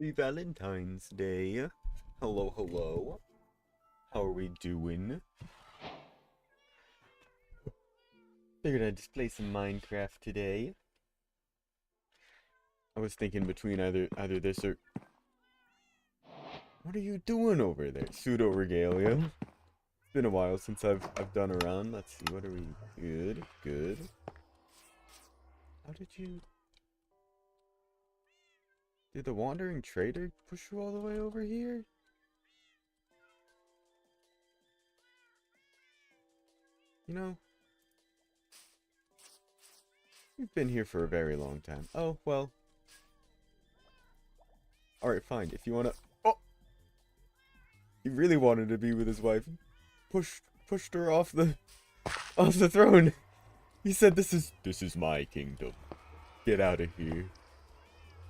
Happy Valentine's Day. Hello, hello. How are we doing? Figured I'd just play some Minecraft today. I was thinking between either this or... What are you doing over there? Pseudo regalia. It's been a while since I've done a run. Let's see, what are we... Good, good. How did you... Did the wandering trader push you all the way over here? You know, you've been here for a very long time. Oh, well. Alright, fine. If you wanna... Oh! He really wanted to be with his wife. Pushed her off the throne. He said, this is my kingdom. Get out of here.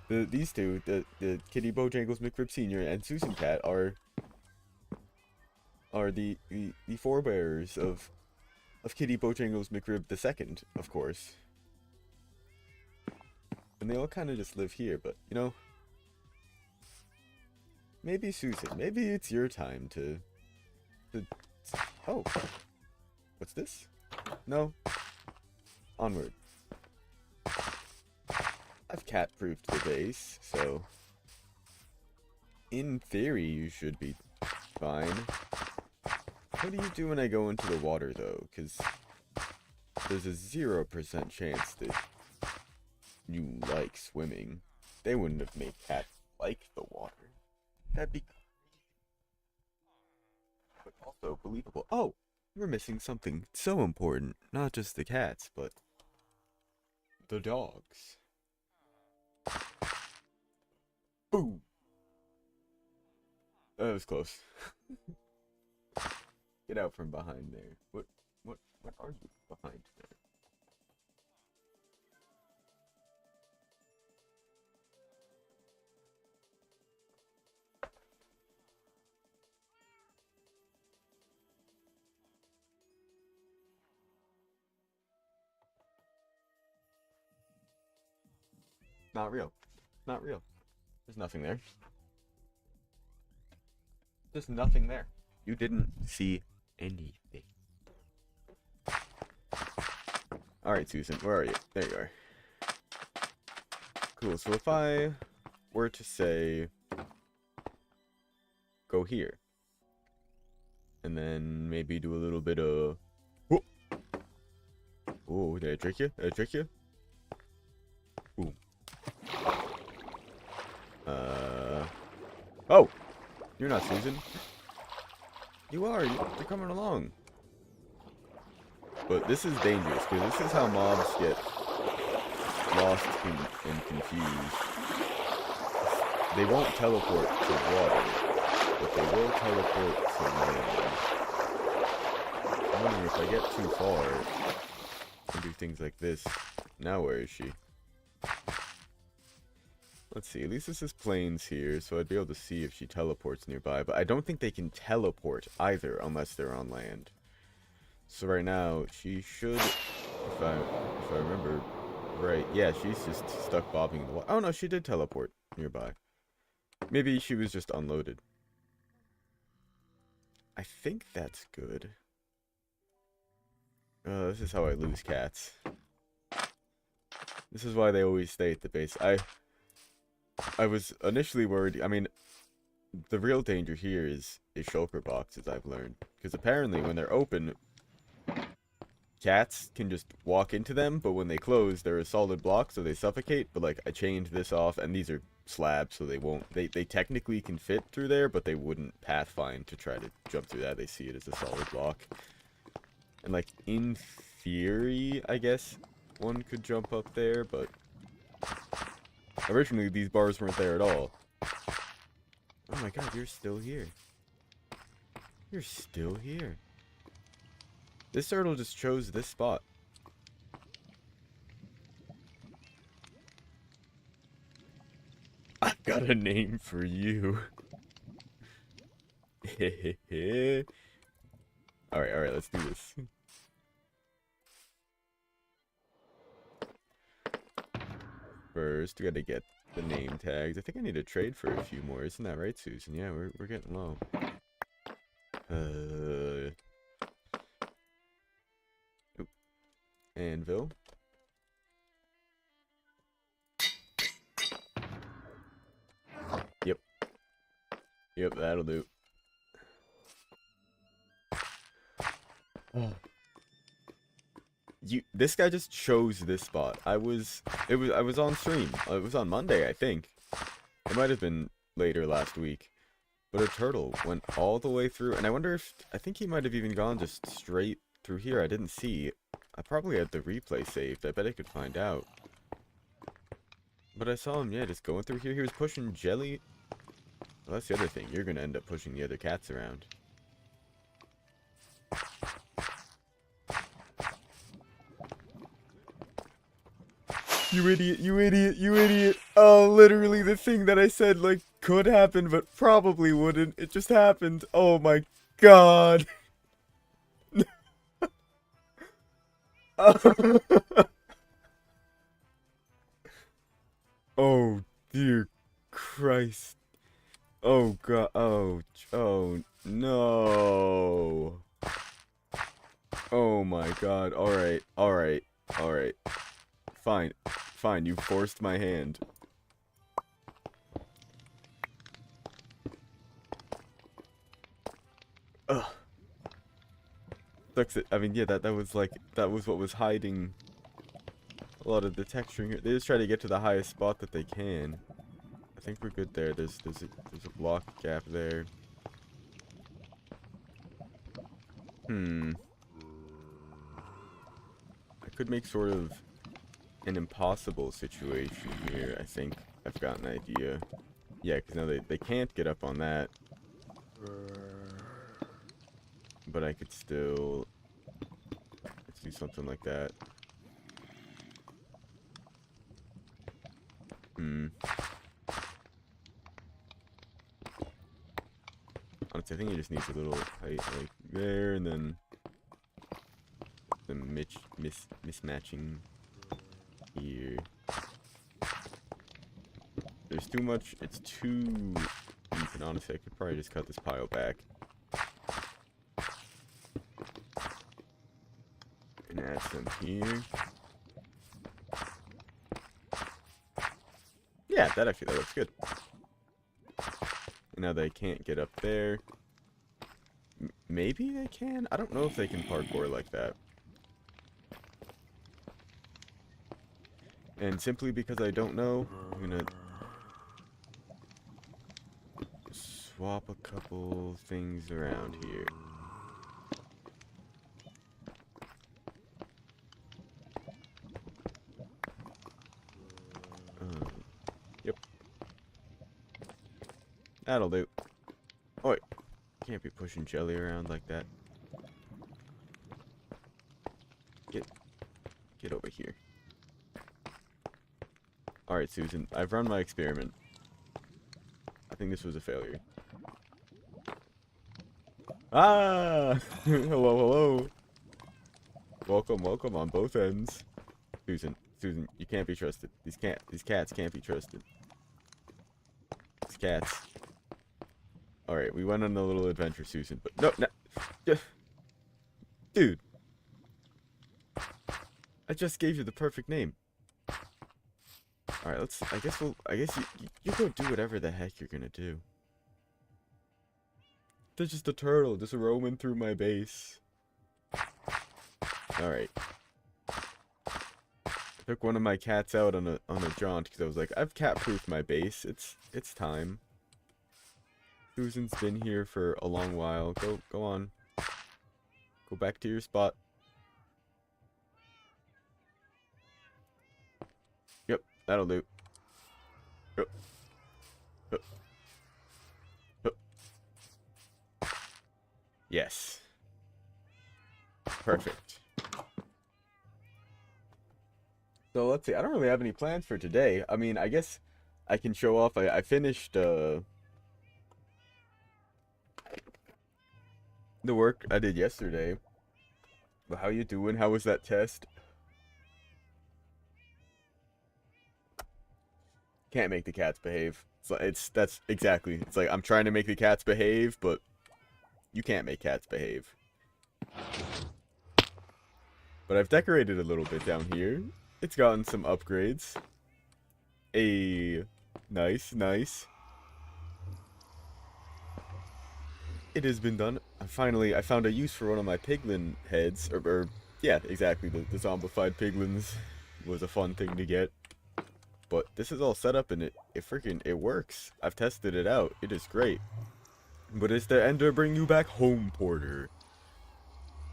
These two, the Kitty Bojangles McRib Sr. and Susan Cat are the forebearers of Kitty Bojangles McRib II, of course. And they all kind of just live here, but, you know, maybe Susan, maybe it's your time to... Oh. What's this? No. Onward. I've cat-proofed the base, so... in theory, you should be fine. What do you do when I go into the water, though? Because there's a 0% chance that you like swimming. They wouldn't have made cats like the water. That'd be... but also believable. Oh! We're missing something so important. Not just the cats, but... the dogs. Boom! That was close. Get out from behind there. What are you behind there? Not real. Not real. There's nothing there. There's nothing there. You didn't see anything. Alright, Susan, where are you? There you are. Cool, so if I were to say... go here. And then maybe do a little bit of... Whoa! Oh, did I trick you? Did I trick you? Boom. Oh! You're not Susan. You are. You're coming along. But this is dangerous, because this is how mobs get lost and confused. They won't teleport to water, but they will teleport to land. I'm wondering if I get too far and do things like this. Now where is she? Let's see, at least this is plains here, so I'd be able to see if she teleports nearby, but I don't think they can teleport either unless they're on land. So right now, she should, if I remember right, yeah, she's just stuck bobbing in the water. Oh no, she did teleport nearby. Maybe she was just unloaded. I think that's good. This is how I lose cats. This is why they always stay at the base. I was initially worried. I mean, the real danger here is shulker boxes, I've learned. Because apparently when they're open, cats can just walk into them, but when they close, they're a solid block, so they suffocate. But, like, I chained this off, and these are slabs, so they won't... They technically can fit through there, but they wouldn't pathfind to try to jump through that. They see it as a solid block. And, like, in theory, I guess, one could jump up there, but... originally, these bars weren't there at all. Oh my god, you're still here. You're still here. This turtle just chose this spot. I've got a name for you. Alright, let's do this. First, we gotta get the name tags. I think I need to trade for a few more. Isn't that right, Susan? Yeah, we're getting low. Oop. Anvil. Yep. Yep, that'll do. Oh. This guy just chose this spot. I was on stream. It was on Monday, I think. It might have been later last week. But a turtle went all the way through, and I wonder if, I think he might have even gone just straight through here. I didn't see. I probably had the replay saved. I bet I could find out. But I saw him, yeah, just going through here. He was pushing jelly. Well, that's the other thing. You're going to end up pushing the other cats around. You idiot, you idiot, you idiot. Oh, literally the thing that I said, like, could happen, but probably wouldn't. It just happened. Oh my god. Oh, dear Christ. Oh god. Oh, oh no. Oh my god. Alright, alright, alright. Fine, fine, you forced my hand. Ugh. Sucks it. I mean, yeah, that was like, that was what was hiding a lot of the texturing here. They just try to get to the highest spot that they can. I think we're good there. There's a block gap there. I could make sort of an impossible situation here. I think I've got an idea. Yeah, because now they can't get up on that. But I could still, let's do something like that. Honestly, I think he just needs a little height like there, and then the mismatching here. There's too much. It's too deep, and honestly, I could probably just cut this pile back. And add some here. Yeah, that looks good. And now they can't get up there. Maybe they can? I don't know if they can parkour like that. And simply because I don't know, I'm gonna swap a couple things around here. Yep. That'll do. Oh, wait. Can't be pushing jelly around like that. Get over here. Alright, Susan. I've run my experiment. I think this was a failure. Ah! Hello, hello. Welcome, welcome on both ends. Susan, you can't be trusted. These cats can't be trusted. These cats. Alright, we went on a little adventure, Susan, but no. Dude. I just gave you the perfect name. Alright, I guess you go do whatever the heck you're gonna do. There's just a turtle just roaming through my base. Alright. I took one of my cats out on a jaunt because I was like, I've cat-proofed my base. It's time. Susan's been here for a long while. Go on. Go back to your spot. Yep, that'll do. Yep. Yep. Yep. Yes. Perfect. So let's see. I don't really have any plans for today. I mean, I guess I can show off. I finished the work I did yesterday. But how you doing? How was that test? Can't make the cats behave. That's exactly. It's like I'm trying to make the cats behave, but you can't make cats behave. But I've decorated a little bit down here. It's gotten some upgrades. Nice, nice. It has been done. I found a use for one of my piglin heads. Yeah, exactly. The zombified piglins was a fun thing to get. But this is all set up and it works. I've tested it out. It is great. But it's the Ender bring you back home porter.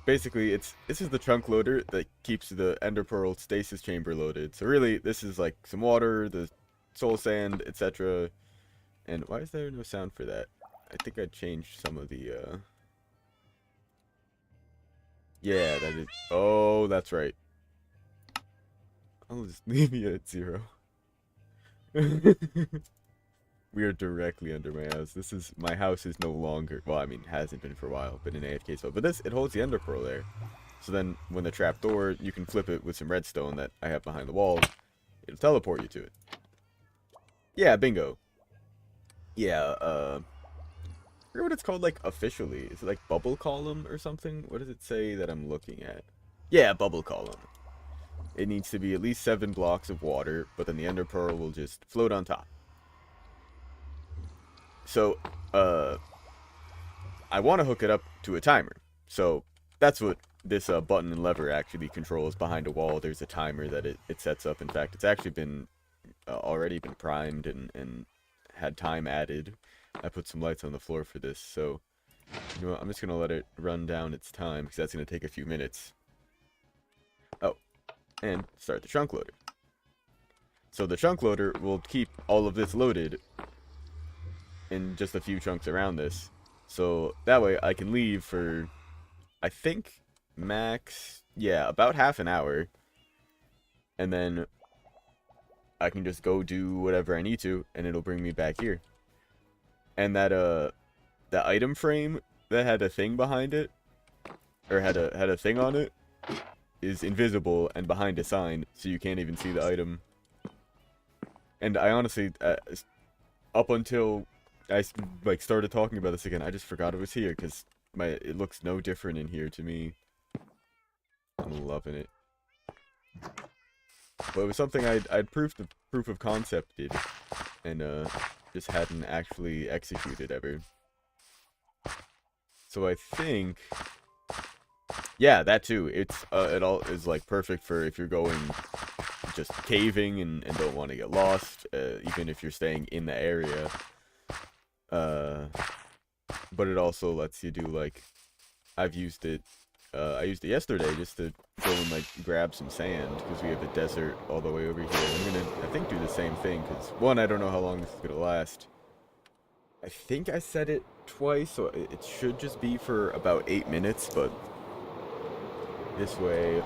Basically, this is the chunk loader that keeps the Ender Pearl stasis chamber loaded. So really, this is like some water, the soul sand, etc. And why is there no sound for that? I think I changed some of the, Yeah, that is... Oh, that's right. I'll just leave you at 0. We are directly under my house. My house is no longer, well, I mean, hasn't been for a while, been in AFK spot. But it holds the Ender Pearl there. So then, when the trap door, you can flip it with some redstone that I have behind the wall. It'll teleport you to it. Yeah, bingo. Yeah, I forget what it's called, like, officially. Is it, like, bubble column or something? What does it say that I'm looking at? Yeah, bubble column. It needs to be at least 7 blocks of water, but then the Ender Pearl will just float on top. So, I want to hook it up to a timer. So, that's what this button and lever actually controls. Behind a wall, there's a timer that it sets up. In fact, it's actually been already been primed and had time added. I put some lights on the floor for this, so you know what, I'm just going to let it run down its time, because that's going to take a few minutes. Oh, and start the chunk loader. So the chunk loader will keep all of this loaded in just a few chunks around this. So that way I can leave for, I think, max, yeah, about half an hour. And then I can just go do whatever I need to, and it'll bring me back here. And that the item frame that had a thing behind it, or had a thing on it, is invisible and behind a sign, so you can't even see the item. And I honestly, up until I like started talking about this again, I just forgot it was here, because it looks no different in here to me. I'm loving it. But it was something I'd proof of concepted, and just hadn't actually executed ever. So I think, yeah, that too. It all is like perfect for if you're going just caving and don't want to get lost, even if you're staying in the area. But it also lets you do, like, I've used it. I used it yesterday just to go and like grab some sand, because we have a desert all the way over here. I'm gonna, I think, do the same thing, because one, I don't know how long this is gonna last. I think I said it twice, so it should just be for about 8 minutes, but this way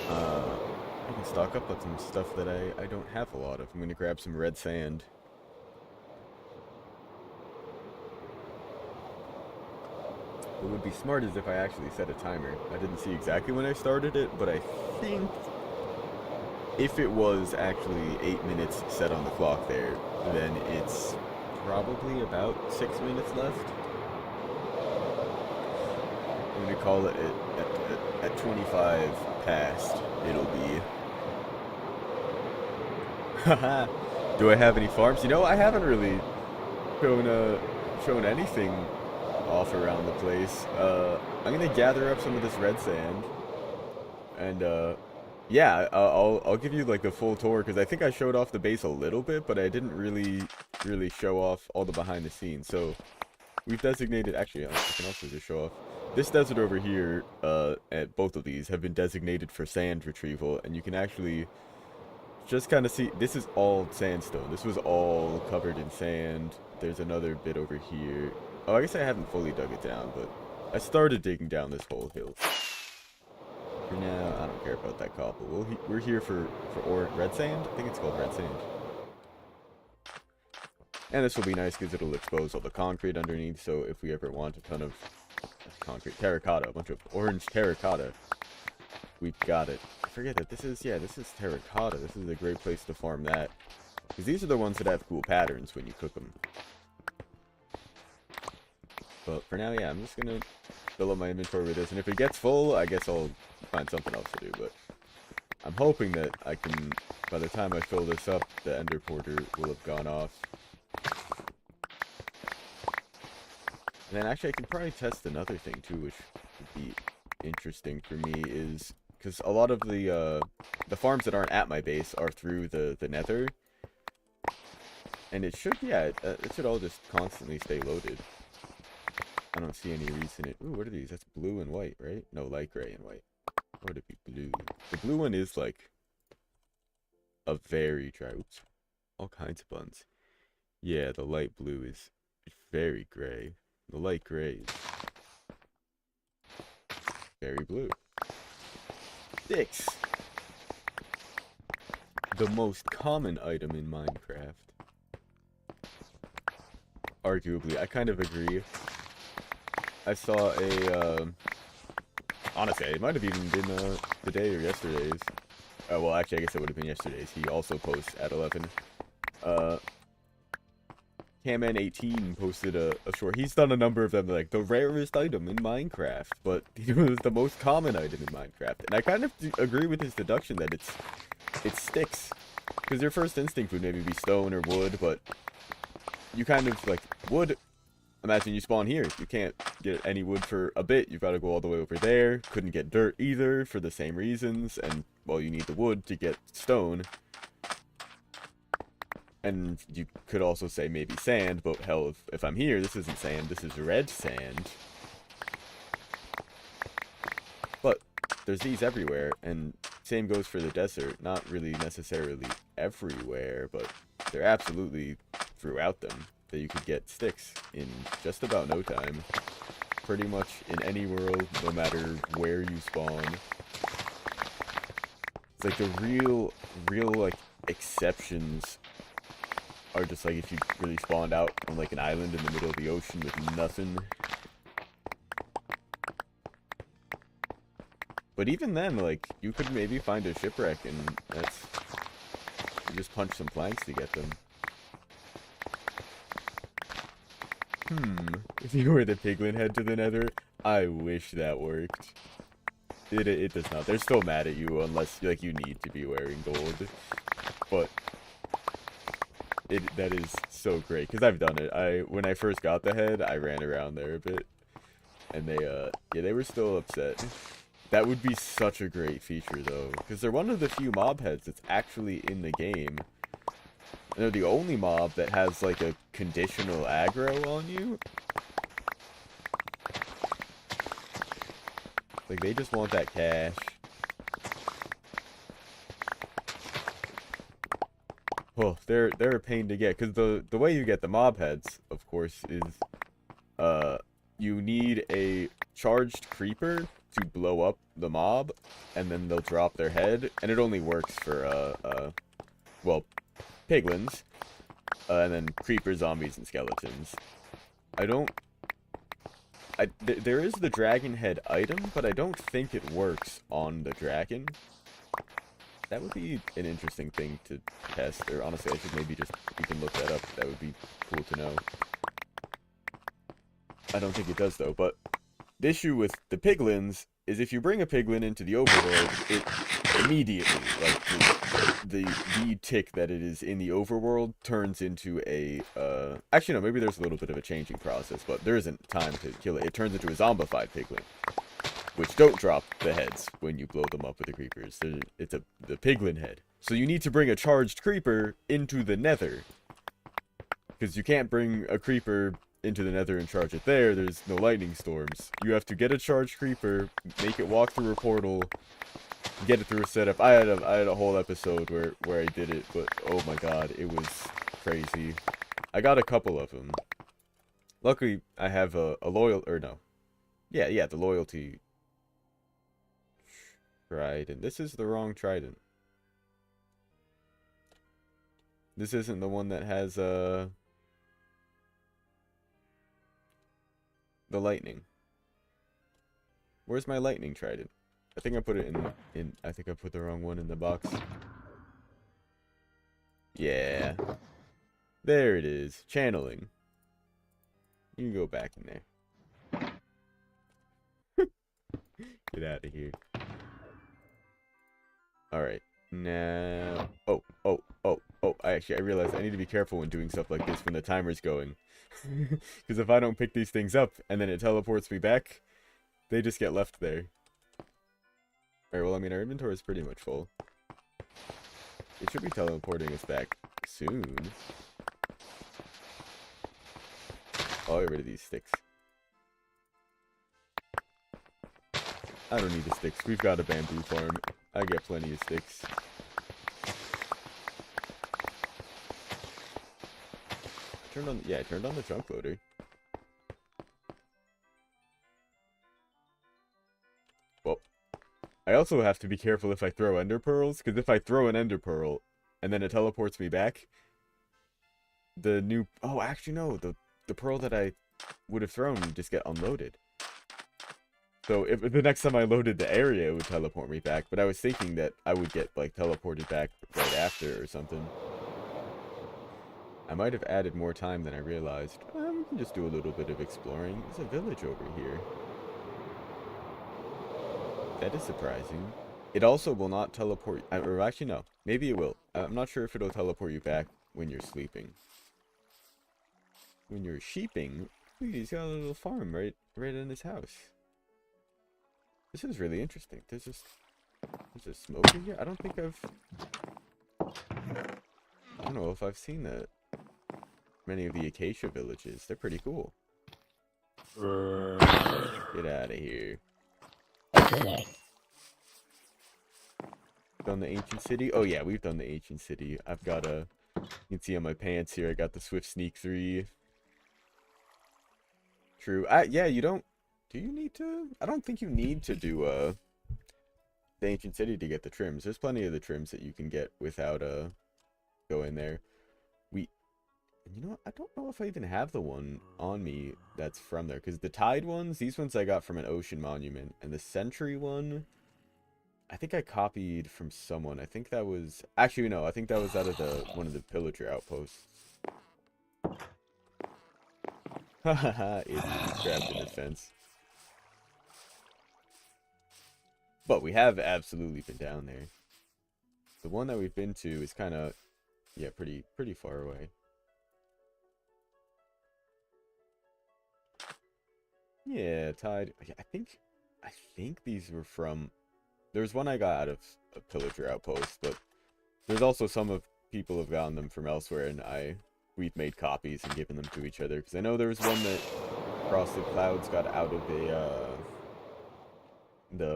I can stock up on some stuff that I don't have a lot of. I'm gonna grab some red sand. What would be smart is if I actually set a timer. I didn't see exactly when I started it, but I think if it was actually 8 minutes set on the clock there, then it's probably about 6 minutes left. I'm gonna call it at 25 past, it'll be. Haha. Do I have any farms? You know, I haven't really shown anything off around the place. I'm gonna gather up some of this red sand, and yeah, I'll give you like the full tour, because I think I showed off the base a little bit, but I didn't really show off all the behind the scenes. So we've designated, actually, I can also just show off this desert over here. At both of these have been designated for sand retrieval, and you can actually just kind of see, this is all sandstone. This was all covered in sand. There's another bit over here. Oh, I guess I haven't fully dug it down, but I started digging down this whole hill. For now, I don't care about that cobble. We're here for red sand? I think it's called red sand. And this will be nice because it'll expose all the concrete underneath, so if we ever want a ton of concrete terracotta, a bunch of orange terracotta, we've got it. I forget that this is, yeah, this is terracotta. This is a great place to farm that. Because these are the ones that have cool patterns when you cook them. But for now, yeah, I'm just gonna fill up my inventory with this. And if it gets full, I guess I'll find something else to do. But I'm hoping that I can, by the time I fill this up, the ender porter will have gone off. And then actually I can probably test another thing too, which would be interesting for me, is because a lot of the farms that aren't at my base are through the nether. And it should, yeah, it should all just constantly stay loaded. I don't see any reason it... Ooh, what are these? That's blue and white, right? No, light gray and white. Or would it be blue? The blue one is like a very dry... Oops. All kinds of buns. Yeah, the light blue is very gray. The light gray is very blue. Sticks. The most common item in Minecraft. Arguably, I kind of agree. I saw a, honestly, it might have even been today or yesterday's. Well, actually, I guess it would have been yesterday's. He also posts at 11. Camman18 posted a short. He's done a number of them, like the rarest item in Minecraft, but it was the most common item in Minecraft. And I kind of agree with his deduction that it sticks, because your first instinct would maybe be stone or wood, but you kind of like wood. Imagine you spawn here. You can't get any wood for a bit. You've got to go all the way over there. Couldn't get dirt either for the same reasons, and well, you need the wood to get stone. And you could also say maybe sand, but hell, if I'm here, this isn't sand, this is red sand. But there's these everywhere, and same goes for the desert. Not really necessarily everywhere, but they're absolutely throughout them, that you could get sticks in just about no time. Pretty much in any world, no matter where you spawn. It's like the real like exceptions are just like if you really spawned out on like an island in the middle of the ocean with nothing. But even then, like, you could maybe find a shipwreck and that's... You just punch some planks to get them. If you were the piglin head to the nether, I wish that worked. It does not. They're still mad at you unless, like, you need to be wearing gold. But... that is so great, because I've done it. When I first got the head, I ran around there a bit, and yeah, they were still upset. That would be such a great feature, though, because they're one of the few mob heads that's actually in the game. And they're the only mob that has, like, a conditional aggro on you. Like, they just want that cash. Oh, they're a pain to get, because the way you get the mob heads, of course, is you need a charged creeper to blow up the mob, and then they'll drop their head, and it only works for well, piglins, and then creepers, zombies, and skeletons. There is the dragon head item, but I don't think it works on the dragon. That would be an interesting thing to test, or honestly, I should maybe just, we can look that up. That would be cool to know. I don't think it does, though, but the issue with the piglins is if you bring a piglin into the overworld, it immediately, like, the tick that it is in the overworld turns into a, actually, no, maybe there's a little bit of a changing process, but there isn't time to kill it. It turns into a zombified piglin, which don't drop the heads when you blow them up with the creepers. It's the piglin head. So you need to bring a charged creeper into the nether. Because you can't bring a creeper into the nether and charge it there. There's no lightning storms. You have to get a charged creeper, make it walk through a portal, get it through a setup. I had a whole episode where I did it, but oh my god, it was crazy. I got a couple of them. Luckily, I have a loyal, or no. Yeah, the loyalty trident. This is the wrong trident. This isn't the one that has the lightning. Where's my lightning trident? I think I put it in I think I put the wrong one in the box. Yeah. There it is. Channeling. You can go back in there. Get out of here. Alright. Now... I realized I need to be careful when doing stuff like this when the timer's going. Because if I don't pick these things up and then it teleports me back, they just get left there. Alright, well, I mean, our inventory is pretty much full. It should be teleporting us back soon. I'll get rid of these sticks. I don't need the sticks. We've got a bamboo farm. I get plenty of sticks. I turned on the trunk loader. Well, I also have to be careful if I throw ender pearls, because if I throw an ender pearl and then it teleports me back, the new... Oh, actually, no. The pearl that I would have thrown would just get unloaded. So if the next time I loaded the area, it would teleport me back. But I was thinking that I would get, like, teleported back right after or something. I might have added more time than I realized. We can just do a little bit of exploring. There's a village over here. That is surprising. It also will not teleport... or actually, no. Maybe it will. I'm not sure if it'll teleport you back when you're sleeping. When you're sheeping... Look, he's got a little farm right in his house. This is really interesting. There's a smoker here? I don't think I don't know if I've seen that. Many of the acacia villages. They're pretty cool. Get out of here. Done the ancient city? Oh yeah, we've done the ancient city. I've got a... You can see on my pants here, I got the Swift Sneak 3. True. Yeah, you don't... Do you need to? I don't think you need to do the ancient city to get the trims. There's plenty of the trims that you can get without going there. You know what? I don't know if I even have the one on me that's from there. Because the Tide ones, these ones I got from an ocean monument. And the Sentry one, I think I copied from someone. I think that was... Actually, no. I think that was out of one of the pillager outposts. Hahaha, idiot. He's trapped in his fence. But we have absolutely been down there. The one that we've been to is kind of... Yeah, pretty far away. Yeah, Tide. I think these were from... There's one I got out of a pillager outpost, but there's also some of people have gotten them from elsewhere, and we've made copies and given them to each other. Because I know there was one that Across the Clouds got out of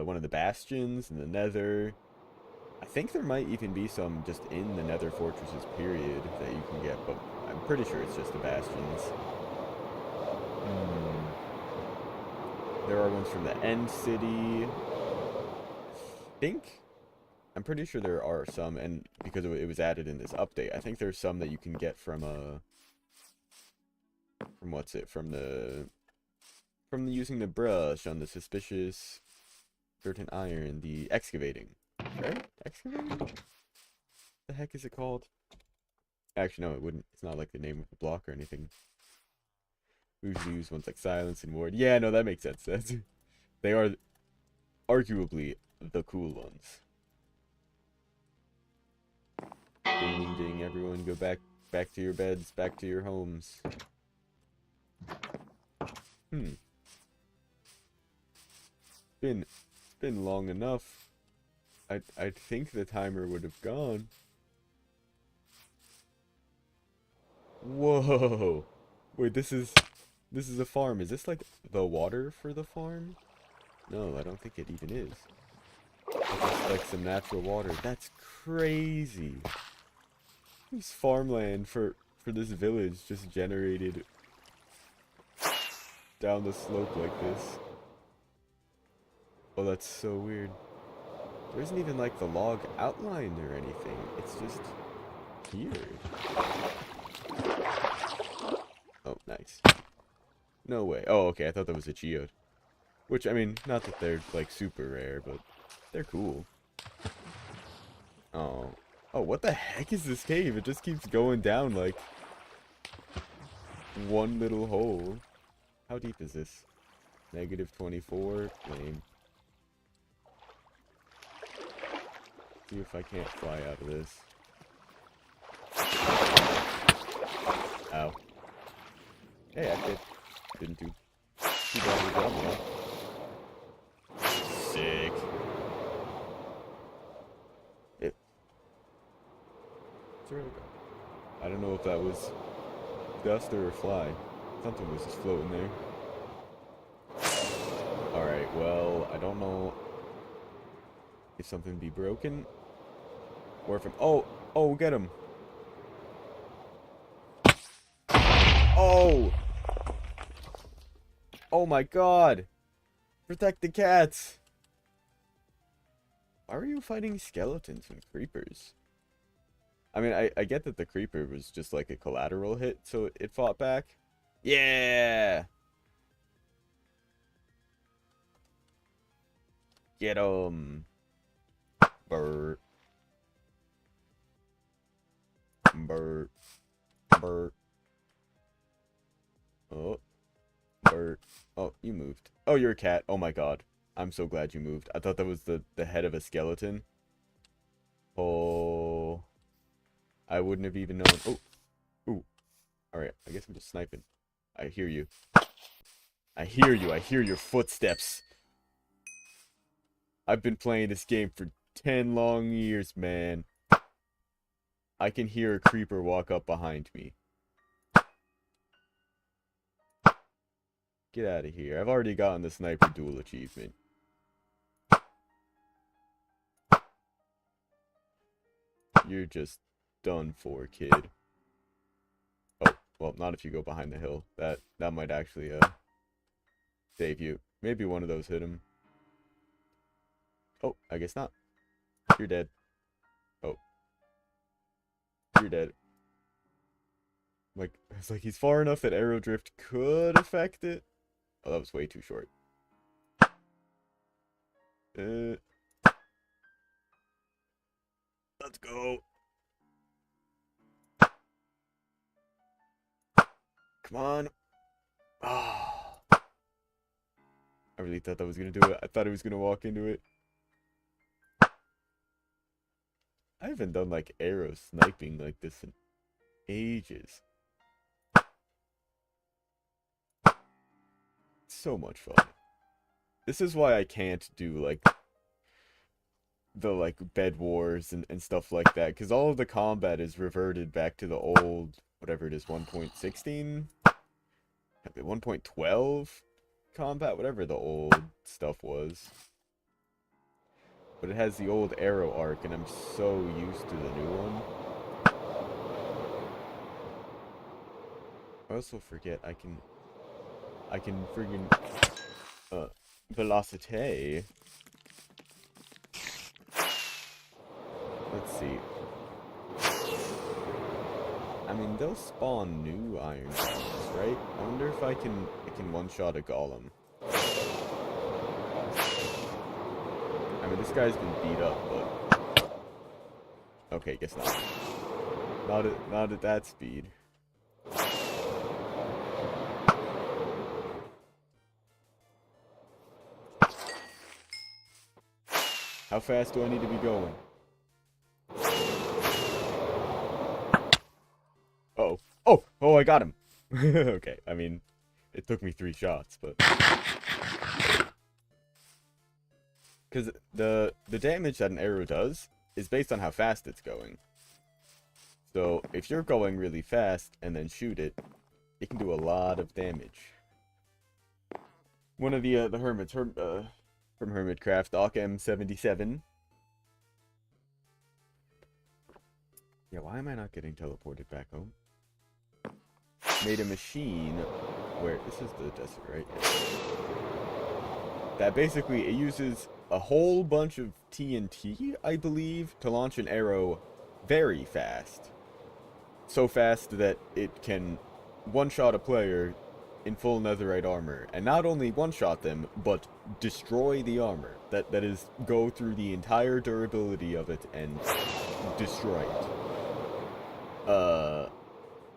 one of the bastions in the Nether. I think there might even be some just in the Nether Fortresses period that you can get, but I'm pretty sure it's just the bastions. There are ones from the End City. I'm pretty sure there are some, and because it was added in this update, I think there's some that you can get from using the brush on the suspicious dirt and iron, the excavating. Right? Excavating? The heck is it called? Actually, no, it wouldn't. It's not like the name of the block or anything. We usually use ones like Silence and Ward. Yeah, no, that makes sense. They are arguably the cool ones. Ding, ding, ding. Everyone go back to your beds, back to your homes. It's been long enough. I'd think the timer would have gone. Whoa. Wait, this is a farm. Is this like the water for the farm? No, I don't think it even is. It's just like some natural water. That's crazy. This farmland for this village just generated down the slope like this. Oh, that's so weird. There isn't even like the log outline or anything. It's just here. Oh, nice. No way. Oh, okay. I thought that was a geode. Which, I mean, not that they're like super rare, but they're cool. Oh. Oh, what the heck is this cave? It just keeps going down like one little hole. How deep is this? Negative 24. Lame. See if I can't fly out of this. Ow. Hey, I didn't do too bad of a job, man. Sick. I don't know if that was dust or a fly. Something was just floating there. Alright, well, I don't know if something be broken. Or if I'm... Oh, get him. Oh! Oh my god! Protect the cats! Why are you fighting skeletons and creepers? I mean, I get that the creeper was just like a collateral hit, so it fought back. Yeah! Get 'em. Bert. Bert. Bert. Oh. Bert. Oh, you moved. Oh, you're a cat. Oh my god. I'm so glad you moved. I thought that was the head of a skeleton. Oh. I wouldn't have even known. Oh. Ooh. Alright, I guess I'm just sniping. I hear you. I hear you. I hear your footsteps. I've been playing this game for 10 long years, man. I can hear a creeper walk up behind me. Get out of here. I've already gotten the sniper duel achievement. You're just done for, kid. Oh, well, not if you go behind the hill. That might actually save you. Maybe one of those hit him. Oh, I guess not. You're dead. Oh. You're dead. Like, it's like he's far enough that arrow drift could affect it. Oh, that was way too short. Let's go. Come on. Oh. I really thought that was going to do it. I thought he was going to walk into it. I haven't done like arrow sniping like this in ages. So much fun. This is why I can't do like the like bed wars and stuff like that, because all of the combat is reverted back to the old, whatever it is, 1.16, 1.12 combat, whatever the old stuff was. But it has the old arrow arc, and I'm so used to the new one. I also forget I can friggin' velocity. Let's see. I mean, they'll spawn new iron golems, right? I wonder if I can one-shot a golem. I mean, this guy's been beat up, but okay, guess not. Not at that speed. How fast do I need to be going? Uh-oh. Oh, I got him. Okay, I mean, it took me 3 shots, but... Because the damage that an arrow does is based on how fast it's going. So, if you're going really fast and then shoot it, it can do a lot of damage. One of the hermits, from Hermitcraft, Doc M77. Yeah, why am I not getting teleported back home? Made a machine where... This is the desert, right? Yeah. That basically, it uses a whole bunch of TNT, I believe, to launch an arrow very fast. So fast that it can one-shot a player in full netherite armor. And not only one-shot them, but destroy the armor. That is, go through the entire durability of it and destroy it.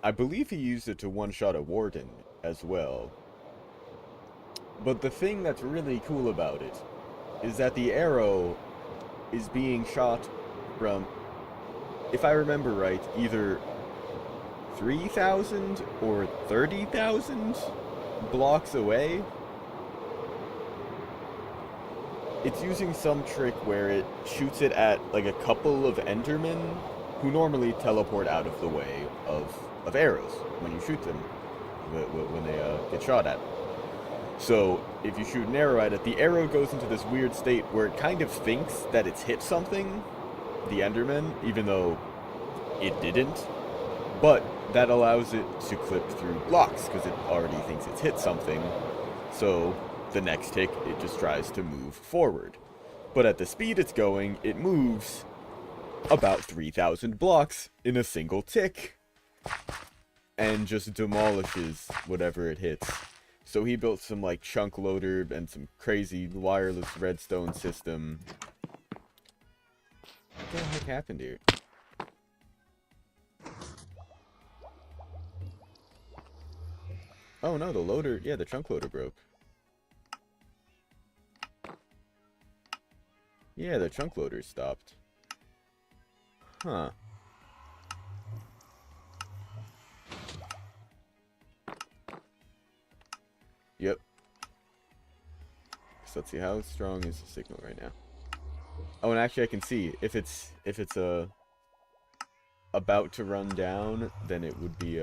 I believe he used it to one-shot a warden as well. But the thing that's really cool about it is that the arrow is being shot from, if I remember right, either 3,000 or 30,000 blocks away. It's using some trick where it shoots it at like a couple of Endermen who normally teleport out of the way of arrows when you shoot them, when they get shot at. So if you shoot an arrow at it, the arrow goes into this weird state where it kind of thinks that it's hit something, the Enderman, even though it didn't. But that allows it to clip through blocks because it already thinks it's hit something. So the next tick, it just tries to move forward. But at the speed it's going, it moves about 3,000 blocks in a single tick and just demolishes whatever it hits. So he built some like chunk loader and some crazy wireless redstone system. What the heck happened here? Oh no, the loader, yeah, the chunk loader broke. Yeah, the chunk loader stopped. Huh. Yep. So let's see, how strong is the signal right now? Oh, and actually I can see if it's about to run down, then it would be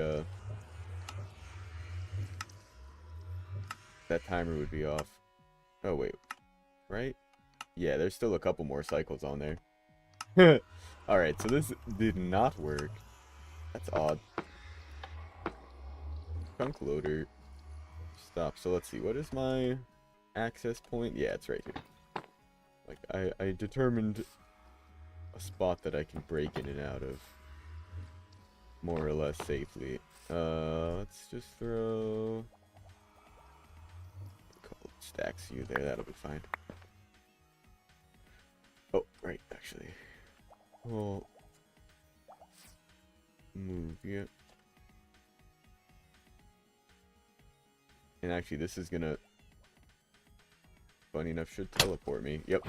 that timer would be off. Oh wait, right? Yeah, there's still a couple more cycles on there. Alright, so this did not work. That's odd. Chunk loader. Stop. So let's see, what is my access point? Yeah, it's right here. Like, I determined a spot that I can break in and out of more or less safely. Let's just throw a couple stacks of you there, that'll be fine. Oh, right, actually. We'll move you. And actually, this is gonna, funny enough, should teleport me. Yep.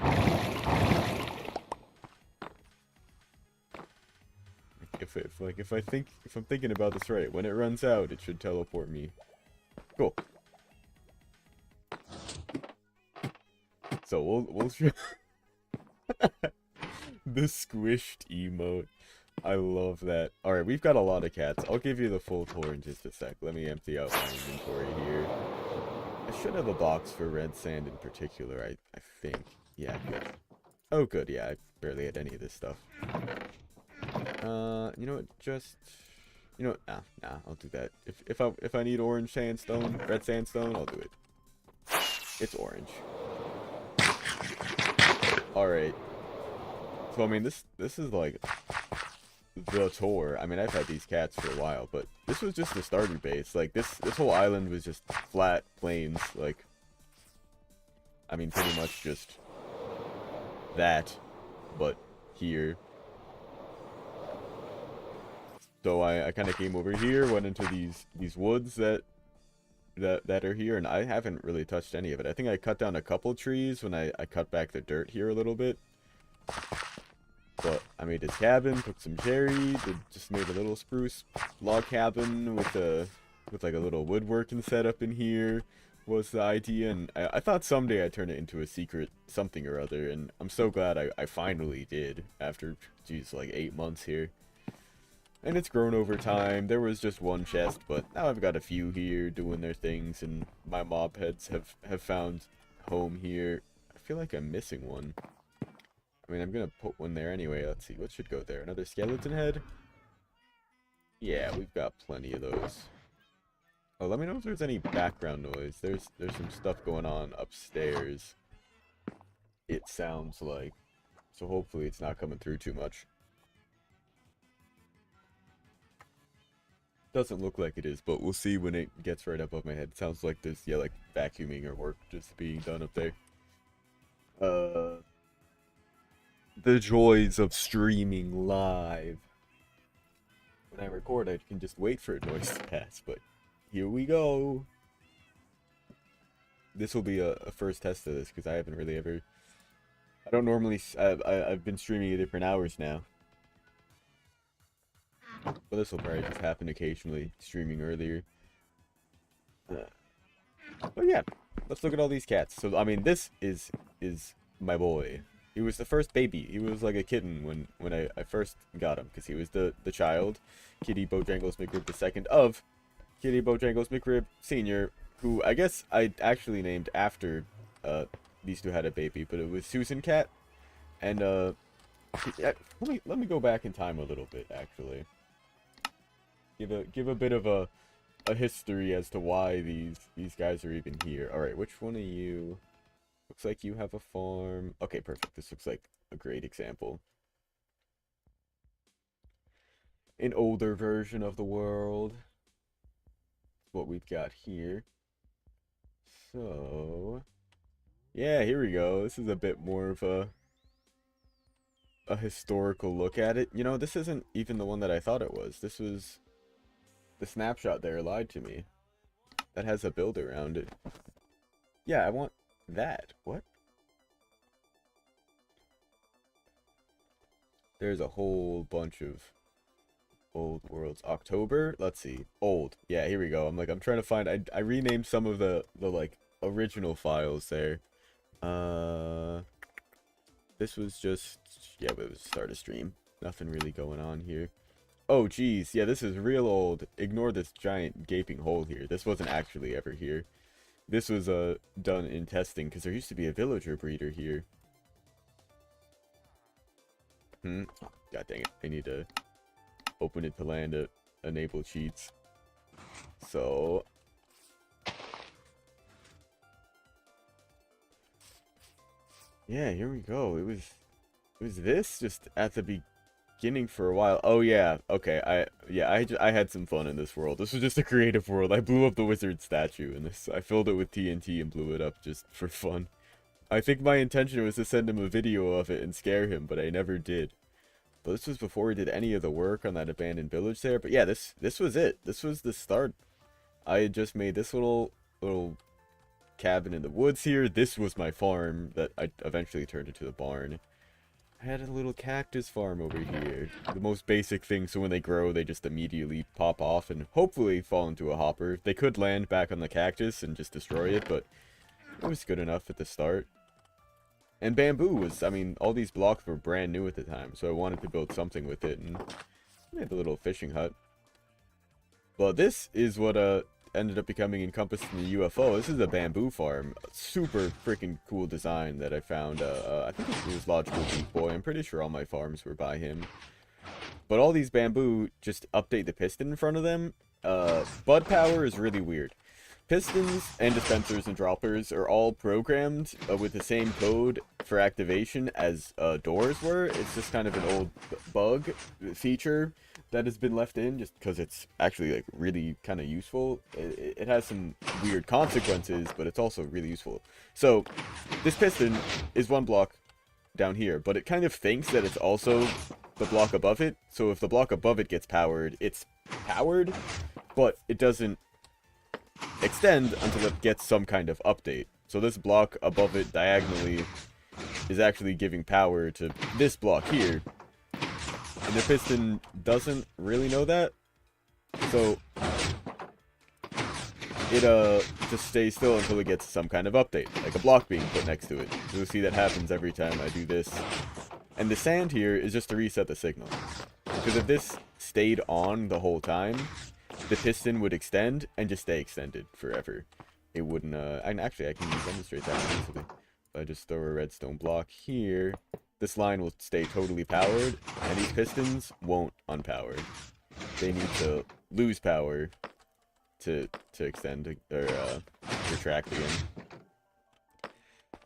If I'm thinking about this right, when it runs out, it should teleport me. Cool. So we'll the squished emote. I love that. Alright, we've got a lot of cats. I'll give you the full tour in just a sec. Let me empty out my inventory here. I should have a box for red sand in particular, I think. Yeah, good. Oh, good, yeah, I barely had any of this stuff. You know what, just... You know what, nah, I'll do that. If I need orange sandstone, red sandstone, I'll do it. It's orange. Alright. So, I mean, this is like the tour. I mean, I've had these cats for a while, but this was just the starter base. Like, this whole island was just flat plains. Like, I mean, pretty much just that, but here. So I kind of came over here, went into these woods that are here, and I haven't really touched any of it. I think I cut down a couple trees when I cut back the dirt here a little bit. But I made this cabin, took some cherry, just made a little spruce log cabin with like a little woodworking setup in here was the idea, and I thought someday I'd turn it into a secret something or other, and I'm so glad I finally did after, geez, like 8 months here. And it's grown over time. There was just one chest, but now I've got a few here doing their things, and my mob heads have found home here. I feel like I'm missing one. I mean, I'm gonna put one there anyway. Let's see, what should go there? Another skeleton head? Yeah, we've got plenty of those. Oh, let me know if there's any background noise. There's some stuff going on upstairs, it sounds like. So hopefully it's not coming through too much. Doesn't look like it is, but we'll see when it gets right above my head. It sounds like there's, yeah, like vacuuming or work just being done up there. Uh, the joys of streaming live. When I record, I can just wait for a noise to pass, but here we go. This will be a first test of this, because I haven't really ever... I don't normally... I've been streaming at different hours now. But this will probably just happen occasionally, streaming earlier. But yeah, let's look at all these cats. So, I mean, this is my boy. He was the first baby. He was like a kitten when I first got him, because he was the child, Kitty Bojangles McRib II of Kitty Bojangles McRib Sr., who I guess I actually named after these two had a baby, but it was Susan Cat. And let me go back in time a little bit, actually. Give a bit of a history as to why these guys are even here. All right, which one of you? Looks like you have a farm. Okay, perfect. This looks like a great example. An older version of the world. What we've got here. So, yeah, here we go. This is a bit more of a historical look at it. You know, this isn't even the one that I thought it was. This was the snapshot there lied to me. That has a build around it. Yeah, I want that. What? There's a whole bunch of old worlds. October? Let's see. Old. Yeah, here we go. I'm trying to find... I renamed some of the like, original files there. This was just... Yeah, but it was start a stream. Nothing really going on here. Oh, geez. Yeah, this is real old. Ignore this giant gaping hole here. This wasn't actually ever here. This was done in testing, because there used to be a villager breeder here. Oh, God dang it. I need to open it to land to enable cheats. So... yeah, here we go. It was this just at the beginning for a while. Oh yeah, okay. I had some fun in this world. This was just a creative world. I blew up the wizard statue in this. I filled it with TNT and blew it up just for fun. I think my intention was to send him a video of it and scare him, but I never did. But this was before we did any of the work on that abandoned village there. But yeah, this was it. This was the start. I had just made this little cabin in the woods here. This was my farm that I eventually turned into the barn. I had a little cactus farm over here. The most basic thing, so when they grow, they just immediately pop off and hopefully fall into a hopper. They could land back on the cactus and just destroy it, but it was good enough at the start. And bamboo was, I mean, all these blocks were brand new at the time, so I wanted to build something with it, and I made a little fishing hut. But this is what ended up becoming encompassed in the UFO. This is a bamboo farm. A super freaking cool design that I found. I think it was Logical Geek Boy. I'm pretty sure all my farms were by him. But all these bamboo just update the piston in front of them. Bud power is really weird. Pistons and dispensers and droppers are all programmed with the same code for activation as doors were. It's just kind of an old bug feature that has been left in just because it's actually like really kind of useful. It has some weird consequences, but it's also really useful. So this piston is one block down here, but it kind of thinks that it's also the block above it. So if the block above it gets powered, it's powered, but it doesn't extend until it gets some kind of update. So this block above it diagonally is actually giving power to this block here. And the piston doesn't really know that. So it just stays still until it gets some kind of update, like a block being put next to it. You'll see that happens every time I do this. And the sand here is just to reset the signal. Because if this stayed on the whole time, the piston would extend and just stay extended forever. It wouldn't, and actually I can demonstrate that easily. If I just throw a redstone block here, this line will stay totally powered, and these pistons won't unpower. They need to lose power to extend, or retract again.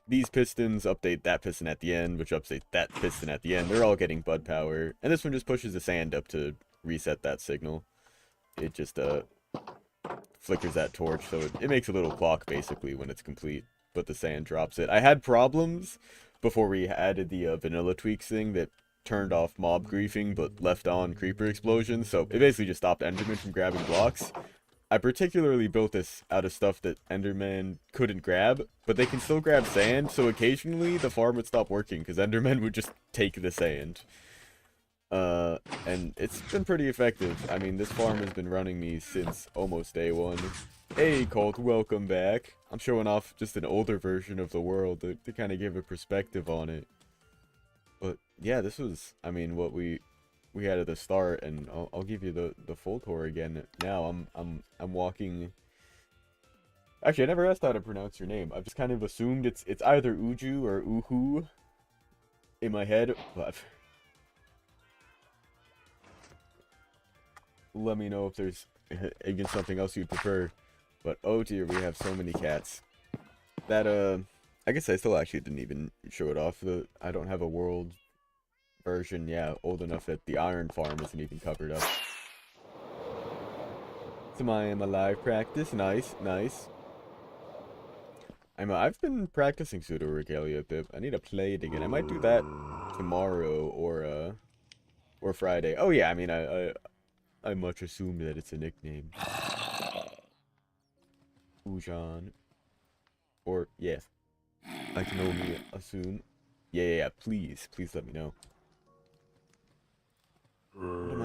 These pistons update that piston at the end, which updates that piston at the end. They're all getting bud power, and this one just pushes the sand up to reset that signal. It just flickers that torch, so it makes a little clock basically when it's complete. but the sand drops it. I had problems before we added the vanilla tweaks thing that turned off mob griefing but left on creeper explosions, so it basically just stopped Enderman from grabbing blocks. I particularly built this out of stuff that Enderman couldn't grab, but they can still grab sand, so occasionally the farm would stop working because Enderman would just take the sand. And it's been pretty effective. I mean, this farm has been running me since almost day one. Hey, Colt, welcome back. I'm showing off just an older version of the world to kind of give a perspective on it. But yeah, this was, I mean, what we had at the start, and I'll give you the full tour again. Now I'm walking. Actually, I never asked how to pronounce your name. I've just kind of assumed it's either Uju or Uhu in my head, but let me know if there's again something else you'd prefer. But oh dear, we have so many cats. That I guess I still actually didn't even show it off. I don't have a world version, yeah, old enough that the iron farm isn't even covered up. Some I am alive practice, nice, nice. I've been practicing pseudo regalia a bit. I need to play it again. I might do that tomorrow or Friday. Oh yeah, I mean I much assume that it's a nickname. Ujan. Or yes. I can only assume. Yeah, please let me know. What am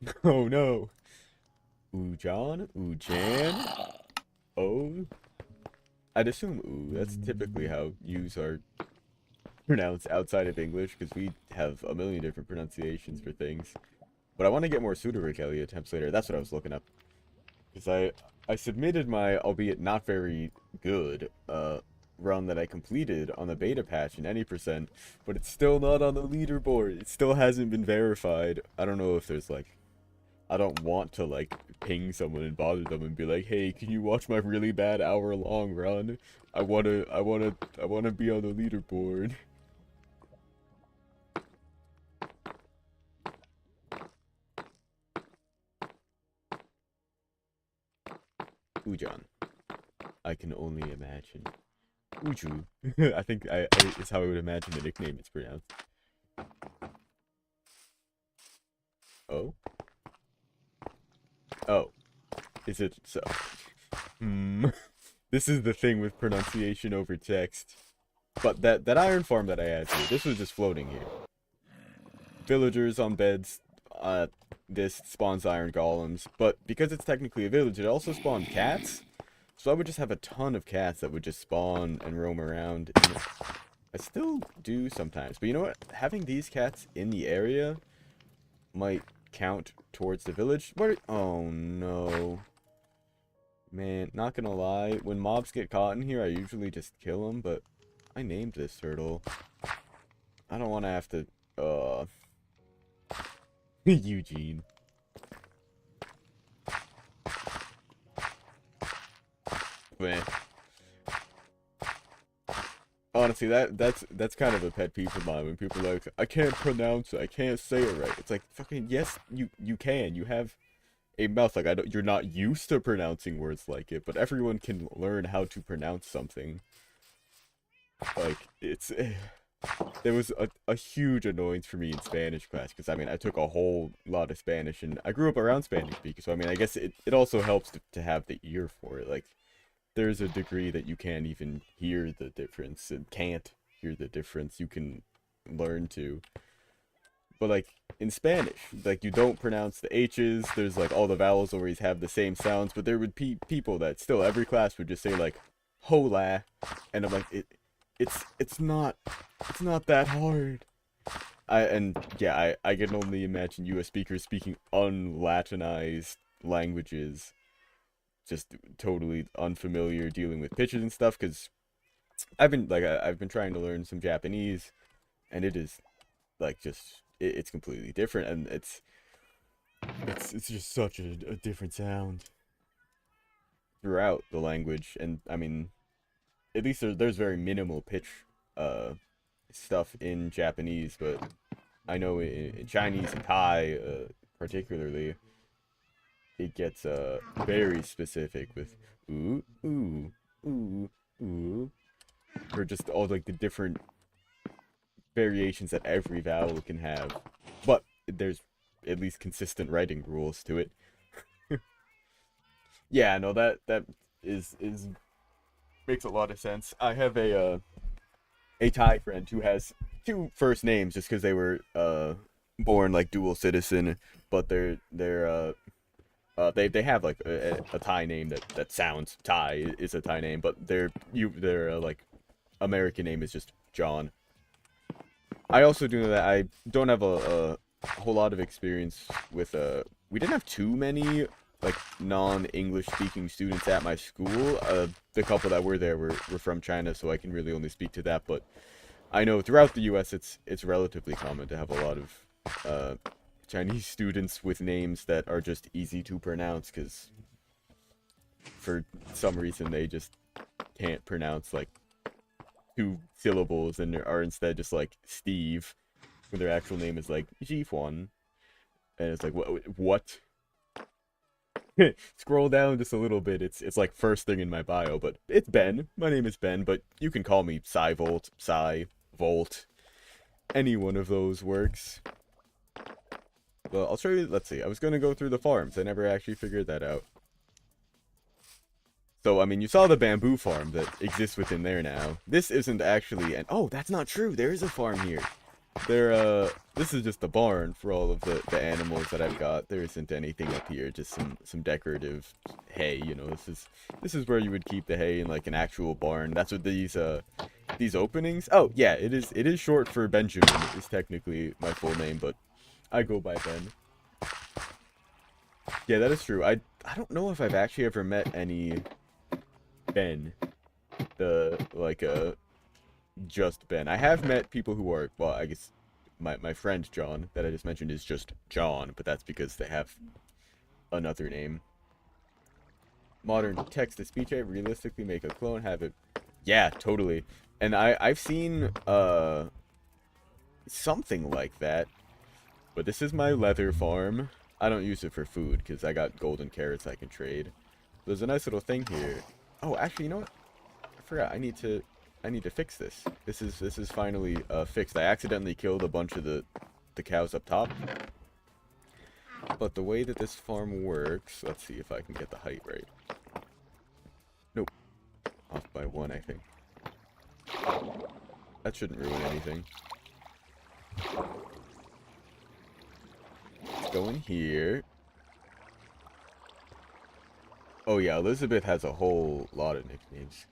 I? Oh no. Ujan? Ujan? Oh? I'd assume ooh. That's typically how U's are pronounced outside of English, because we have a million different pronunciations for things. But I want to get more pseudo-regalia attempts later. That's what I was looking up. Because I submitted my, albeit not very good, run that I completed on the beta patch in any percent, but it's still not on the leaderboard. It still hasn't been verified. I don't know if there's like, I don't want to like ping someone and bother them and be like, hey, can you watch my really bad hour-long run? I wanna be on the leaderboard. Ujan. I can only imagine. Uju. I think I is how I would imagine the nickname is pronounced. Oh? Oh. Is it so? This is the thing with pronunciation over text. But that iron farm that I had here, this was just floating here. Villagers on beds, this spawns iron golems, but because it's technically a village, it also spawned cats. So I would just have a ton of cats that would just spawn and roam around. And I still do sometimes, but you know what? Having these cats in the area might count towards the village. Oh no. Man, not gonna lie, when mobs get caught in here, I usually just kill them, but I named this turtle. I don't want to have to, Eugene. Man. Honestly, that's kind of a pet peeve of mine when people are like, I can't pronounce it, I can't say it right. It's like, fucking, yes, you can. You have a mouth. Like, you're not used to pronouncing words like it, but everyone can learn how to pronounce something. Like, there was a huge annoyance for me in Spanish class, because, I mean, I took a whole lot of Spanish, and I grew up around Spanish speakers, so, I mean, I guess it also helps to have the ear for it. Like, there's a degree that you can't even hear the difference, and can't hear the difference. You can learn to. But, like, in Spanish, like, you don't pronounce the H's, there's, like, all the vowels always have the same sounds, but there would be people that still, every class would just say, like, hola, and I'm like, it's not that hard. I can only imagine US speakers speaking un-Latinized languages, just totally unfamiliar dealing with pitches and stuff, because I've been trying to learn some Japanese, and it is, like, just, it's completely different, and it's just such a different sound throughout the language. And I mean, at least there's very minimal pitch stuff in Japanese, but I know in Chinese and Thai particularly, it gets very specific with ooh, ooh, ooh, ooh, or just all like the different variations that every vowel can have. But there's at least consistent writing rules to it. Yeah, no, that is makes a lot of sense. I have a Thai friend who has two first names just because they were born like dual citizen, but they have like a Thai name that sounds Thai is a Thai name, but their like American name is just John. I also do know that I don't have a whole lot of experience with we didn't have too many like non-English speaking students at my school. The couple that were there were from China, so I can really only speak to that, but I know throughout the US it's relatively common to have a lot of Chinese students with names that are just easy to pronounce because for some reason they just can't pronounce like two syllables and are instead just like Steve when their actual name is like Jifuan. And it's like what? Scroll down just a little bit. It's like first thing in my bio, but it's Ben. My name is Ben, but you can call me Cyvolt, Cy, Volt. Any one of those works. Well, I'll show you. Let's see. I was going to go through the farms. I never actually figured that out. So, I mean, you saw the bamboo farm that exists within there now. This isn't actually an... Oh, that's not true. There is a farm here. This is just the barn for all of the animals that I've got. There isn't anything up here, just some decorative hay, you know. This is where you would keep the hay in like an actual barn. That's what these openings... Oh, yeah, it is short for Benjamin. It's technically my full name, but I go by Ben. Yeah, that is true. I don't know if I've actually ever met any Ben. Just Ben. I have met people who are, well, I guess my friend John that I just mentioned is just John, but that's because they have another name. Modern text-to-speech, realistically make a clone, have it. Yeah, totally. And I've seen something like that. But this is my leather farm. I don't use it for food because I got golden carrots I can trade. There's a nice little thing here. Oh, actually, you know what? I forgot. I need to fix this. This is finally fixed. I accidentally killed a bunch of the cows up top. But the way that this farm works, let's see if I can get the height right. Nope. Off by one, I think. That shouldn't ruin anything. Let's go in here. Oh yeah, Elizabeth has a whole lot of nicknames.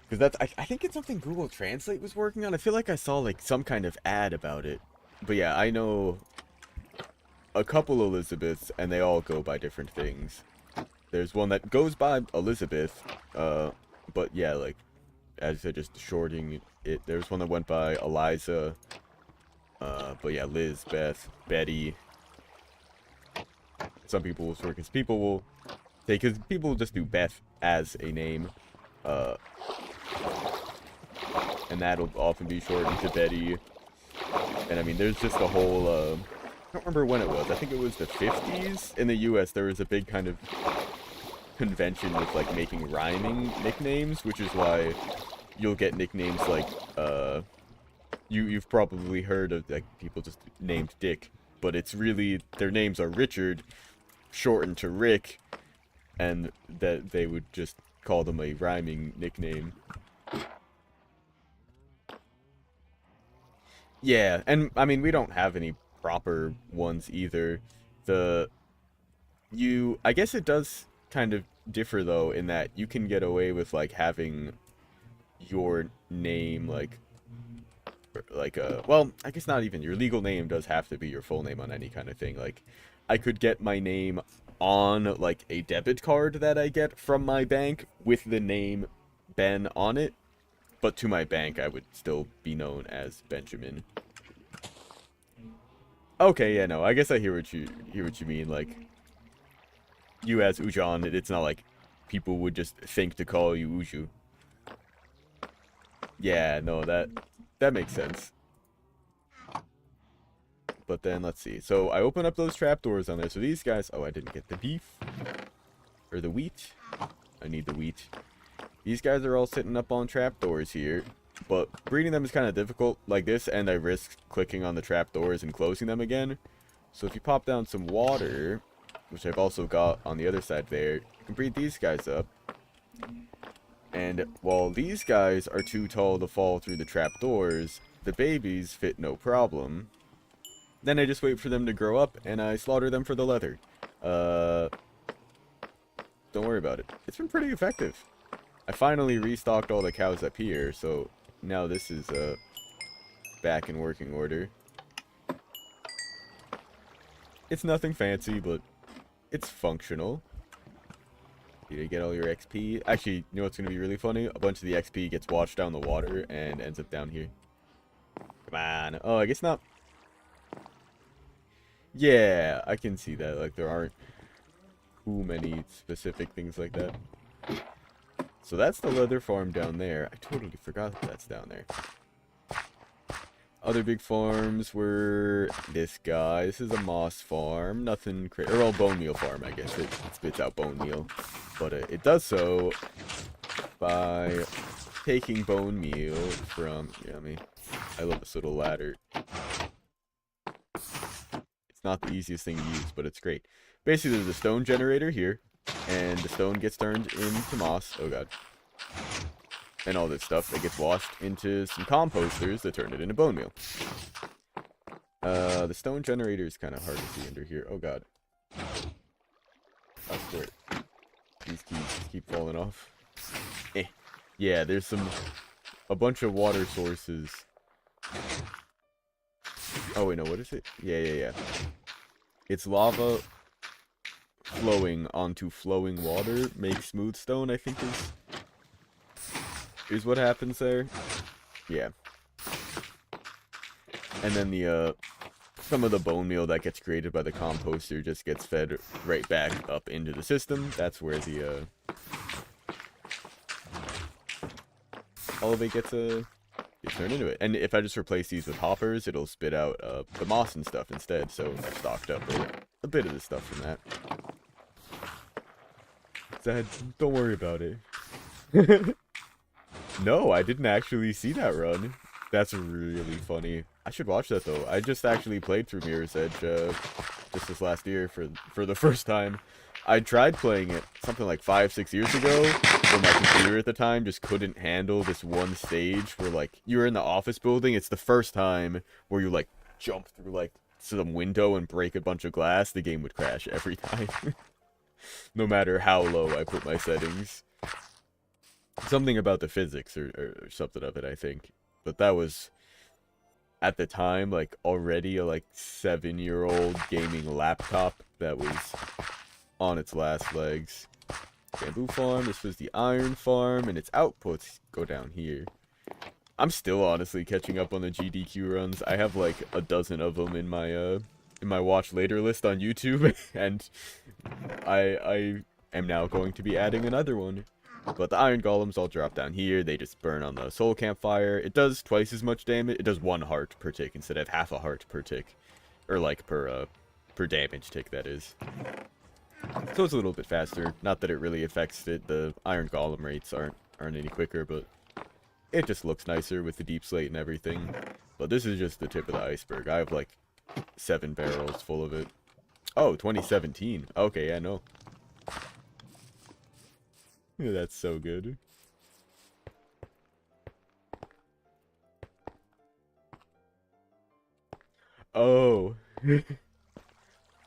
Because that's, I think it's something Google Translate was working on. I feel like I saw like some kind of ad about it. But yeah, I know a couple Elizabeths, and they all go by different things. There's one that goes by Elizabeth, but yeah, like, as I said, just shorting it. There's one that went by Eliza, but yeah, Liz, Beth, Betty. Some people will sort, because people will say, because people will just do Beth as a name, and that'll often be shortened to Betty. And I mean, there's just a whole, I don't remember when it was. I think it was the 50s. In the US, there was a big kind of convention with, like, making rhyming nicknames, which is why you'll get nicknames like, you've probably heard of, like, people just named Dick, but it's really, their names are Richard, shortened to Rick, and that they would just call them a rhyming nickname. Yeah, and I mean, we don't have any proper ones either. I guess it does kind of differ though, in that you can get away with like having your name well, I guess not even your legal name does have to be your full name on any kind of thing. Like, I could get my name on like a debit card that I get from my bank with the name Ben on it, but to my bank I would still be known as Benjamin. Okay, yeah, no, I guess I hear what you mean. Like, you as Ujan, it's not like people would just think to call you Uju. Yeah, no, that makes sense. But then, let's see. So, I open up those trapdoors on there. So, these guys... Oh, I didn't get the beef. Or the wheat. I need the wheat. These guys are all sitting up on trapdoors here. But breeding them is kind of difficult like this. And I risk clicking on the trapdoors and closing them again. So, if you pop down some water, which I've also got on the other side there, you can breed these guys up. And while these guys are too tall to fall through the trapdoors, the babies fit no problem. Then I just wait for them to grow up, and I slaughter them for the leather. Don't worry about it. It's been pretty effective. I finally restocked all the cows up here, so now this is back in working order. It's nothing fancy, but it's functional. Did you get all your XP? Actually, you know what's going to be really funny? A bunch of the XP gets washed down the water and ends up down here. Come on. Oh, I guess not. Yeah, I can see that. Like, there aren't too many specific things like that. So that's the leather farm down there. I totally forgot that that's down there. Other big farms were this guy. This is a moss farm. Nothing crazy. Or bone meal farm, I guess. It spits out bone meal. But it does so by taking bone meal from... Yeah, I love this little ladder. It's not the easiest thing to use, but it's great. Basically, there's a stone generator here. And the stone gets turned into moss. Oh, God. And all this stuff that gets washed into some composters that turn it into bone meal. The stone generator is kind of hard to see under here. Oh, God. I swear. These keys just keep falling off. Yeah, there's a bunch of water sources. Oh, wait, no, what is it? Yeah. It's lava flowing onto flowing water. Makes smooth stone, I think is what happens there. Yeah. And then some of the bone meal that gets created by the composter just gets fed right back up into the system. That's where all of it gets turned into it. And if I just replace these with hoppers, it'll spit out the moss and stuff instead. So I've stocked up a bit of the stuff from that. Don't worry about it. No, I didn't actually see that run. That's really funny. I should watch that, though. I just actually played through Mirror's Edge just this last year for the first time. I tried playing it something like 5-6 years ago, but my computer at the time just couldn't handle this one stage where, like, you're in the office building. It's the first time where you, like, jump through, like, some window and break a bunch of glass. The game would crash every time. No matter how low I put my settings. Something about the physics or something of it, I think. But that was, at the time, like, already a, like, 7-year-old gaming laptop that was on its last legs. Bamboo farm, this was the iron farm, and its outputs go down here. I'm still honestly catching up on the GDQ runs. I have, like, a dozen of them in my watch later list on YouTube, and I am now going to be adding another one. But the iron golems all drop down here. They just burn on the soul campfire. It does twice as much damage. It does 1 heart per tick instead of half a heart per tick. Or like per damage tick, that is. So it's a little bit faster. Not that it really affects it. The iron golem rates aren't any quicker, but it just looks nicer with the deep slate and everything. But this is just the tip of the iceberg. I have like 7 barrels full of it. Oh, 2017. Okay, yeah, no. That's so good. Oh.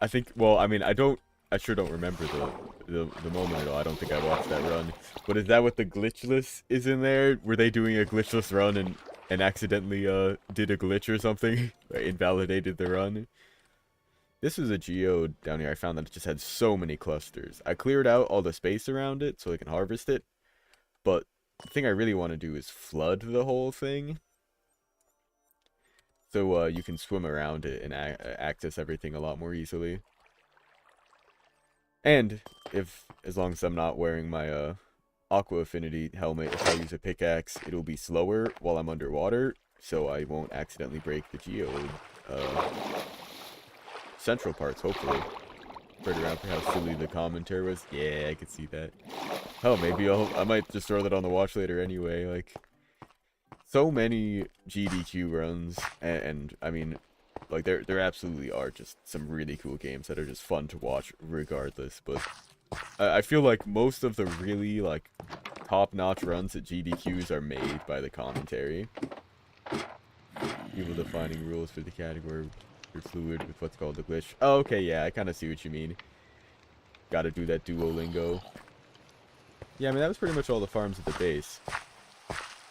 I think, well, I mean, I sure don't remember the moment at all. I don't think I watched that run. But is that what the glitchless is in there? Were they doing a glitchless run and accidentally did a glitch or something? Invalidated the run? This is a geode down here. I found that it just had so many clusters. I cleared out all the space around it so I can harvest it. But the thing I really want to do is flood the whole thing. So you can swim around it and access everything a lot more easily. And as long as I'm not wearing my Aqua Affinity helmet, if I use a pickaxe, it'll be slower while I'm underwater, so I won't accidentally break the geode central parts, hopefully. Spread around for how silly the commentary was. Yeah, I could see that. Oh, maybe I might just throw that on the watch later anyway. Like, so many GDQ runs, and I mean, like there absolutely are just some really cool games that are just fun to watch regardless. But I feel like most of the really like top-notch runs at GDQs are made by the commentary. People defining rules for the category are fluid with what's called the glitch. Oh, okay, yeah, I kind of see what you mean. Gotta do that Duolingo. Yeah, I mean, that was pretty much all the farms at the base.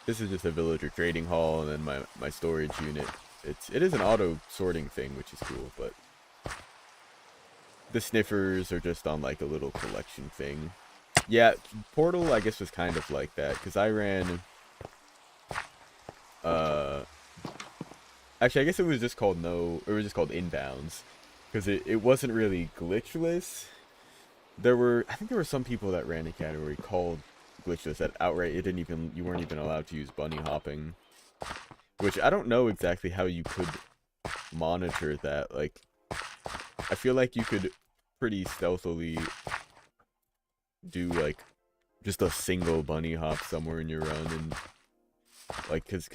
This is just a villager trading hall, and then my storage unit. It is an auto sorting thing, which is cool, but the sniffers are just on like a little collection thing. Yeah, Portal I guess was kind of like that, because I ran actually I guess it was just called inbounds. Because it wasn't really glitchless. I think there were some people that ran a category called glitchless that outright you weren't even allowed to use bunny hopping. Which I don't know exactly how you could monitor that. Like, I feel like you could pretty stealthily do like just a single bunny hop somewhere in your run, and like cause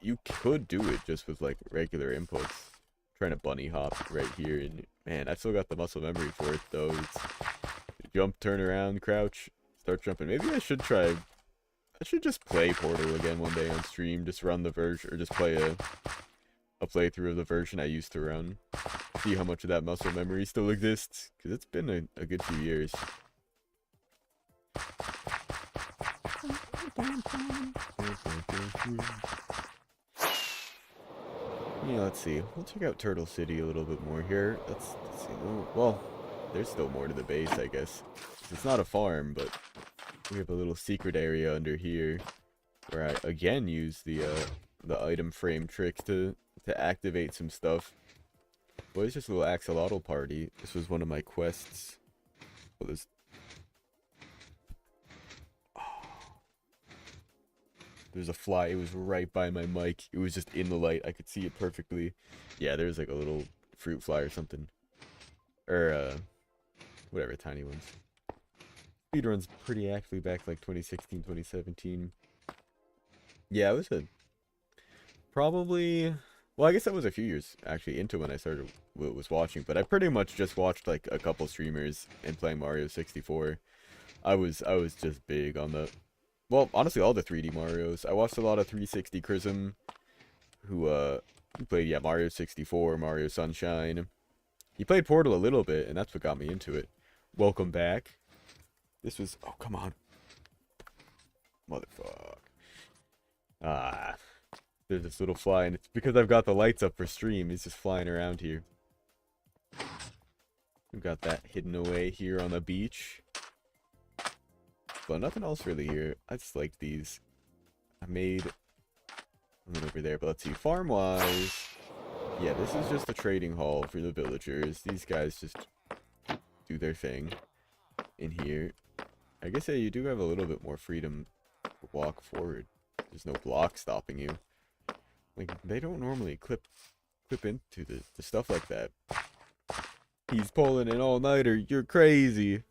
you could do it just with like regular inputs. Trying to bunny hop right here, and man, I still got the muscle memory for it though. It's jump, turn around, crouch, start jumping. Maybe I should just play Portal again one day on stream. Just run the version, or just play a playthrough of the version I used to run. See how much of that muscle memory still exists, because it's been a good few years. Yeah, let's see. We'll check out Turtle City a little bit more here. Let's see. Well, there's still more to the base, I guess. It's not a farm, but we have a little secret area under here where I again use the item frame trick to activate some stuff. Boy, it's just a little axolotl party. This was one of my quests. Well, there's a fly. It was right by my mic. It was just in the light. I could see it perfectly. Yeah, there's like a little fruit fly or something. Or, whatever, tiny ones. Speedrun's pretty actively back like 2016, 2017. Yeah, it was probably... Well, I guess that was a few years, actually, into when I started was watching. But I pretty much just watched, like, a couple streamers and playing Mario 64. I was just big on the... Well, honestly, all the 3D Marios. I watched a lot of 360 Chrism, who played, yeah, Mario 64, Mario Sunshine. He played Portal a little bit, and that's what got me into it. Welcome back. This was... Oh, come on. Motherfuck. Ah. There's this little fly, and it's because I've got the lights up for stream. He's just flying around here. We've got that hidden away here on the beach. But nothing else really here. I just like these. I made one over there, but let's see. Farm-wise, yeah, this is just a trading hall for the villagers. These guys just do their thing in here. I guess, yeah, you do have a little bit more freedom to walk forward. There's no block stopping you. Like, they don't normally clip into the stuff like that. He's pulling an all-nighter. You're crazy.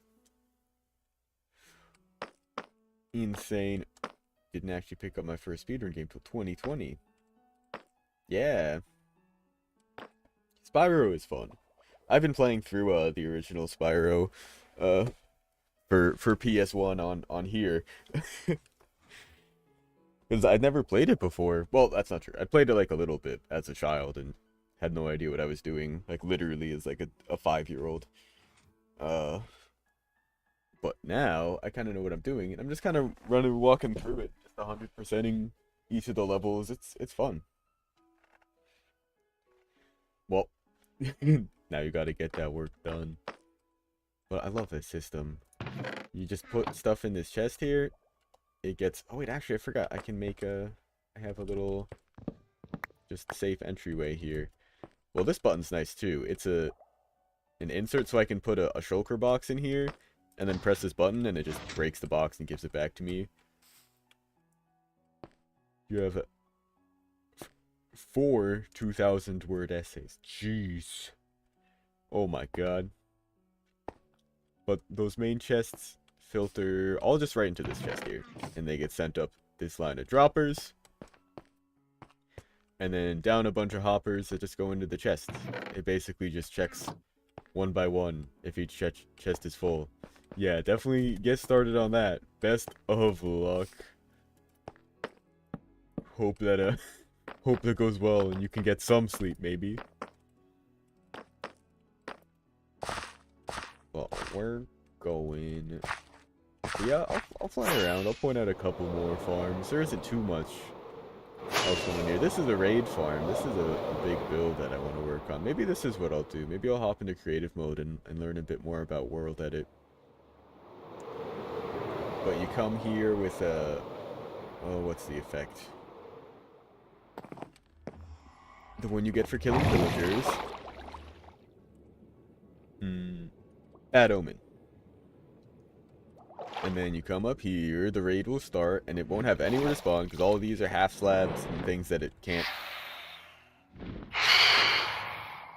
Insane. Didn't actually pick up my first speedrun game till 2020. Yeah. Spyro is fun. I've been playing through the original Spyro for PS1 on here. Because I'd never played it before. Well, that's not true. I played it like a little bit as a child and had no idea what I was doing. Like literally as like a 5-year-old. But now I kind of know what I'm doing, and I'm just kind of walking through it, just 100%ing each of the levels. It's fun. Well, now you got to get that work done. But I love this system. You just put stuff in this chest here. It gets... Oh, wait, actually, I forgot. I can make a... I have a little... just safe entryway here. Well, this button's nice, too. It's an insert, so I can put a shulker box in here, and then press this button, and it just breaks the box and gives it back to me. You have 4 2,000-word essays. Jeez. Oh my god. But those main chests filter all just right into this chest here. And they get sent up this line of droppers. And then down a bunch of hoppers that just go into the chest. It basically just checks one by one if each chest is full. Yeah, definitely get started on that. Best of luck. Hope that hope that goes well and you can get some sleep maybe. Well, we're going. Yeah, I'll fly around. I'll point out a couple more farms. There isn't too much else going here. This is a raid farm. This is a big build that I want to work on. Maybe this is what I'll do. Maybe I'll hop into creative mode and learn a bit more about world edit. But you come here with a... Oh, what's the effect? The one you get for killing villagers. Bad omen. And then you come up here, the raid will start, and it won't have anywhere to spawn, because all of these are half slabs and things that it can't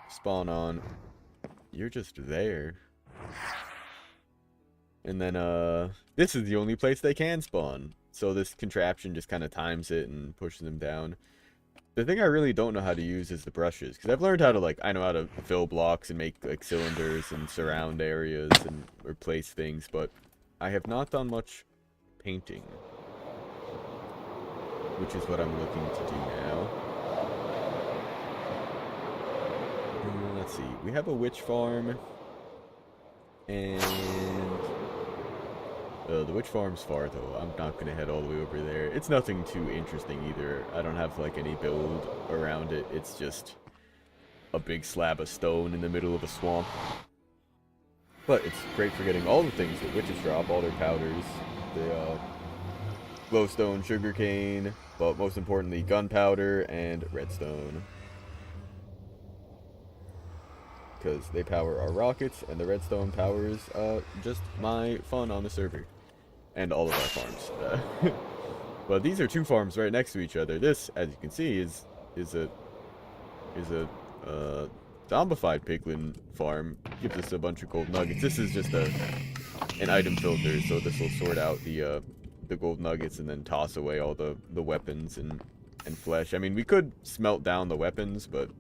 spawn on. You're just there. And then, this is the only place they can spawn. So this contraption just kind of times it and pushes them down. The thing I really don't know how to use is the brushes, because I've learned how to, like, I know how to fill blocks and make, like, cylinders and surround areas and replace things, but I have not done much painting, which is what I'm looking to do now. Let's see, we have a witch farm, and the witch farm's far though. I'm not going to head all the way over there. It's nothing too interesting either. I don't have like any build around it. It's just a big slab of stone in the middle of a swamp. But it's great for getting all the things that witches drop, all their powders, the glowstone, sugarcane, but most importantly gunpowder and redstone. Because they power our rockets, and the redstone powers just my fun on the server. And all of our farms. But these are two farms right next to each other. This, as you can see, is a zombified piglin farm. Gives us a bunch of gold nuggets. This is just an item filter, so this will sort out the gold nuggets and then toss away all the weapons and flesh. I mean, we could smelt down the weapons, but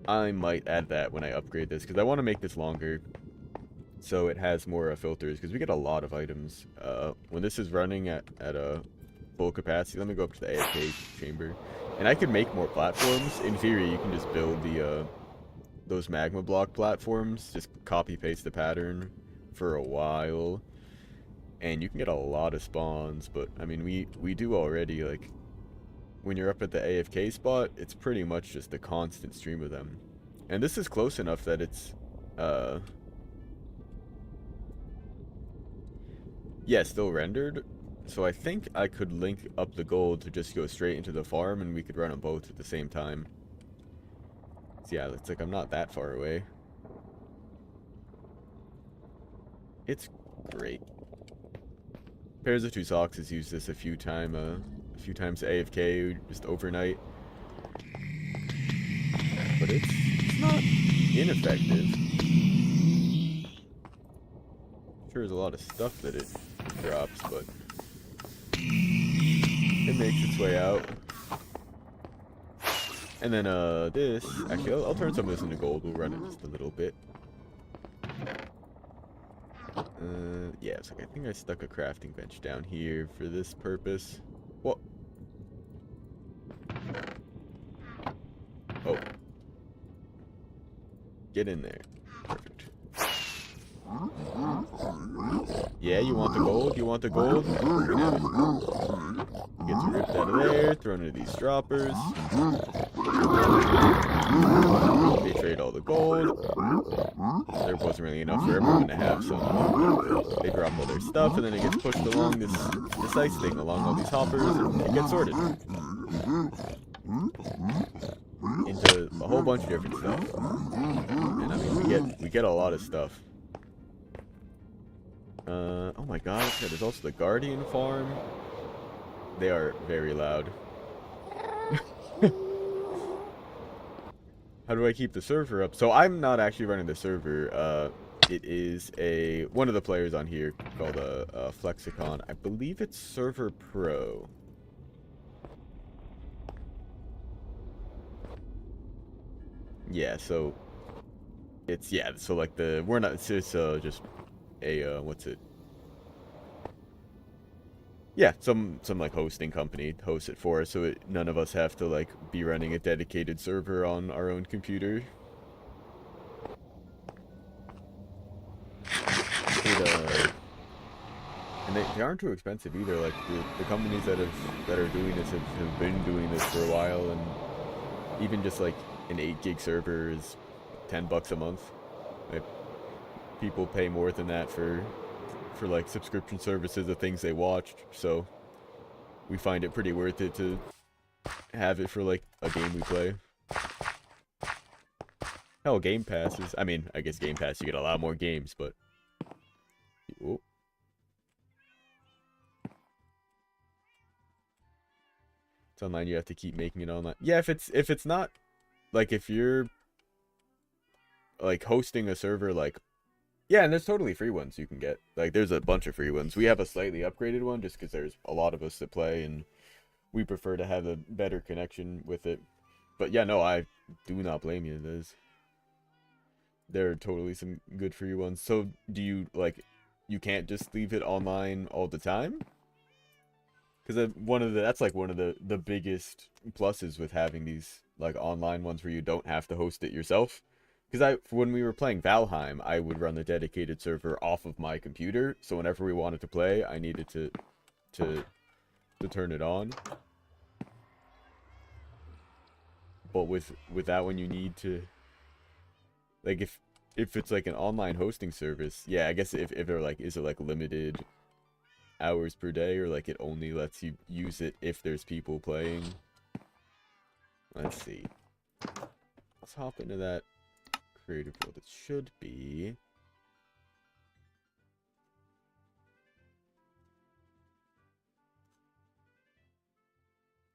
I might add that when I upgrade this, because I want to make this longer so it has more filters, because we get a lot of items. When this is running at a full capacity, let me go up to the AFK chamber, and I could make more platforms. In theory, you can just build those magma block platforms, just copy paste the pattern for a while, and you can get a lot of spawns. But I mean, we do already, like, when you're up at the AFK spot, it's pretty much just a constant stream of them. And this is close enough that it's, yeah, still rendered. So I think I could link up the gold to just go straight into the farm, and we could run them both at the same time. So yeah, it's like I'm not that far away. It's great. Pairs of Two Socks has used this a few times AFK, just overnight. But it's not ineffective. Sure, there's a lot of stuff that it drops, but it makes its way out. And then this, actually I'll turn some of this into gold. We'll run it just a little bit. Yeah, it's like I think I stuck a crafting bench down here for this purpose. What? Oh. Get in there. Perfect. Yeah, you want the gold? You want the gold? Gets ripped out of there, thrown into these droppers. They trade all the gold. There wasn't really enough for everyone to have, so they drop all their stuff, and then it gets pushed along this ice thing, along all these hoppers, and it gets sorted into a whole bunch of different stuff. And I mean, we get a lot of stuff. Oh my god, yeah, there's also the Guardian farm. They are very loud. How do I keep the server up? So I'm not actually running the server. It is one of the players on here called a Flexicon. I believe it's Server Pro. Yeah, so it's so like we're not it's just a what's it? Yeah, some like hosting company hosts it for us, so none of us have to like be running a dedicated server on our own computer. And they aren't too expensive either. Like the companies that are doing this have been doing this for a while, and even just like an 8 gig server is $10 a month. Like, people pay more than that for like subscription services of things they watched. So we find it pretty worth it to have it for like a game we play. Hell, Game Pass is. I mean, I guess Game Pass you get a lot more games, but. Oh. It's online. You have to keep making it online. Yeah, if it's not like if you're like hosting a server like yeah, and there's totally free ones you can get. Like there's a bunch of free ones. We have a slightly upgraded one just because there's a lot of us that play and we prefer to have a better connection with it. But yeah, no, I do not blame you. There are totally some good free ones. So do you like you can't just leave it online all the time? Because that's like one of the biggest pluses with having these like online ones where you don't have to host it yourself. Because when we were playing Valheim, I would run the dedicated server off of my computer, so whenever we wanted to play, I needed to to turn it on. But with that one, you need to like if it's like an online hosting service, yeah, I guess if they're like, is it like limited hours per day, or like it only lets you use it if there's people playing? Let's see. Let's hop into that creative world. It should be.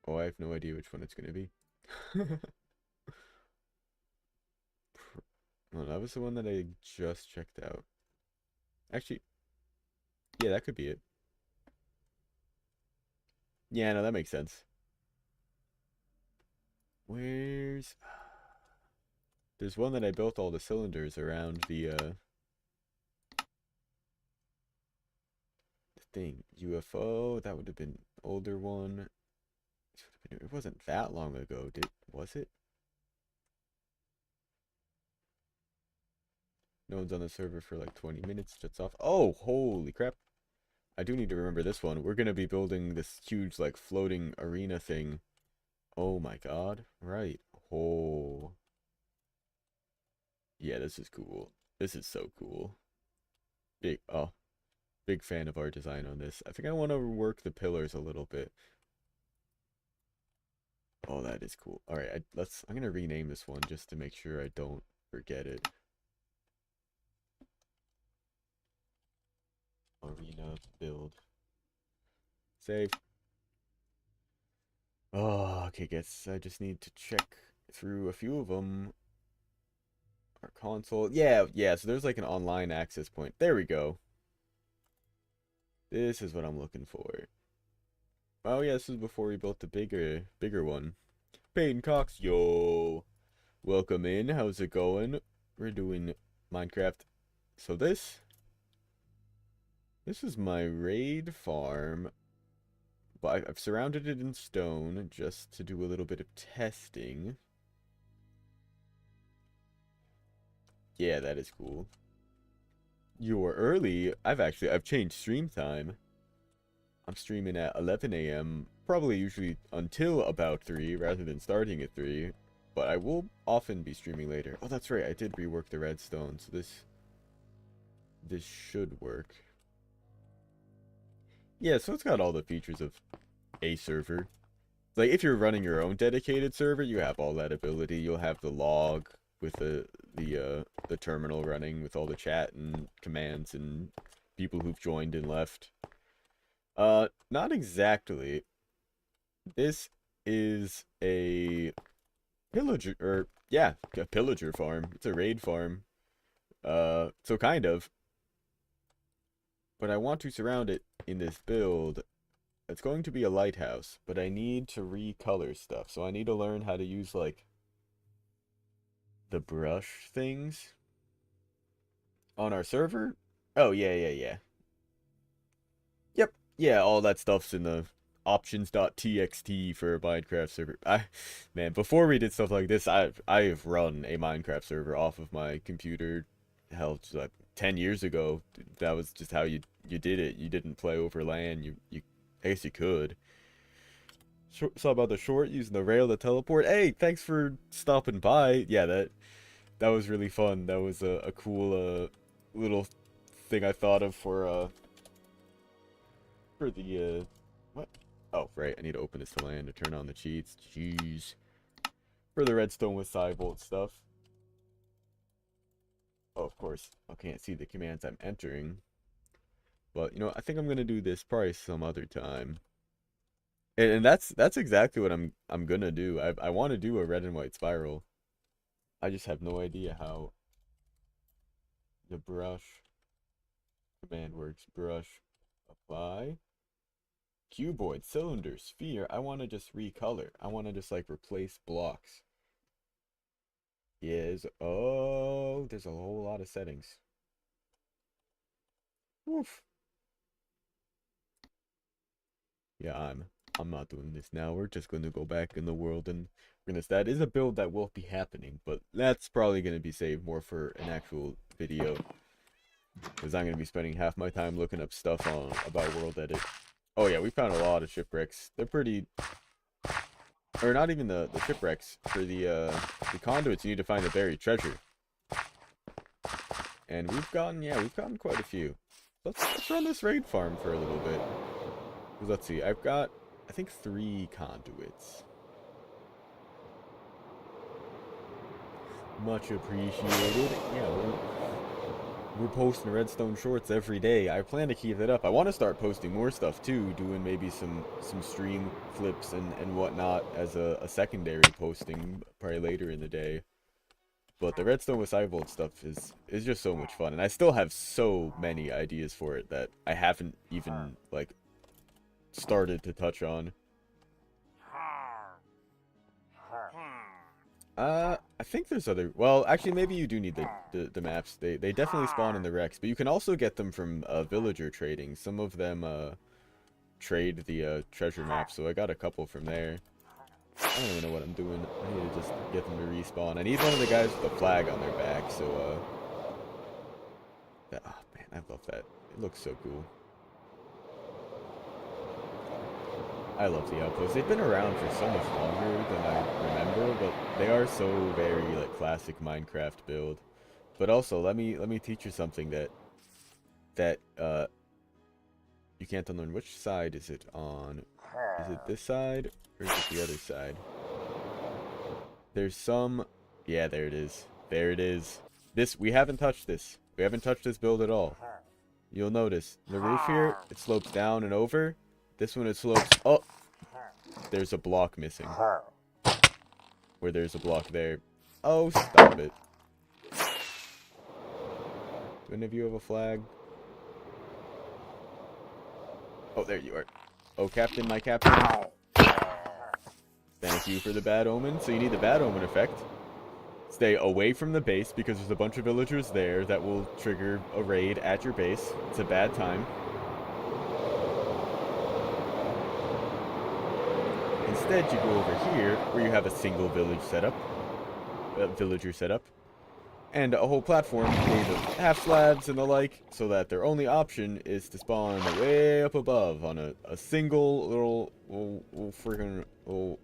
Oh, I have no idea which one it's gonna be. Well, that was the one that I just checked out. Actually, yeah, that could be it. Yeah, no, that makes sense. Where's... There's one that I built all the cylinders around the thing. UFO, that would have been older one. It wasn't that long ago, was it? No one's on the server for like 20 minutes, shuts off. Oh, holy crap. I do need to remember this one. We're gonna be building this huge, like, floating arena thing. Oh my god. Right. Oh. Yeah, this is cool. This is so cool. Big fan of our design on this. I think I want to work the pillars a little bit. Oh, that is cool. All right, I'm gonna rename this one just to make sure I don't forget it. Arena build. Save. Oh, okay, guess I just need to check through a few of them. Our console. Yeah, so there's like an online access point. There we go. This is what I'm looking for. Oh yeah, this is before we built the bigger one. Peyton Cox, yo. Welcome in. How's it going? We're doing Minecraft. So this is my raid farm, but I've surrounded it in stone just to do a little bit of testing. Yeah, that is cool. You're early. I've changed stream time. I'm streaming at 11 a.m. Probably usually until about 3 rather than starting at 3. But I will often be streaming later. Oh, that's right. I did rework the redstone, so this should work. Yeah, so it's got all the features of a server. Like if you're running your own dedicated server, you have all that ability. You'll have the log with the terminal running with all the chat and commands and people who've joined and left. Not exactly. This is a pillager, or yeah, a pillager farm. It's a raid farm. So kind of. But I want to surround it in this build. It's going to be a lighthouse, but I need to recolor stuff. So I need to learn how to use, like, the brush things on our server. Oh, yeah. Yep. Yeah, all that stuff's in the options.txt for a Minecraft server. Man, before we did stuff like this, I've run a Minecraft server off of my computer. Hell, just like 10 years ago. That was just how you did it. You didn't play over LAN. I guess you could. Saw about the short using the rail to teleport. Hey, thanks for stopping by. Yeah, that was really fun. That was a cool little thing I thought of for the what? Oh, right. I need to open this to land to turn on the cheats. Jeez. For the redstone with Cybolt stuff. Oh, of course. I can't see the commands I'm entering. But, I think I'm going to do this probably some other time. And that's exactly what I'm going to do. I want to do a red and white spiral. I just have no idea how the brush command works. Brush, apply. Cuboid, cylinder, sphere. I want to just recolor. I want to just like replace blocks. Oh, there's a whole lot of settings. Woof. Yeah, I'm not doing this now. We're just going to go back in the world and that is a build that will be happening, but that's probably going to be saved more for an actual video. Because I'm going to be spending half my time looking up stuff about world edit. Oh yeah, we found a lot of shipwrecks. They're pretty, or not even the shipwrecks. For the conduits, you need to find the buried treasure. And we've gotten quite a few. Let's run this raid farm for a little bit. Let's see, I've got, I think, 3 conduits. Much appreciated. Yeah, we're posting redstone shorts every day. I plan to keep it up. I want to start posting more stuff too, doing maybe some stream flips and whatnot as a secondary posting probably later in the day. But the redstone with Cybolt stuff is just so much fun, and I still have so many ideas for it that I haven't even like started to touch on. I think there's other. Well, actually, maybe you do need the maps. They definitely spawn in the wrecks, but you can also get them from villager trading. Some of them trade the treasure maps, so I got a couple from there. I don't even know what I'm doing. I need to just get them to respawn. I need one of the guys with the flag on their back. So oh man, I love that. It looks so cool. I love the outposts. They've been around for so much longer than I remember, but they are so very like classic Minecraft build. But also, let me teach you something that you can't unlearn. Which side is it on? Is it this side or is it the other side? There's some. Yeah, there it is. There it is. We haven't touched this. We haven't touched this build at all. You'll notice the roof here, it slopes down and over. This one, it slopes up. There's a block missing. Where there's a block there. Oh, stop it. Do any of you have a flag? Oh, there you are. Oh, Captain, my Captain. Thank you for the bad omen. So you need the bad omen effect. Stay away from the base because there's a bunch of villagers there that will trigger a raid at your base. It's a bad time. Instead, you go over here where you have a single villager setup, and a whole platform made of half slabs and the like, so that their only option is to spawn way up above on a single little freaking little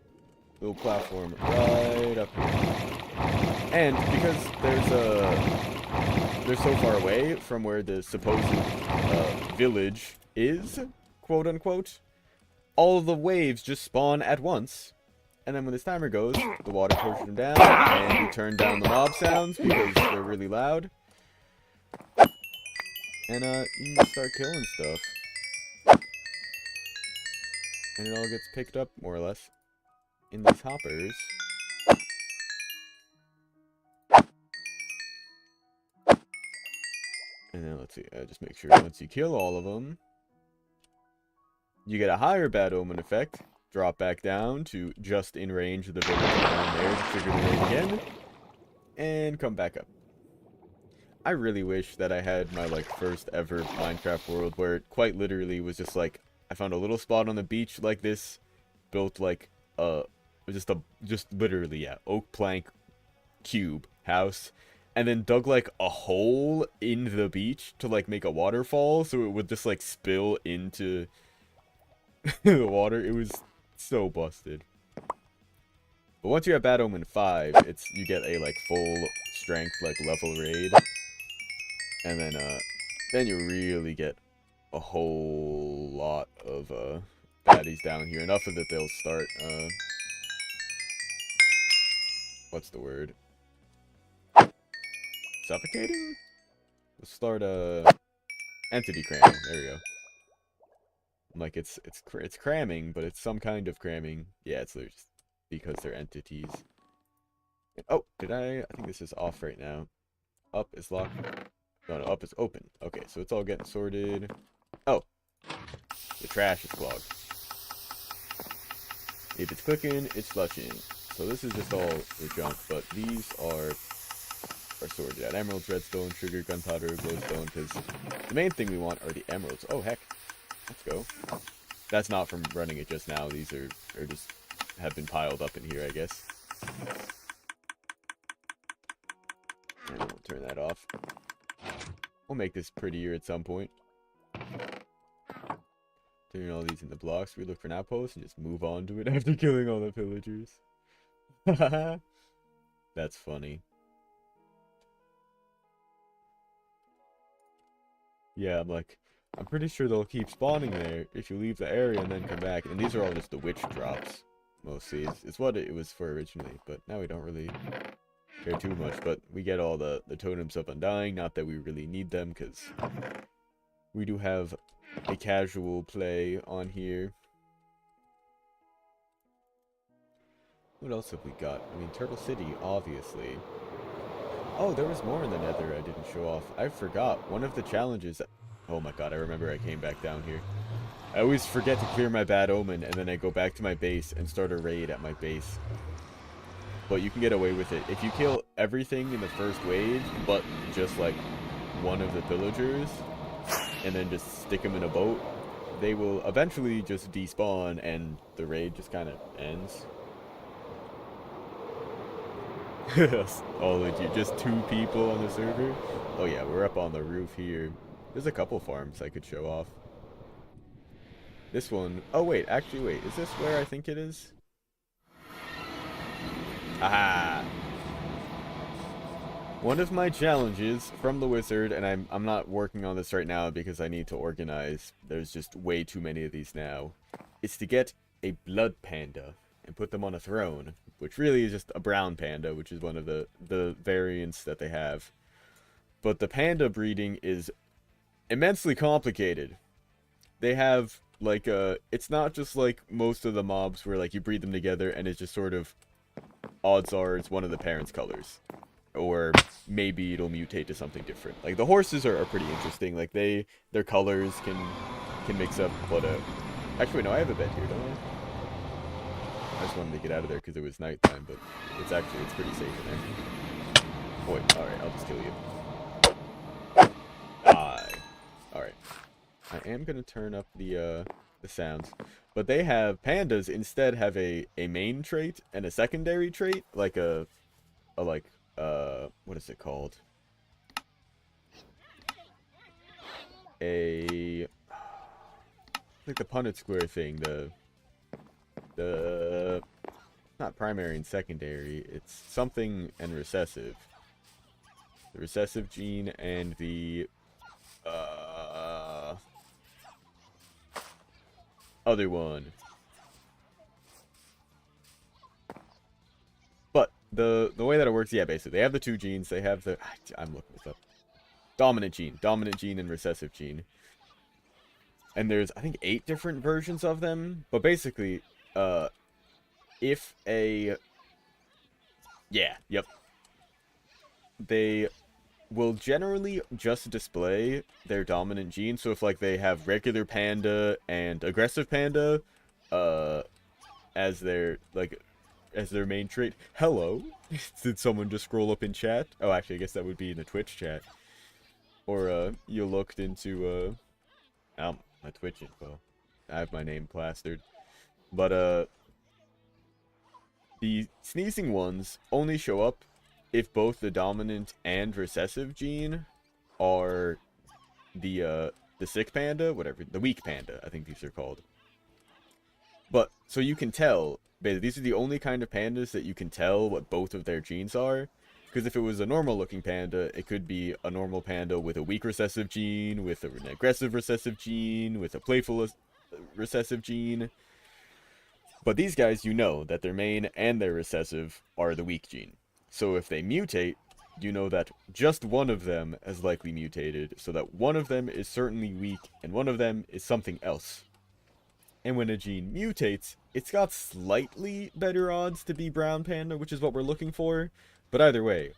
platform right up here. And because they're so far away from where the supposed village is, quote unquote, all of the waves just spawn at once. And then when this timer goes, the water pushes them down, and you turn down the mob sounds because they're really loud. And you can start killing stuff. And it all gets picked up, more or less, in these hoppers. And then let's see, just make sure once you kill all of them, you get a higher bad omen effect. Drop back down to just in range of the village down there to trigger the raid again. And come back up. I really wish that I had my, like, first ever Minecraft world where it quite literally was just, like, I found a little spot on the beach like this, built, like, just literally, yeah, oak plank cube house, and then dug, like, a hole in the beach to, like, make a waterfall so it would just, like, spill into the water. It was so busted. But once you have Bad Omen 5, you get a, like, full strength, like, level raid. And then you really get a whole lot of, baddies down here. Enough of that they'll start, what's the word? Suffocating? We'll start, entity cramming. There we go. Like, it's cramming, but it's some kind of cramming. Yeah, it's just because they're entities. Oh, I think this is off right now. Up is locked. No, up is open. Okay, so it's all getting sorted. Oh, the trash is clogged. If it's cooking, it's flushing. So this is just all the junk, but these are sorted out. Emeralds, redstone, sugar, gunpowder, glowstone, because the main thing we want are the emeralds. Oh, heck. Let's go. That's not from running it just now. These are just have been piled up in here, I guess. And we'll turn that off. We'll make this prettier at some point. Turn all these into blocks. We look for an outpost and just move on to it after killing all the villagers. That's funny. Yeah, I'm pretty sure they'll keep spawning there if you leave the area and then come back. And these are all just the witch drops, mostly. It's what it was for originally, but now we don't really care too much. But we get all the totems of undying. Not that we really need them, because we do have a casual play on here. What else have we got? I mean, Turtle City, obviously. Oh, there was more in the Nether I didn't show off. I forgot. One of the challenges... Oh my god, I remember I came back down here. I always forget to clear my bad omen, and then I go back to my base and start a raid at my base. But you can get away with it. If you kill everything in the first wave, but just, like, one of the villagers, and then just stick them in a boat, they will eventually just despawn, and the raid just kind of ends. Oh, legit, just 2 people on the server? Oh yeah, we're up on the roof here. There's a couple farms I could show off. This one... Oh wait, actually wait, is this where I think it is? Aha! One of my challenges from the wizard, and I'm not working on this right now because I need to organize, there's just way too many of these now, is to get a blood panda and put them on a throne, which really is just a brown panda, which is one of the variants that they have. But the panda breeding is immensely complicated. They have, like, it's not just like most of the mobs where, like, you breed them together and it's just sort of, odds are it's one of the parents' colors. Or maybe it'll mutate to something different. Like, the horses are pretty interesting. Like, their colors can mix up, but, actually, no, I have a bed here, don't I? I just wanted to get out of there because it was nighttime, but it's pretty safe in there. Boy, alright, I'll just kill you. Alright. I am gonna turn up the sounds. But they have, pandas instead have a main trait and a secondary trait, like what is it called? Like the Punnett square thing, the not primary and secondary, it's something and recessive. The recessive gene and the other one. But the way that it works, yeah, basically they have the 2 genes. They have the I'm looking this up. Dominant gene and recessive gene. And there's, I think, 8 different versions of them. But basically, if a... Yeah, yep. will generally just display their dominant gene. So if like they have regular panda and aggressive panda, as their main trait. Hello? Did someone just scroll up in chat? Oh, actually, I guess that would be in the Twitch chat. Or you looked into my Twitch info. I have my name plastered. But the sneezing ones only show up if both the dominant and recessive gene are the sick panda, whatever, the weak panda, I think these are called. But, so you can tell, basically, these are the only kind of pandas that you can tell what both of their genes are. Because if it was a normal looking panda, it could be a normal panda with a weak recessive gene, with an aggressive recessive gene, with a playful recessive gene. But these guys, you know that their main and their recessive are the weak gene. So if they mutate, you know that just one of them has likely mutated, so that one of them is certainly weak, and one of them is something else. And when a gene mutates, it's got slightly better odds to be brown panda, which is what we're looking for. But either way,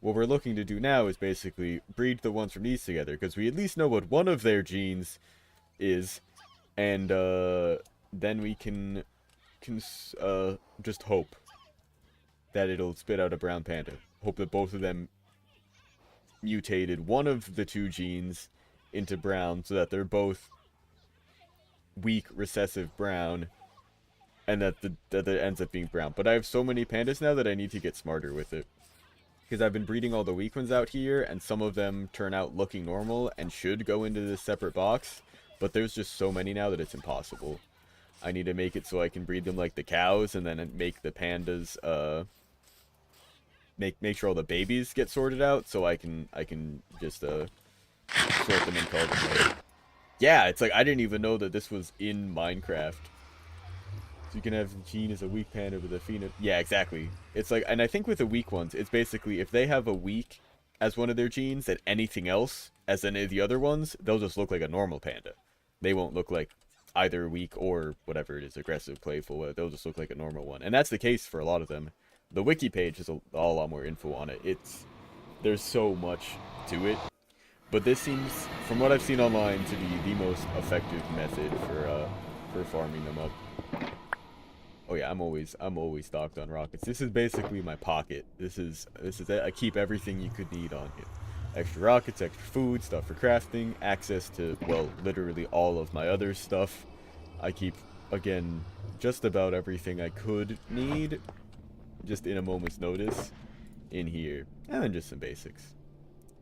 what we're looking to do now is basically breed the ones from these together, because we at least know what one of their genes is, and then we can just hope that it'll spit out a brown panda. Hope that both of them mutated one of the two genes into brown, so that they're both weak recessive brown, and that it ends up being brown. But I have so many pandas now that I need to get smarter with it, because I've been breeding all the weak ones out here, and some of them turn out looking normal and should go into this separate box, but there's just so many now that it's impossible. I need to make it so I can breed them like the cows, and then make the pandas make sure all the babies get sorted out, so I can just sort them and call them. Yeah, it's like I didn't even know that this was in Minecraft. So you can have gene as a weak panda with a phenotype. Yeah, exactly. It's like, and I think with the weak ones, it's basically if they have a weak as one of their genes, and anything else as any of the other ones, they'll just look like a normal panda. They won't look like either weak or whatever it is, aggressive, playful. They'll just look like a normal one, and that's the case for a lot of them. The wiki page has a lot more info on it. There's so much to it, but this seems, from what I've seen online, to be the most effective method for farming them up. Oh yeah, I'm always stocked on rockets. This is basically my pocket. This is it. I keep everything you could need on here. Extra rockets, extra food, stuff for crafting, access to, well, literally all of my other stuff. I keep, again, just about everything I could need, just in a moment's notice, in here. And then just some basics.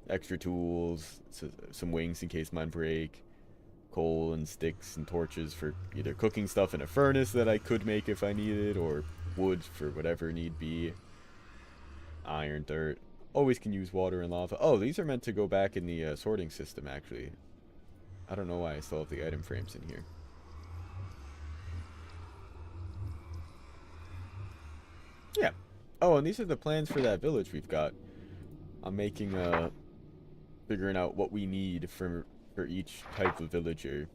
Extra tools, some wings in case mine break, coal and sticks and torches for either cooking stuff in a furnace that I could make if I needed, or wood for whatever need be. Iron, dirt. Always can use water and lava. Oh, these are meant to go back in the sorting system, actually. I don't know why I still have the item frames in here. Yeah. Oh, and these are the plans for that village we've got. I'm making, figuring out what we need for each type of villager.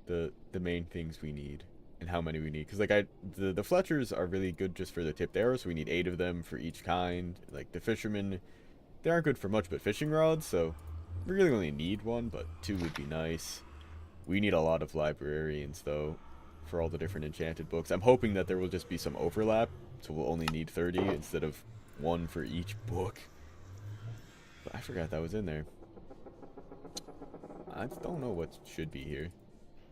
The main things we need. And how many we need. Because, like, the Fletchers are really good just for the tipped arrows, so we need 8 of them for each kind. Like, the fishermen, they aren't good for much but fishing rods, so we really only need 1, but 2 would be nice. We need a lot of librarians, though, for all the different enchanted books. I'm hoping that there will just be some overlap, so we'll only need 30 instead of 1 for each book. But I forgot that was in there. I don't know what should be here.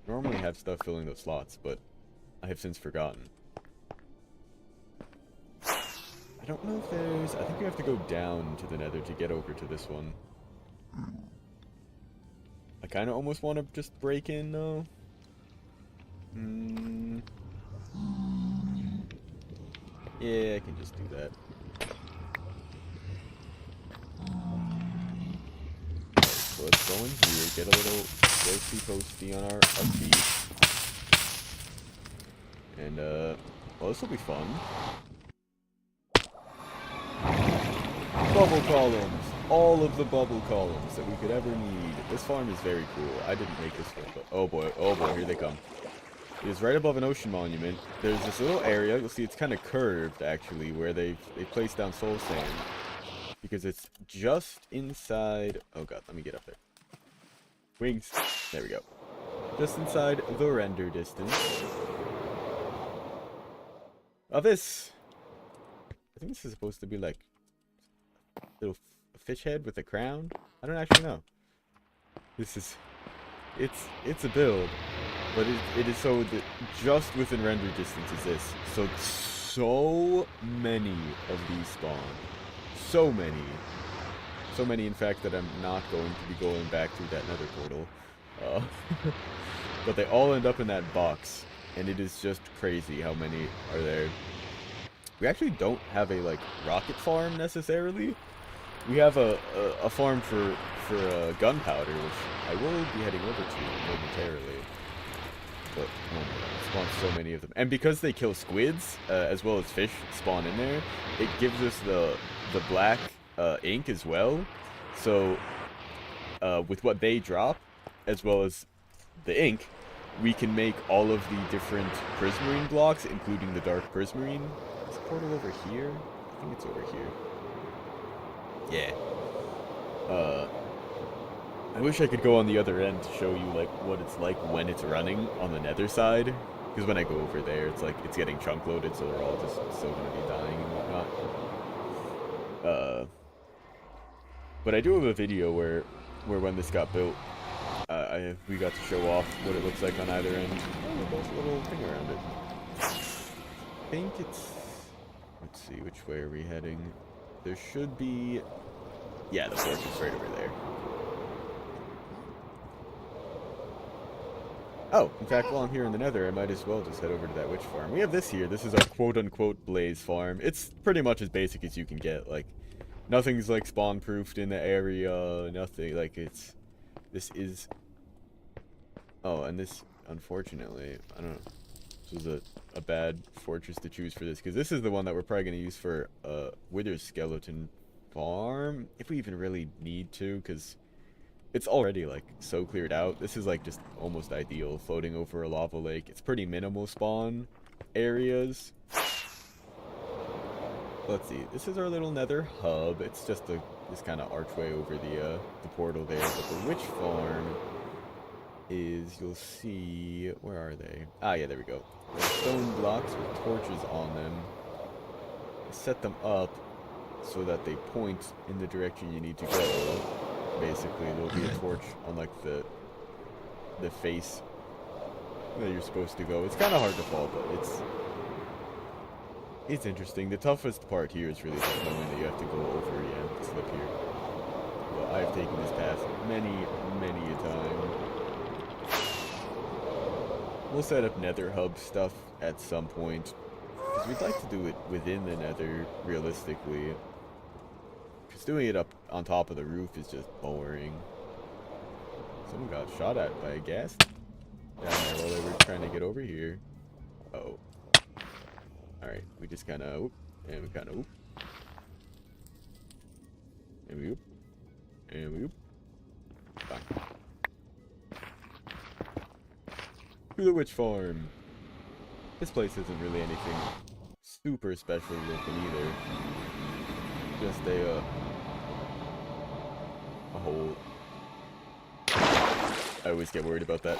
Normally have stuff filling those slots, but I have since forgotten. I don't know if there's... I think we have to go down to the nether to get over to this one. I kind of almost want to just break in, though. Yeah, I can just do that. So let's go in here, get a little roasty toasty on our feet. And, well, this will be fun. Bubble columns! All of the bubble columns that we could ever need. This farm is very cool. I didn't make this one, but oh boy, here they come. It is right above an ocean monument. There's this little area, you'll see it's kind of curved, actually, where they placed down soul sand. because it's just inside. Oh god, let me get up there. Wings. There we go. Just inside the render distance of this. I think this is supposed to be like a little fish head with a crown. I don't actually know. This is, it's a build, but it is so that just within render distance is this. So many of these spawn. So many, in fact, that I'm not going to be going back through that nether portal. But they all end up in that box, and it is just crazy how many are there. We actually don't have a, like, rocket farm, necessarily. We have a farm for gunpowder, which I will be heading over to momentarily. But, oh my god, it spawns so many of them. And because they kill squids, as well as fish spawn in there, it gives us the black ink as well. So, with what they drop, as well as the ink, we can make all of the different prismarine blocks, including the dark prismarine. Is the portal over here? I think it's over here. Yeah. I wish I could go on the other end to show you, like, what it's like when it's running on the nether side. Because when I go over there, it's like, it's getting chunk loaded, so they're all just still going to be dying and whatnot. But I do have a video where when this got built, we got to show off what it looks like on either end. Oh, there's a little thing around it. I think it's... Let's see, which way are we heading? There should be... Yeah, the fortress right over there. Oh, in fact, while I'm here in the nether, I might as well just head over to that witch farm. We have this here. This is our quote-unquote blaze farm. It's pretty much as basic as you can get. Like, nothing's, like, spawn-proofed in the area. Nothing, like, it's... This is... Oh, and this, unfortunately, I don't know. This was a bad fortress to choose for this, because this is the one that we're probably going to use for Wither's skeleton farm, if we even really need to, because it's already, like, so cleared out. This is, like, just almost ideal, floating over a lava lake. It's pretty minimal spawn areas. Let's see, this is our little nether hub. It's just this kind of archway over the portal there, but the witch farm is, you'll see, where are they? Ah, yeah, there we go. They're stone blocks with torches on them. Set them up so that they point in the direction you need to go. Basically, there'll be a torch on, like, the face that you're supposed to go. It's kind of hard to fall, but it's interesting. The toughest part here is really just knowing that you have to go over, the slip here. But I've taken this path many a time. We'll set up nether hub stuff at some point, because we'd like to do it within the nether, realistically. Because doing it up on top of the roof is just boring. Someone got shot at by a gas down there while they were trying to get over here. Oh. Alright, we just kind of oop, and we kind of oop. And we oop. And we oop. Bye. To the witch farm. This place isn't really anything super special looking either. Just a hole. I always get worried about that.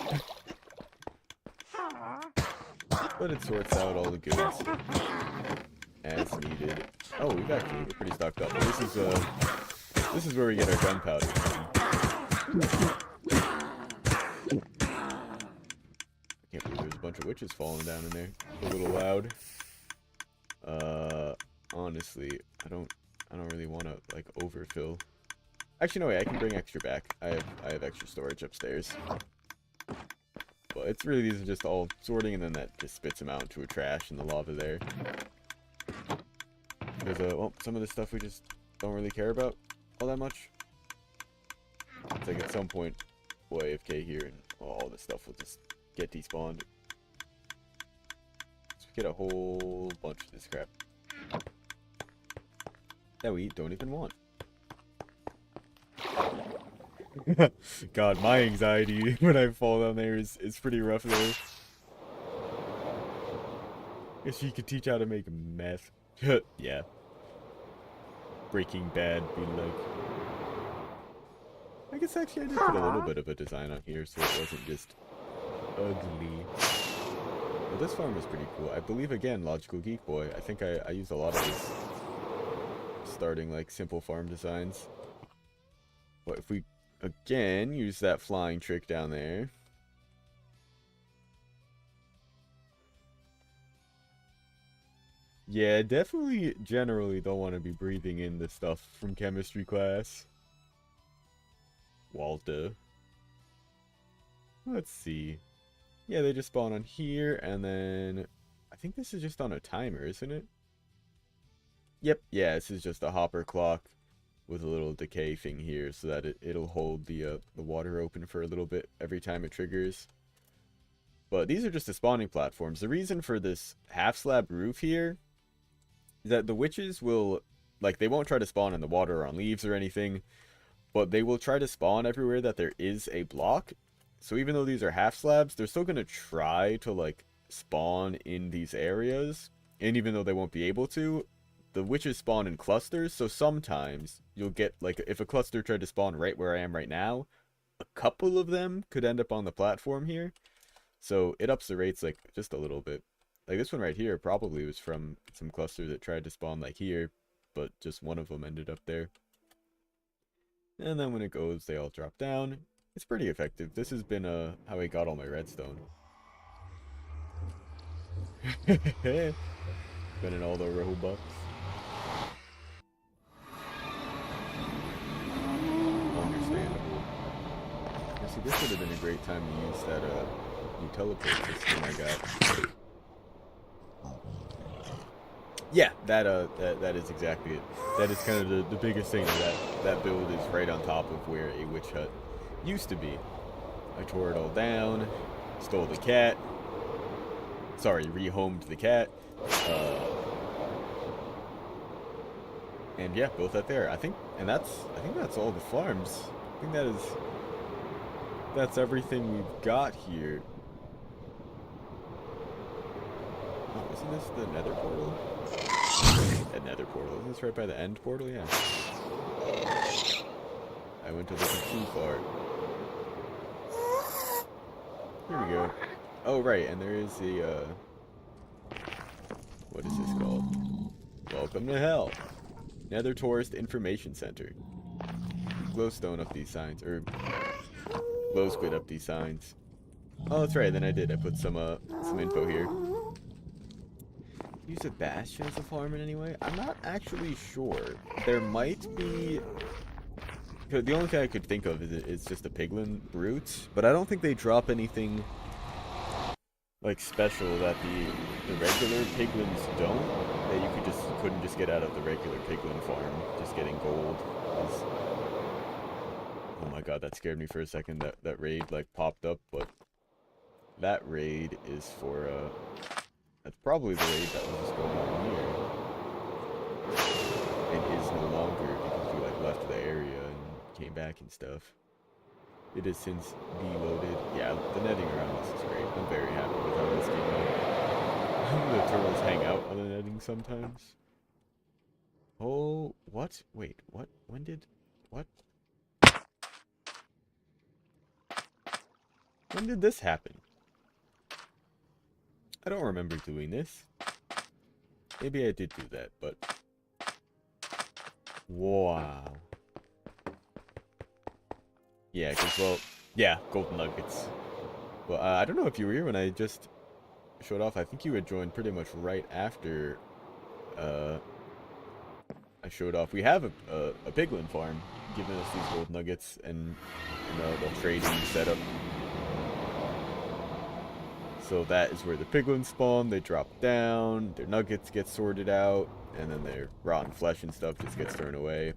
But it sorts out all the goods as needed. Oh, we're pretty stocked up. This is where we get our gunpowder from. I can't believe there's a bunch of witches falling down in there. It's a little loud. Honestly, I don't really want to, like, overfill. Actually, no way, I can bring extra back. I have extra storage upstairs. But it's really, these are just all sorting, and then that just spits them out into a trash in the lava there. There's well, some of the stuff we just don't really care about all that much. It's like at some point we'll AFK here, and all this stuff will just get despawned. So we get a whole bunch of this crap that we don't even want. God, my anxiety when I fall down there is pretty rough there. Guess you could teach how to make meth. Yeah. Breaking Bad being like... I guess actually I did put a little bit of a design on here so it wasn't just ugly. Well, this farm is pretty cool. I believe, again, Logical Geek Boy. I think I used a lot of his starting, like, simple farm designs. But if we, again, use that flying trick down there... Yeah, definitely, generally don't want to be breathing in the stuff from chemistry class. Walter. Let's see. Yeah, they just spawn on here, and then... I think this is just on a timer, isn't it? Yep, yeah, this is just a hopper clock with a little decay thing here so that it'll hold the water open for a little bit every time it triggers. But these are just the spawning platforms. The reason for this half-slab roof here... that the witches will, like, they won't try to spawn in the water or on leaves or anything, but they will try to spawn everywhere that there is a block. So even though these are half slabs, they're still going to try to, like, spawn in these areas. And even though they won't be able to, the witches spawn in clusters, so sometimes you'll get, like, if a cluster tried to spawn right where I am right now, a couple of them could end up on the platform here. So it ups the rates, like, just a little bit. Like, this one right here probably was from some cluster that tried to spawn, like, here, but just one of them ended up there. And then when it goes, they all drop down. It's pretty effective. This has been how I got all my redstone. Spending all the Robux. Understandable. Yeah, see, this would have been a great time to use that new teleport system I got. Yeah, that is exactly it. That is kind of the biggest thing. That build is right on top of where a witch hut used to be. I tore it all down, stole the cat. Sorry, rehomed the cat. And yeah, built that there. I think that's all the farms. I think that's everything we've got here. Oh, isn't this the nether portal? A nether portal. Isn't this right by the end portal? Yeah. I went to look too far. Here we go. Oh, right, and there is the, what is this called? Welcome to hell. Nether Tourist Information Center. Glowstone up these signs, or glow squid up these signs. Oh, that's right, then I did. I put some info here. Use a bastion as a farm in any way? I'm not actually sure. There might be... The only thing I could think of is just a piglin brute, but I don't think they drop anything like special that the regular piglins don't. That you couldn't just get out of the regular piglin farm, just getting gold. Oh my god, that scared me for a second. That raid like popped up, but that raid is for that's probably the raid that was just going on here. It is no longer because we like left the area and came back and stuff. It has since deloaded. Yeah, the netting around this is great. I'm very happy with how this came out. The turtles hang out on the netting sometimes. Oh, what? Wait, what? When did... What? When did this happen? I don't remember doing this. Maybe I did do that, but... Wow. Yeah, because, well... Yeah, golden nuggets. Well, I don't know if you were here when I just showed off. I think you had joined pretty much right after I showed off. We have a piglin farm giving us these gold nuggets and the trading setup. So that is where the piglins spawn. They drop down, their nuggets get sorted out, and then their rotten flesh and stuff just gets thrown away.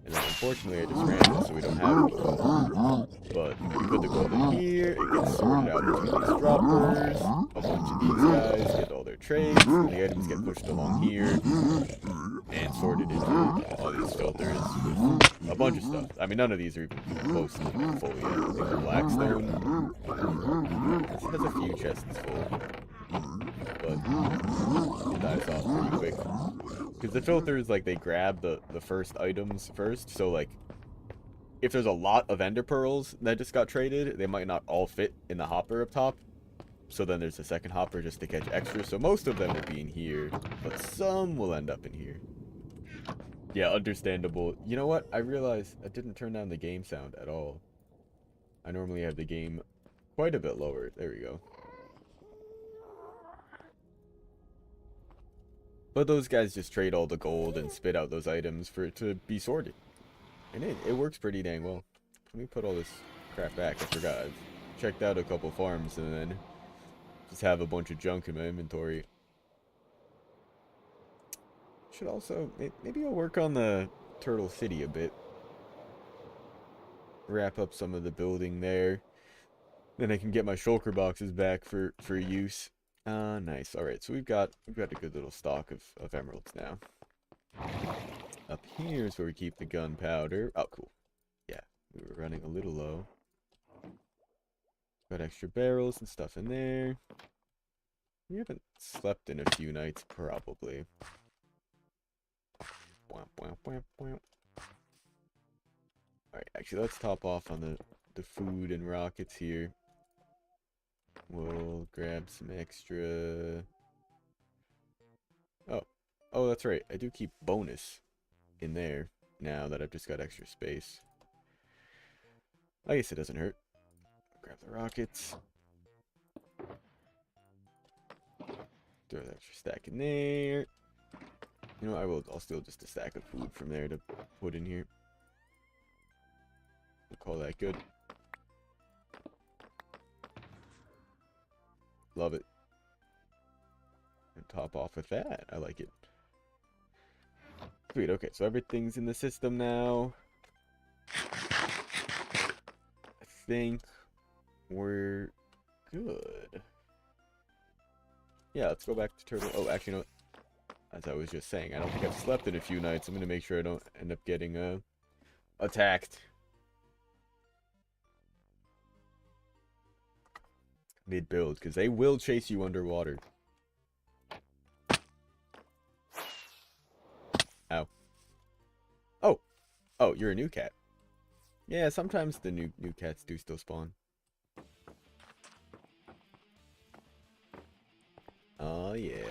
And then unfortunately I just ran it so we don't have any gold. But we put the gold in here, it gets sorted out between these droppers, a bunch of these guys get all their trades, and the items get pushed along here, and sorted into all these filters with a bunch of stuff. I mean, none of these are even close to being full yet. I think the blackstone has a few chests full. but it dies off pretty quick. Because the filters, like, they grab the first items first, so, like, if there's a lot of ender pearls that just got traded, they might not all fit in the hopper up top. So then there's a second hopper just to catch extra. So most of them will be in here, but some will end up in here. Yeah, understandable. You know what? I realized I didn't turn down the game sound at all. I normally have the game quite a bit lower. There we go. But those guys just trade all the gold and spit out those items for it to be sorted. And it works pretty dang well. Let me put all this crap back. I forgot. I've checked out a couple farms and then just have a bunch of junk in my inventory. Should also... Maybe I'll work on the Turtle City a bit. Wrap up some of the building there. Then I can get my shulker boxes back for use. Nice. Alright, so we've got a good little stock of emeralds now. Up here is where we keep the gunpowder. Oh, cool. Yeah, we were running a little low. Got extra barrels and stuff in there. We haven't slept in a few nights, probably. Alright, actually, let's top off on the food and rockets here. We'll grab some extra... Oh, that's right. I do keep bonus in there now that I've just got extra space. I guess it doesn't hurt. Grab the rockets. Throw that extra stack in there. You know, I'll steal just a stack of food from there to put in here. We'll call that good. Love it. And top off with that. I like it. Sweet, okay, so everything's in the system now. I think we're good. Yeah, let's go back to Turtle. Oh, actually, no. As I was just saying, I don't think I've slept in a few nights. I'm going to make sure I don't end up getting attacked. Mid-build, because they will chase you underwater. Ow. Oh! Oh, you're a new cat. Yeah, sometimes the new cats do still spawn. Oh, yeah.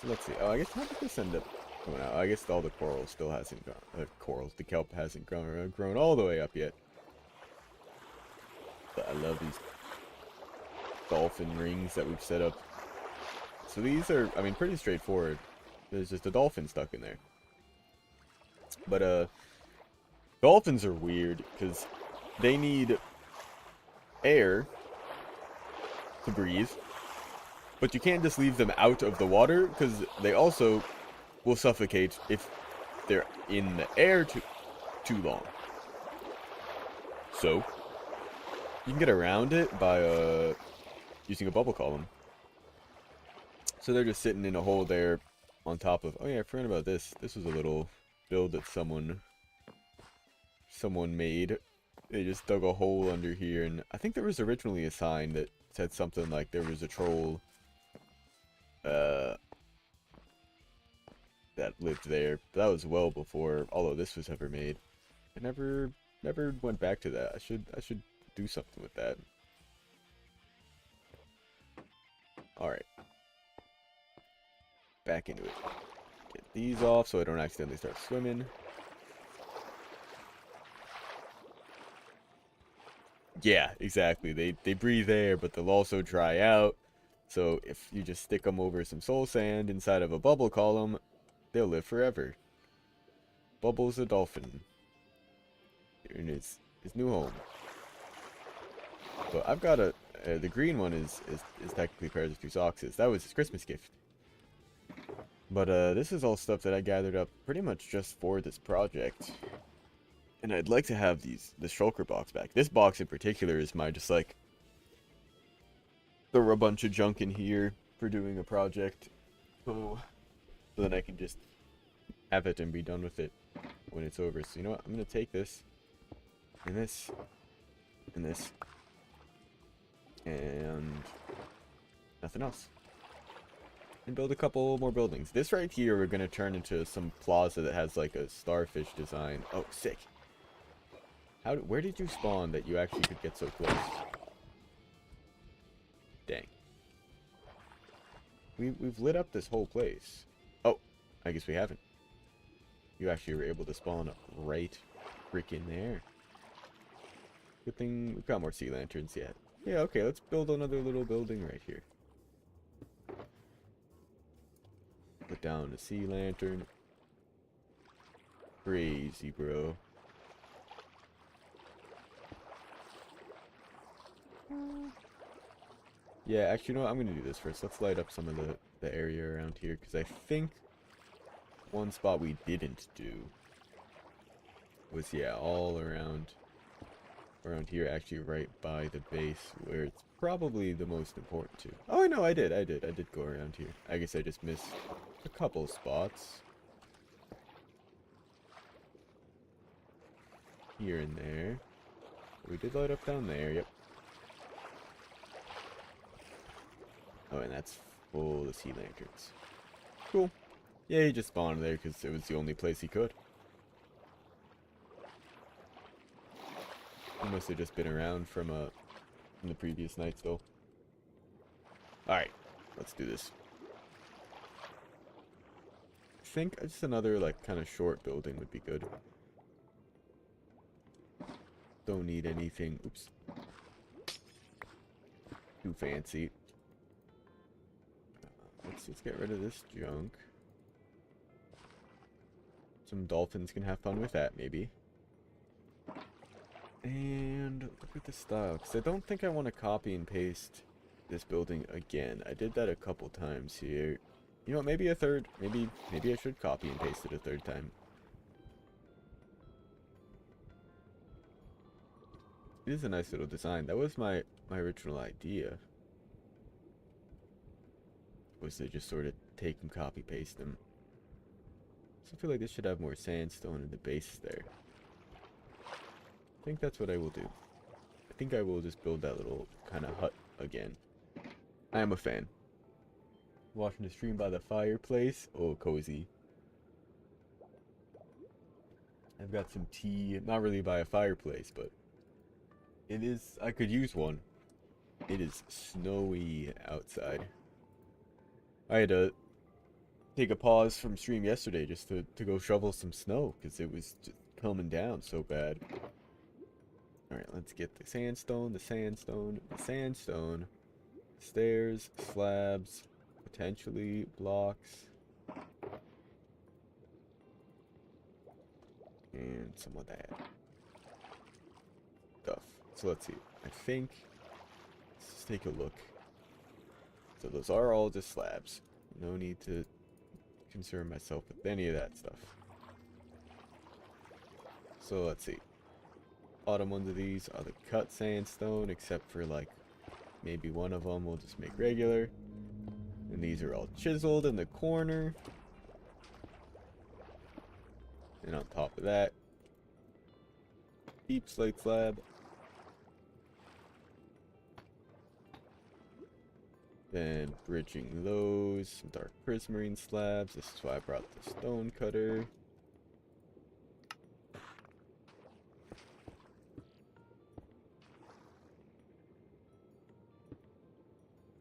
So let's see. Oh, I guess how did this end up coming out? I guess all the coral still hasn't gone. The kelp hasn't grown all the way up yet. But I love these dolphin rings that we've set up. So these are, I mean, pretty straightforward. There's just a dolphin stuck in there. But, dolphins are weird because they need air to breathe. But you can't just leave them out of the water because they also will suffocate if they're in the air too long. So, you can get around it by using a bubble column. So they're just sitting in a hole there on top of... Oh yeah, I forgot about this. This was a little build that someone made. They just dug a hole under here, and I think there was originally a sign that said something like there was a troll that lived there. But that was well before all of this was ever made. I never went back to that. I should do something with that. Alright. Back into it. Get these off so I don't accidentally start swimming. Yeah, exactly. They breathe air, but they'll also dry out. So if you just stick them over some soul sand inside of a bubble column, they'll live forever. Bubbles the dolphin. Here in his new home. But I've got the green one is technically Paradox That was his Christmas gift. But this is all stuff that I gathered up pretty much just for this project. And I'd like to have the shulker box back. This box in particular is my just like throw a bunch of junk in here for doing a project. So then I can just have it and be done with it when it's over. So you know what? I'm gonna take this and this and this and nothing else. And build a couple more buildings. This right here we're gonna turn into some plaza that has like a starfish design. Oh, sick. Where did you spawn that you actually could get so close? Dang. We've lit up this whole place. Oh, I guess we haven't. You actually were able to spawn right freaking there. Good thing we've got more sea lanterns yet. Yeah, okay, let's build another little building right here. Put down a sea lantern. Crazy, bro. Yeah, actually, you know what? I'm going to do this first. Let's light up some of the area around here, because I think one spot we didn't do was, yeah, all around here, actually right by the base, where it's probably the most important to. Oh, no, I did go around here. I guess I just missed a couple spots. Here and there. We did light up down there, yep. Oh, and that's full of sea lanterns. Cool. Yeah, he just spawned there because it was the only place he could. He must have just been around from the previous night still. Alright, let's do this. I think just another, like, kind of short building would be good. Don't need anything, oops, too fancy. Let's just get rid of this junk. Some dolphins can have fun with that, maybe. And look at the style, because I don't think I want to copy and paste this building again. I did that a couple times here. You know what, maybe a third, maybe I should copy and paste it a third time. It is a nice little design. That was my original idea. Was to just sort of take and copy paste them. So I feel like this should have more sandstone in the base there. I think that's what I will do. I think I will just build that little kind of hut again. I am a fan. Watching the stream by the fireplace. Oh, cozy. I've got some tea. Not really by a fireplace, but it is. I could use one. It is snowy outside. I had to take a pause from stream yesterday just to go shovel some snow because it was just coming down so bad. Alright, let's get the sandstone, stairs, slabs, potentially blocks, and some of that stuff. So let's see. I think, let's just take a look. So those are all just slabs. No need to concern myself with any of that stuff. So let's see. Bottom ones of these are the cut sandstone, except for like maybe one of them we'll just make regular. And these are all chiseled in the corner. And on top of that, deep slate slab. Then bridging those, some dark prismarine slabs. This is why I brought the stone cutter.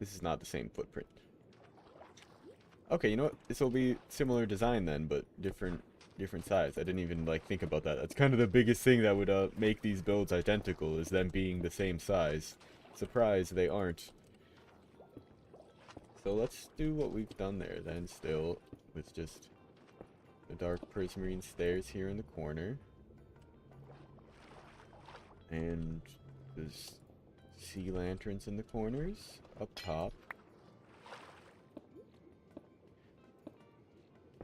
This is not the same footprint. Okay, you know what? This will be similar design then, but different size. I didn't even like think about that. That's kind of the biggest thing that would make these builds identical, is them being the same size. Surprise, they aren't. So let's do what we've done there then still, with just the dark prismarine stairs here in the corner. And there's sea lanterns in the corners, up top.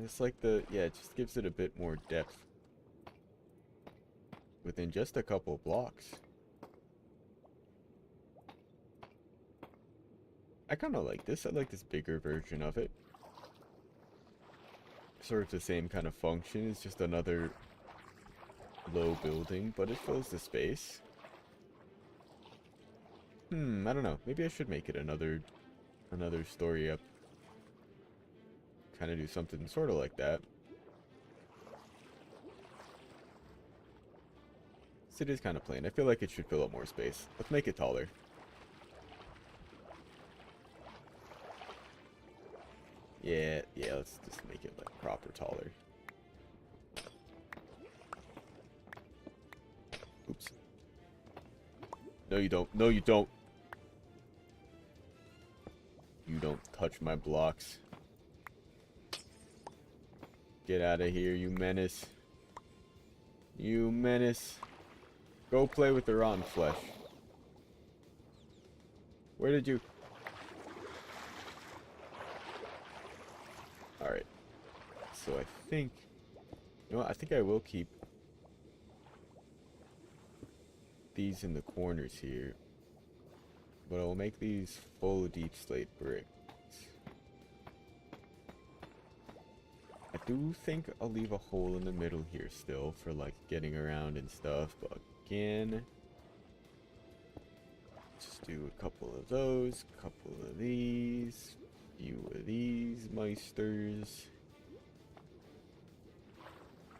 It's like yeah, it just gives it a bit more depth within just a couple blocks. I kind of like this. I like this bigger version of it. Sort of the same kind of function. It's just another low building, but it fills the space. I don't know. Maybe I should make it another another story up. Kind of do something sort of like that. So it is kind of plain. I feel like it should fill up more space. Let's make it taller. Yeah, let's just make it like proper taller. Oops. No, you don't. No, you don't. You don't touch my blocks. Get out of here, you menace. You menace. Go play with the rotten flesh. Where did you... Alright. So I think... You know what? I think I will keep these in the corners here. But I'll make these full deep slate bricks. I do think I'll leave a hole in the middle here still for like getting around and stuff, but again, just do a couple of those, couple of these, few of these meisters.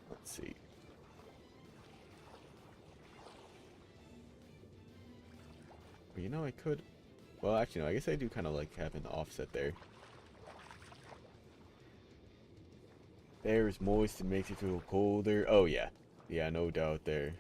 Let's see. Well, you know, I could, well actually no, I guess I do kind of like having the offset there. Air is moist and makes it feel colder. Oh yeah. Yeah, no doubt there.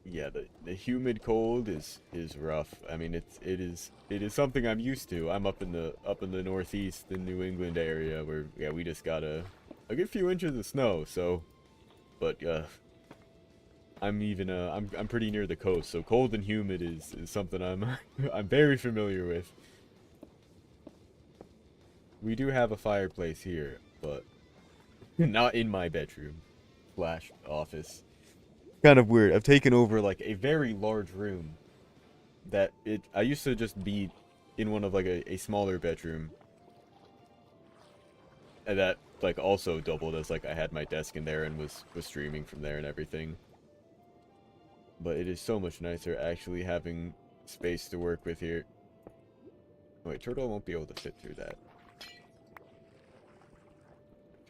Yeah, the humid cold is rough. I mean, it is something I'm used to. I'm up in the northeast, the New England area where yeah, we just got a good few inches of snow, so but I'm pretty near the coast, so cold and humid is something I'm I'm very familiar with. We do have a fireplace here, but not in my bedroom slash office. Kind of weird. I've taken over like a very large room that I used to just be in one of like a smaller bedroom. And that like also doubled as like I had my desk in there and was streaming from there and everything. But it is so much nicer actually having space to work with here. Oh, wait, turtle won't be able to fit through that.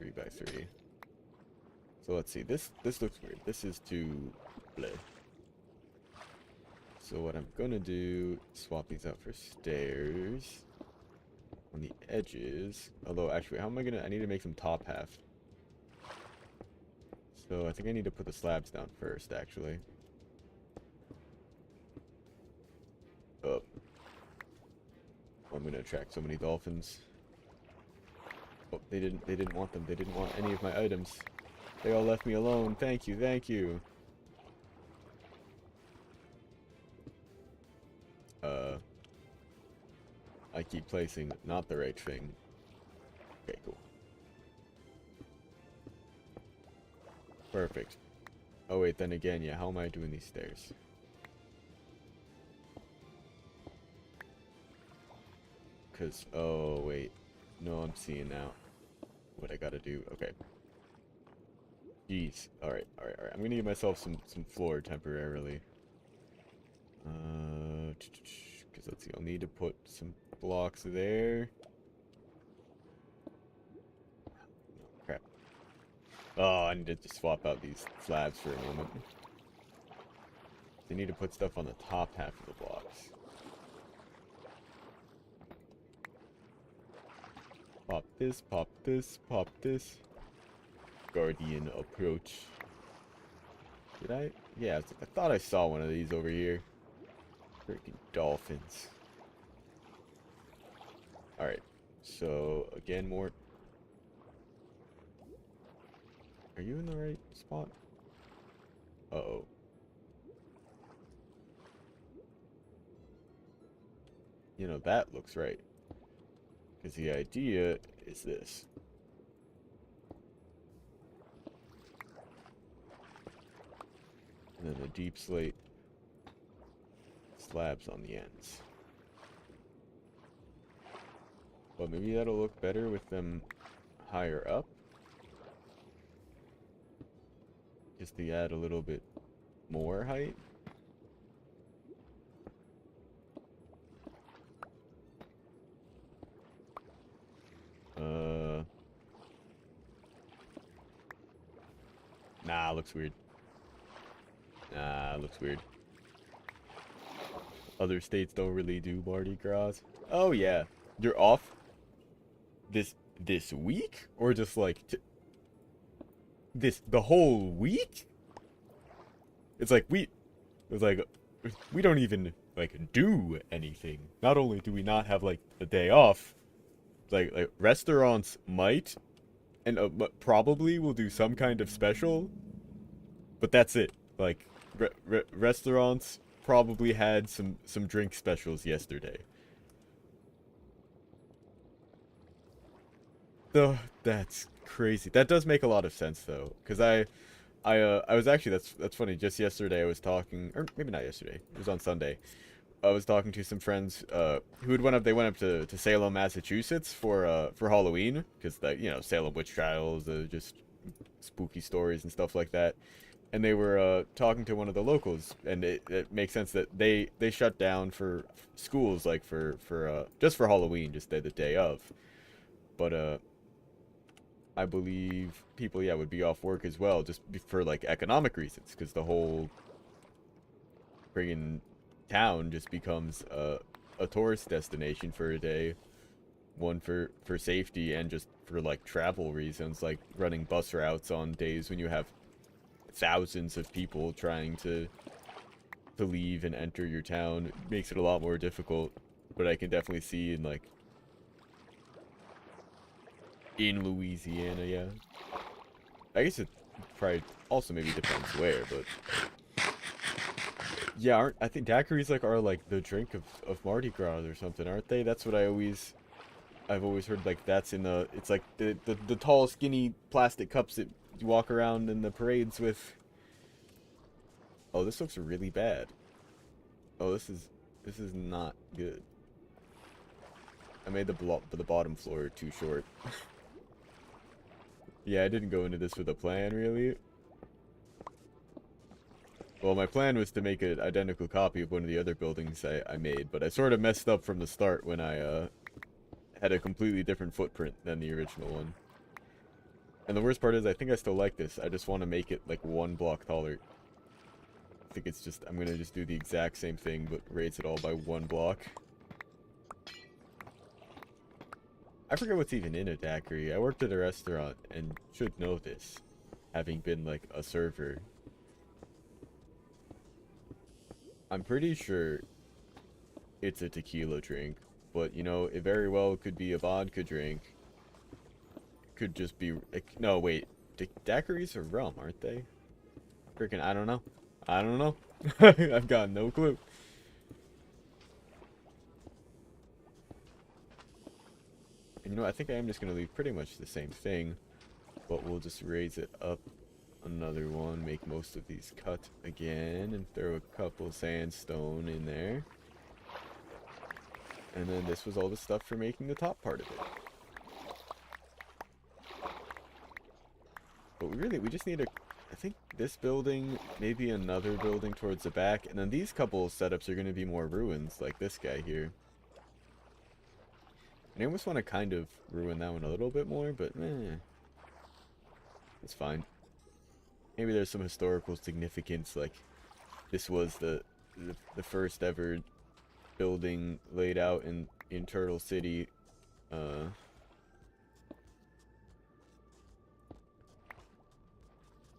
3x3. So let's see. This looks weird. This is too bleh. So what I'm gonna do, swap these out for stairs on the edges. Although actually, how am I gonna? I need to make some top half. So I think I need to put the slabs down first. Actually. Oh. I'm gonna attract so many dolphins. Oh, they didn't want them. They didn't want any of my items. They all left me alone. Thank you, thank you. I keep placing not the right thing. Okay, cool. Perfect. Oh wait, then again, yeah, how am I doing these stairs? Cause, oh wait. No, I'm seeing now what I gotta do. Okay. Jeez. Alright. I'm gonna give myself some floor temporarily. Because let's see, I'll need to put some blocks there. Crap. Oh, I need to just swap out these slabs for a moment. I need to put stuff on the top half of the blocks. Pop this, pop this, pop this. Guardian approach. Did I? Yeah, I thought I saw one of these over here. Freaking dolphins. Alright. So, again, more. Are you in the right spot? Uh-oh. You know, that looks right. Because the idea is this. And then the deep slate slabs on the ends. But maybe that'll look better with them higher up. Just to add a little bit more height. looks weird. Nah, looks weird. Other states don't really do Mardi Gras. Oh yeah, you're off this week, or just like the whole week? It's like we don't even like do anything. Not only do we not have like a day off, like restaurants might and but probably will do some kind of special, but that's it. Like restaurants probably had some drink specials yesterday. Oh, that's crazy. That does make a lot of sense though, because I was actually that's funny. Just yesterday I was talking, or maybe not yesterday. It was on Sunday. I was talking to some friends who had went up. They went up to Salem, Massachusetts for Halloween because Salem witch trials, just spooky stories and stuff like that. And they were talking to one of the locals, and it makes sense that they shut down for schools like for just for Halloween, just the day of. But I believe people, yeah, would be off work as well, just for like economic reasons, because the whole friggin' town just becomes a tourist destination for a day. One for safety and just for like travel reasons, like running bus routes on days when you have thousands of people trying to leave and enter your town makes it a lot more difficult. But I can definitely see in Louisiana, yeah. I guess it probably also maybe depends where, but yeah, I think daiquiris are like the drink of Mardi Gras or something, aren't they? That's what I've always heard, like that's in it's like the tall skinny plastic cups that you walk around in the parades with. Oh, this looks really bad. Oh, this is not good. I made the bottom floor too short. Yeah, I didn't go into this with a plan, really. Well, my plan was to make an identical copy of one of the other buildings I made, but I sort of messed up from the start when I had a completely different footprint than the original one. And the worst part is I think I still like this. I just want to make it like one block taller. I think I'm gonna just do the exact same thing, but raise it all by one block. I forget what's even in a daiquiri. I worked at a restaurant and should know this, having been like a server. I'm pretty sure it's a tequila drink, but it very well could be a vodka drink. Could just be like, no, wait, daiquiris are rum, aren't they? Freaking, I don't know. I don't know. I've got no clue. And I think I am just gonna leave pretty much the same thing, but we'll just raise it up another one, make most of these cut again, and throw a couple sandstone in there. And then this was all the stuff for making the top part of it. But we just need I think this building, maybe another building towards the back, and then these couple setups are going to be more ruins, like this guy here. And I almost want to kind of ruin that one a little bit more, but it's fine. Maybe there's some historical significance, like this was the first ever building laid out in Turtle City.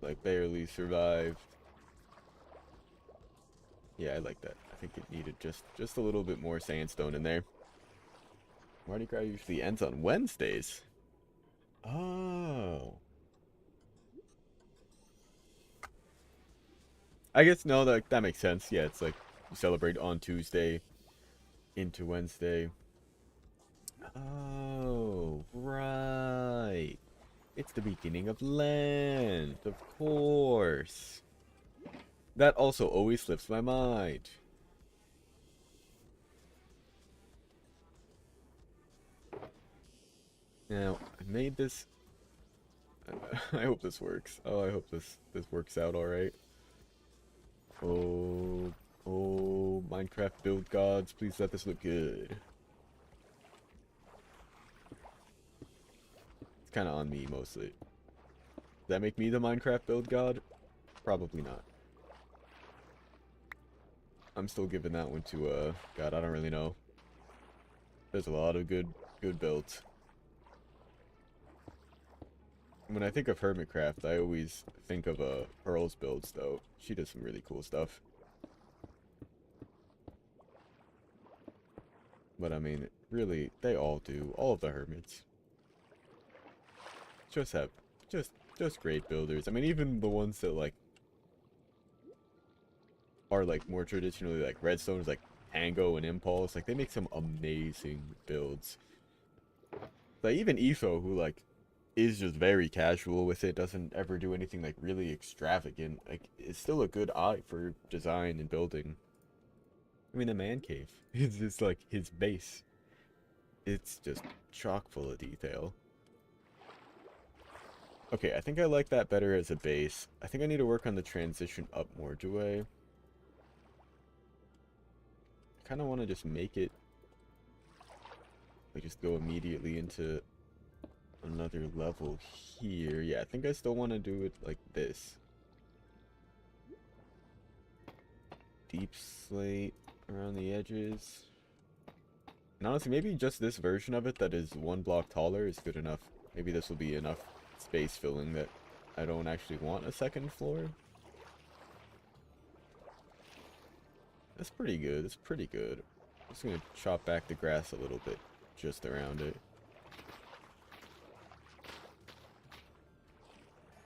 Like barely survived. Yeah, I like that. I think it needed just a little bit more sandstone in there. Mardi Gras usually ends on Wednesdays. Oh. I guess no, that makes sense. Yeah, it's like you celebrate on Tuesday into Wednesday. Oh, right. It's the beginning of Lent, of course. That also always slips my mind. Now, I made this. I hope this works. Oh, I hope this works out all right. Oh, oh, Minecraft build gods, please let this look good. It's kind of on me mostly. Does that make me the Minecraft build god? Probably not. I'm still giving that one to, God, I don't really know. There's a lot of good builds. When I think of Hermitcraft, I always think of, Pearl's builds, though. She does some really cool stuff. But, I mean, really, they all do. All of the Hermits. Just have, just great builders. I mean, even the ones that, like, are, like, more traditionally, like, redstones, like, Tango and Impulse. Like, they make some amazing builds. Like, even Etho, who, like, is just very casual with it, doesn't ever do anything, like, really extravagant. Like, it's still a good eye for design and building. I mean, the man cave. It's just, like, his base. It's just chock full of detail. Okay, I think I like that better as a base. I think I need to work on the transition up more, do I? I kind of want to just make it, like, just go immediately into another level here. Yeah, I think I still want to do it like this. Deep slate around the edges. And honestly, maybe just this version of it that is one block taller is good enough. Maybe this will be enough space filling that I don't actually want a second floor. That's pretty good. That's pretty good. I'm just going to chop back the grass a little bit just around it.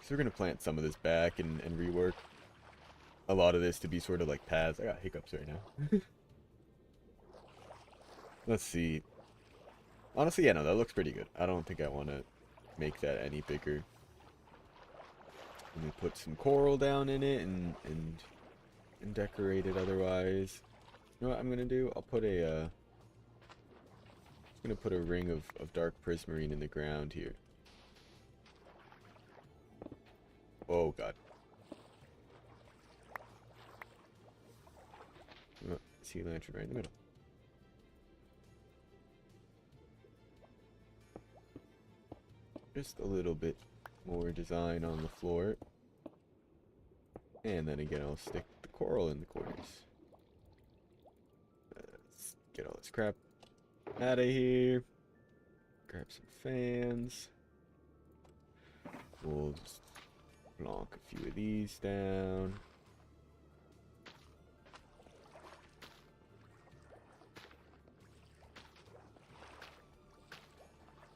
So we're going to plant some of this back and rework a lot of this to be sort of like paths. I got hiccups right now. Let's see. Honestly, yeah, no, that looks pretty good. I don't think I want to make that any bigger. Let me put some coral down in it and decorate it otherwise. You know what I'm going to do? I'll put a, I'm going to put a ring of dark prismarine in the ground here. Oh, God. Sea lantern right in the middle. Just a little bit more design on the floor. And then again, I'll stick the coral in the corners. Let's get all this crap out of here. Grab some fans. We'll just plonk a few of these down.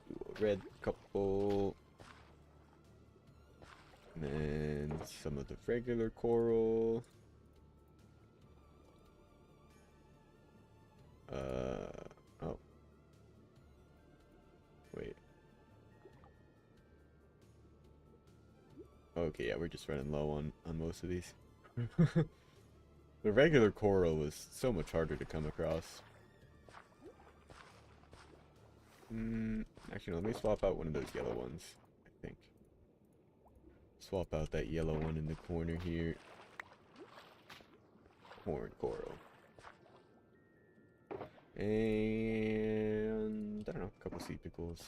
Do a red couple. And then some of the regular coral. Oh. Wait. Okay, yeah, we're just running low on most of these. The regular coral was so much harder to come across. Actually, no, let me swap out one of those yellow ones, I think. Swap out that yellow one in the corner here. Horn coral. And, I don't know, a couple sea pickles.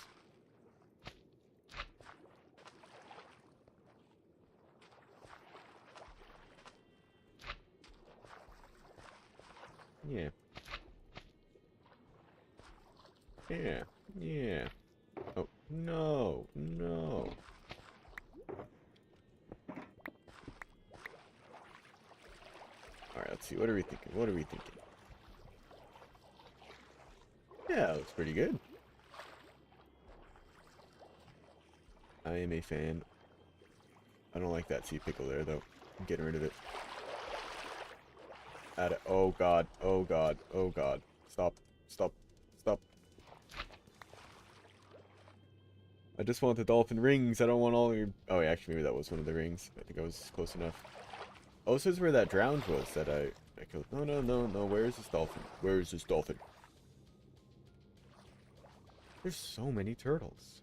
Yeah. Yeah. Yeah. Oh, no. No. Alright, let's see. What are we thinking? What are we thinking? Yeah, that looks pretty good. I am a fan. I don't like that sea pickle there, though. I'm getting rid of it. Oh, God. Oh, God. Oh, God. Stop. Stop. Stop. I just want the dolphin rings. I don't want all your... Oh, yeah, actually, maybe that was one of the rings. I think I was close enough. Oh, this is where that drowned was that I killed. No, no, no, no. Where is this dolphin? Where is this dolphin? There's so many turtles.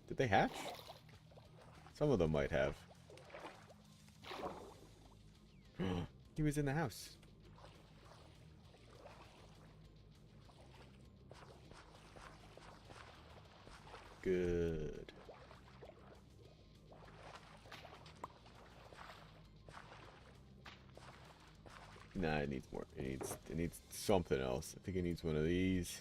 Did they hatch? Some of them might have. He was in the house. Good. Nah, it needs more. It needs something else. I think it needs one of these.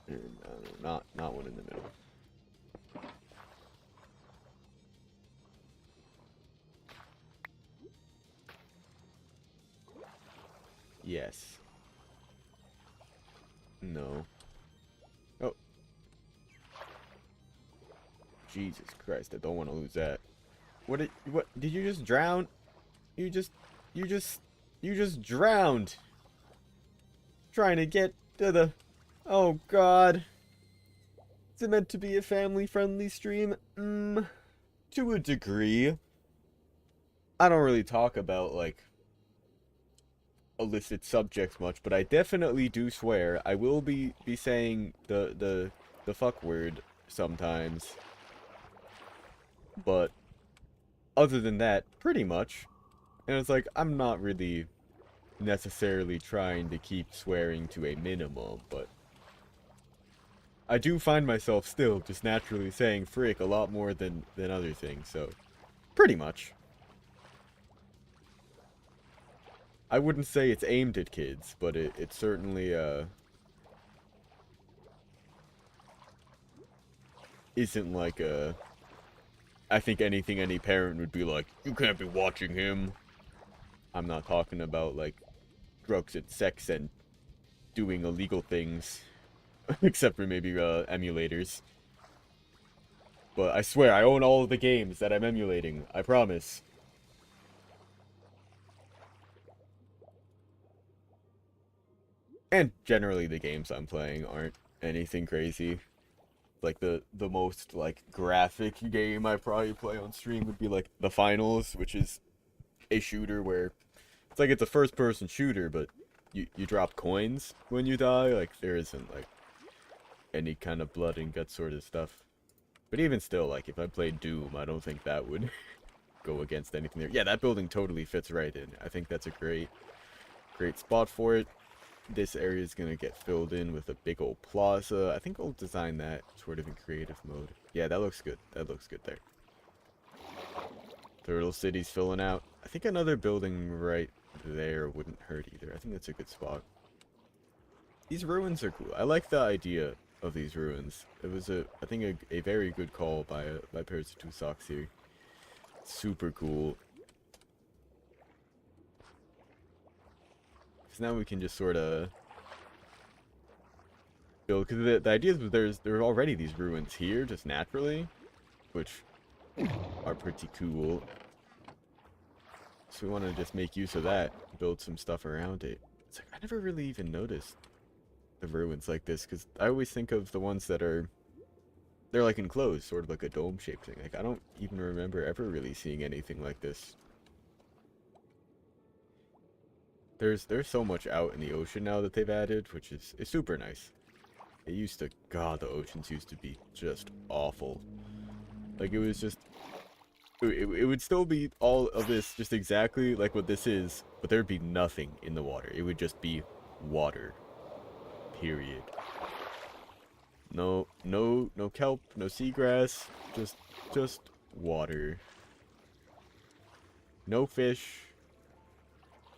And, not one in the middle. Yes. No. Oh. Jesus Christ, I don't want to lose that. What did you just drown? You just drowned. Trying to get to the... Oh God. Is it meant to be a family-friendly stream? To a degree. I don't really talk about, like, illicit subjects much, but I definitely do swear. I will be saying the fuck word sometimes. But other than that, pretty much. And it's like, I'm not really necessarily trying to keep swearing to a minimum, but I do find myself still just naturally saying frick a lot more than other things, so pretty much. I wouldn't say it's aimed at kids, but it certainly isn't like a... I think anything any parent would be like, you can't be watching him. I'm not talking about like drugs and sex and doing illegal things. Except for maybe emulators. But I swear, I own all of the games that I'm emulating. I promise. And generally the games I'm playing aren't anything crazy. Like the most like graphic game I probably play on stream would be like The Finals, which is a shooter where it's like it's a first person shooter, but you drop coins when you die. Like there isn't like any kind of blood and guts sort of stuff. But even still, like if I played Doom, I don't think that would go against anything there. Yeah, that building totally fits right in. I think that's a great spot for it. This area is gonna get filled in with a big old plaza. I think I'll design that sort of in creative mode. Yeah, that looks good. That looks good there. Turtle City's filling out. I think another building right there wouldn't hurt either. I think that's a good spot. These ruins are cool. I like the idea of these ruins. It was I think a very good call by Pairs of Two Socks here. Super cool. Because now we can just sort of build. Because the idea is there are already these ruins here just naturally, which are pretty cool. So we want to just make use of that, build some stuff around it. It's like I never really even noticed the ruins like this, because I always think of the ones that are, they're like enclosed, sort of like a dome shaped thing. Like I don't even remember ever really seeing anything like this. There's so much out in the ocean now that they've added, which is super nice. It used to, God, the oceans used to be just awful. Like it was just, it would still be all of this just exactly like what this is, but there'd be nothing in the water. It would just be water. Period. No kelp, no seagrass, just water. No fish,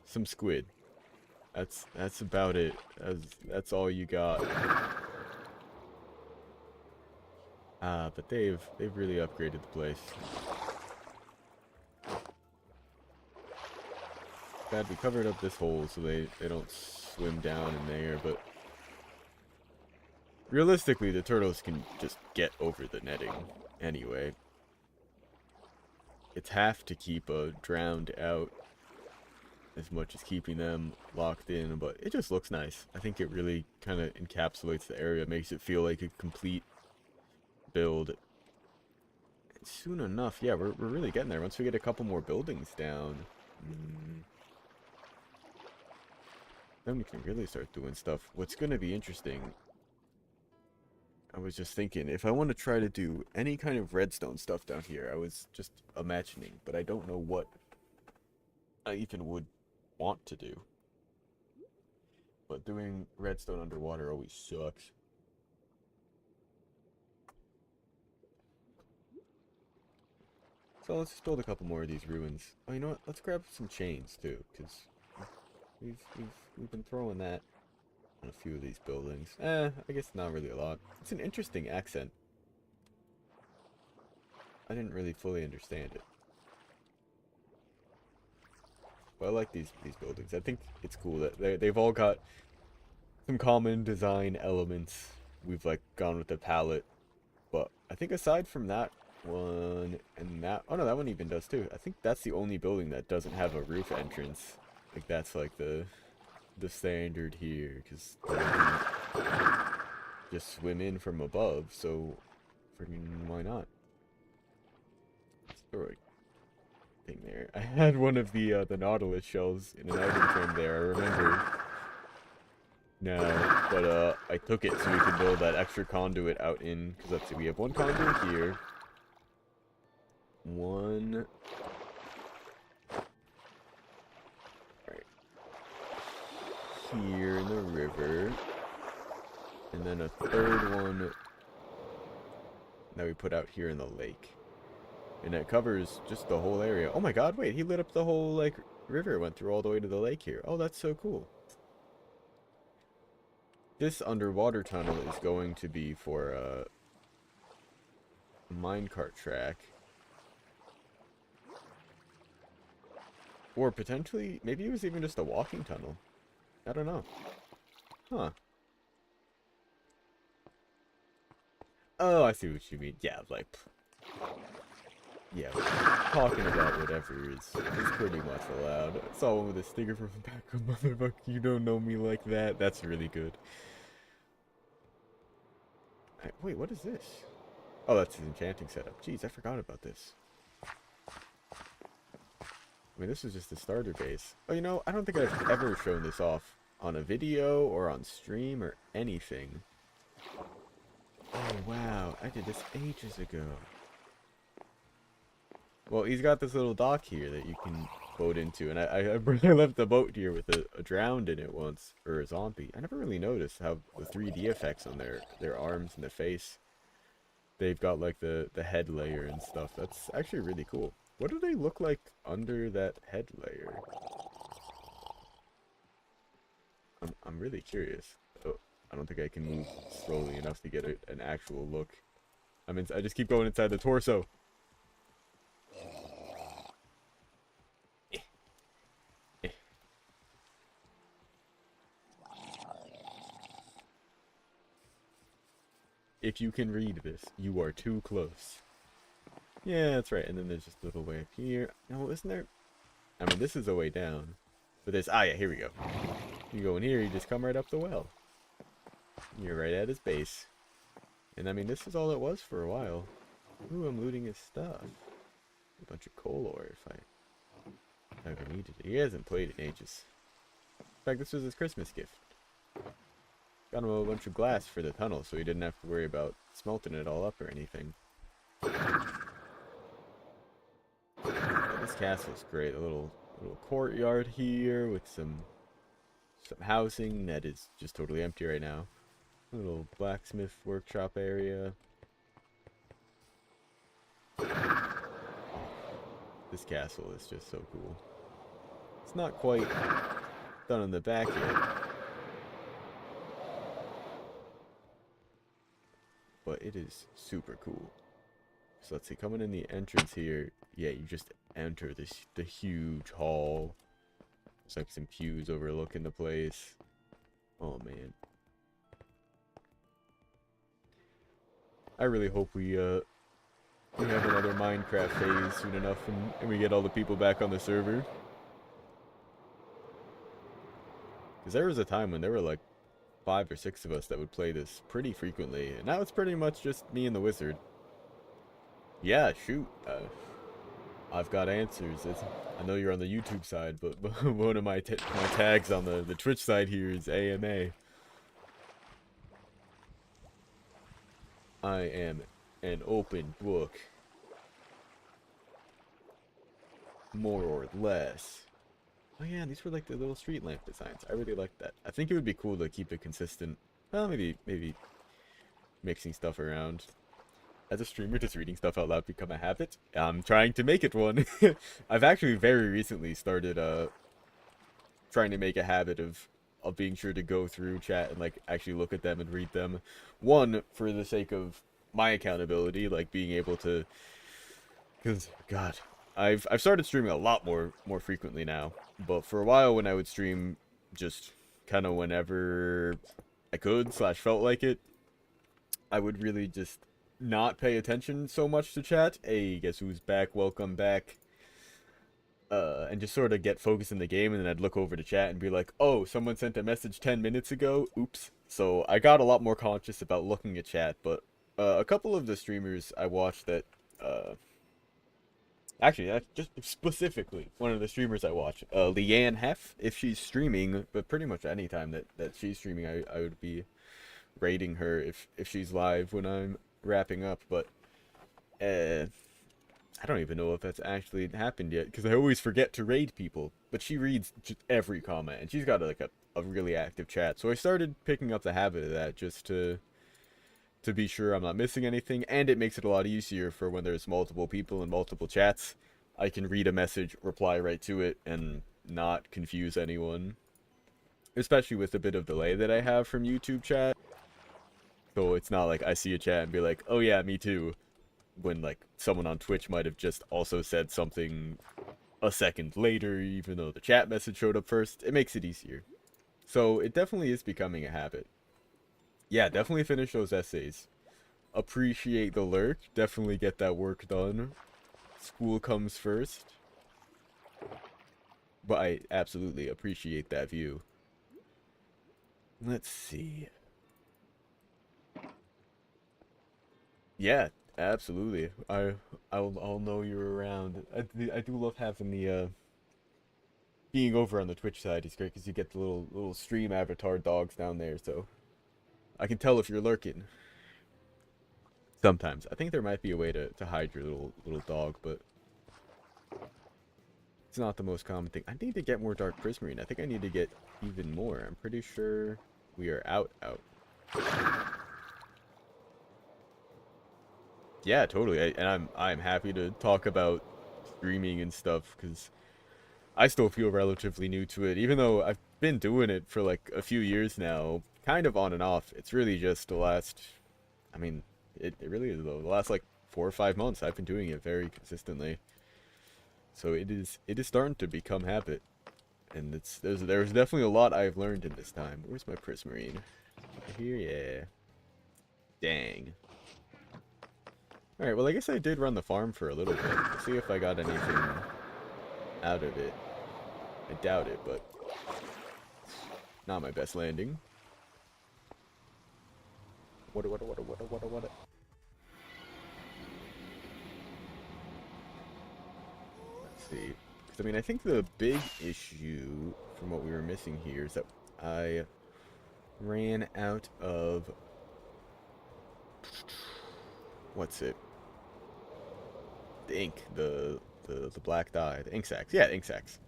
some squid. That's about it. That's all you got. But they've really upgraded the place. Glad we covered up this hole so they don't swim down in there, but realistically the turtles can just get over the netting anyway. It's half to keep a drowned out as much as keeping them locked in, but it just looks nice. I think it really kind of encapsulates the area, makes it feel like a complete build. And soon enough, yeah, we're really getting there. Once we get a couple more buildings down, then we can really start doing stuff. What's going to be interesting, I was just thinking, if I want to try to do any kind of redstone stuff down here, I was just imagining, but I don't know what I even would want to do. But doing redstone underwater always sucks. So let's just build a couple more of these ruins. Oh, you know what? Let's grab some chains too, because we've been throwing that on a few of these buildings. I guess not really a lot. It's an interesting accent. I didn't really fully understand it. But I like these buildings. I think it's cool that they've all got some common design elements. We've like gone with the palette. But I think aside from that one and that, oh no, that one even does too. I think that's the only building that doesn't have a roof entrance. Like that's like the standard here, because just swim in from above. So freaking why not? Destroy thing there. I had one of the Nautilus shells in an item frame there. I remember. No, but I took it so we could build that extra conduit out in, because let's see, we have one conduit here. One. Right. Here in the river. And then a third one that we put out here in the lake. And it covers just the whole area. Oh my god, wait, he lit up the whole, like, river. Went through all the way to the lake here. Oh, that's so cool. This underwater tunnel is going to be for a minecart track. Or potentially, maybe it was even just a walking tunnel. I don't know. Huh. Oh, I see what you mean. Yeah, like... Yeah, talking about whatever is pretty much allowed. I saw one with a sticker from the back of motherfucker, you don't know me like that. That's really good. Wait, what is this? Oh, that's his enchanting setup. Jeez, I forgot about this. I mean, this is just the starter base. Oh, you know, I don't think I've ever shown this off on a video or on stream or anything. Oh, wow. I did this ages ago. Well, he's got this little dock here that you can boat into, and I left the boat here with a drowned in it once, or a zombie. I never really noticed how the 3D effects on their arms and the face. They've got like the head layer and stuff. That's actually really cool. What do they look like under that head layer? I'm really curious. Oh, I don't think I can move slowly enough to get an actual look. I just keep going inside the torso. If you can read this, you are too close. Yeah, that's right. And then there's just a little way up here. No, isn't there? I mean, this is a way down. But there's... Ah, yeah, here we go. You go in here, you just come right up the well. You're right at his base. And I mean, this is all it was for a while. Ooh, I'm looting his stuff. A bunch of coal ore if I ever needed it. He hasn't played in ages. In fact, this was his Christmas gift. Got him a bunch of glass for the tunnel, so he didn't have to worry about smelting it all up or anything. Yeah, this castle's great. A little courtyard here with some housing that is just totally empty right now. A little blacksmith workshop area. This castle is just so cool. It's not quite done in the back yet. But it is super cool. So let's see, coming in the entrance here, yeah, you just enter the huge hall. There's like some pews overlooking the place. Oh man. I really hope we have another Minecraft phase soon enough and we get all the people back on the server. Because there was a time when there were like 5 or 6 of us that would play this pretty frequently, and now it's pretty much just me and the wizard. Yeah, shoot. I've got answers. I know you're on the YouTube side, but one of my tags on the Twitch side here is AMA. I am an open book. More or less. Oh yeah, these were like the little street lamp designs. I really like that. I think it would be cool to keep it consistent. Well, maybe mixing stuff around. as a streamer, does reading stuff out loud become a habit? I'm trying to make it one. I've actually very recently started trying to make a habit of being sure to go through chat and like actually look at them and read them. One, for the sake of my accountability, like being able to, because God, I've started streaming a lot more frequently now. But for a while, when I would stream just kind of whenever I could slash felt like it, I would really just not pay attention so much to chat. Hey, guess who's back? Welcome back. And just sort of get focused in the game, and then I'd look over to chat and be like, oh, someone sent a message 10 minutes ago, oops. So I got a lot more conscious about looking at chat, but a couple of the streamers I watched that, actually, that's just specifically one of the streamers I watch, Leanne Hef, if she's streaming, but pretty much any time that she's streaming, I would be rating her if she's live when I'm wrapping up, but, I don't even know if that's actually happened yet, because I always forget to raid people. But she reads just every comment, and she's got like a really active chat. So I started picking up the habit of that just to be sure I'm not missing anything, and it makes it a lot easier for when there's multiple people and multiple chats. I can read a message, reply right to it, and not confuse anyone. Especially with the bit of delay that I have from YouTube chat. So it's not like I see a chat and be like, oh yeah, me too. When like someone on Twitch might have just also said something a second later, even though the chat message showed up first. It makes it easier. So it definitely is becoming a habit. Yeah, definitely finish those essays. Appreciate the lurk. Definitely get that work done. School comes first. But I absolutely appreciate that view. Let's see. Yeah, absolutely. I'll know you're around. I do love having the being over on the Twitch side is great because you get the little stream avatar dogs down there, so I can tell if you're lurking. Sometimes I think there might be a way to hide your little dog, but it's not the most common thing. I need to get more dark prismarine. I think I need to get even more. I'm pretty sure we are out. Yeah, totally. And I'm happy to talk about streaming and stuff because I still feel relatively new to it, even though I've been doing it for like a few years now, kind of on and off. It's really just the last, I mean, it really is though. The last like 4 or 5 months, I've been doing it very consistently. So it is starting to become habit, and there's definitely a lot I've learned in this time. Where's my prismarine? Here, yeah. Dang. Alright, well I guess I did run the farm for a little bit. Let's see if I got anything out of it. I doubt it, but not my best landing. What? Let's see. Because, I mean, I think the big issue from what we were missing here is that I ran out of... What's it? The ink. The black dye. The ink sacks. Yeah, ink sacks.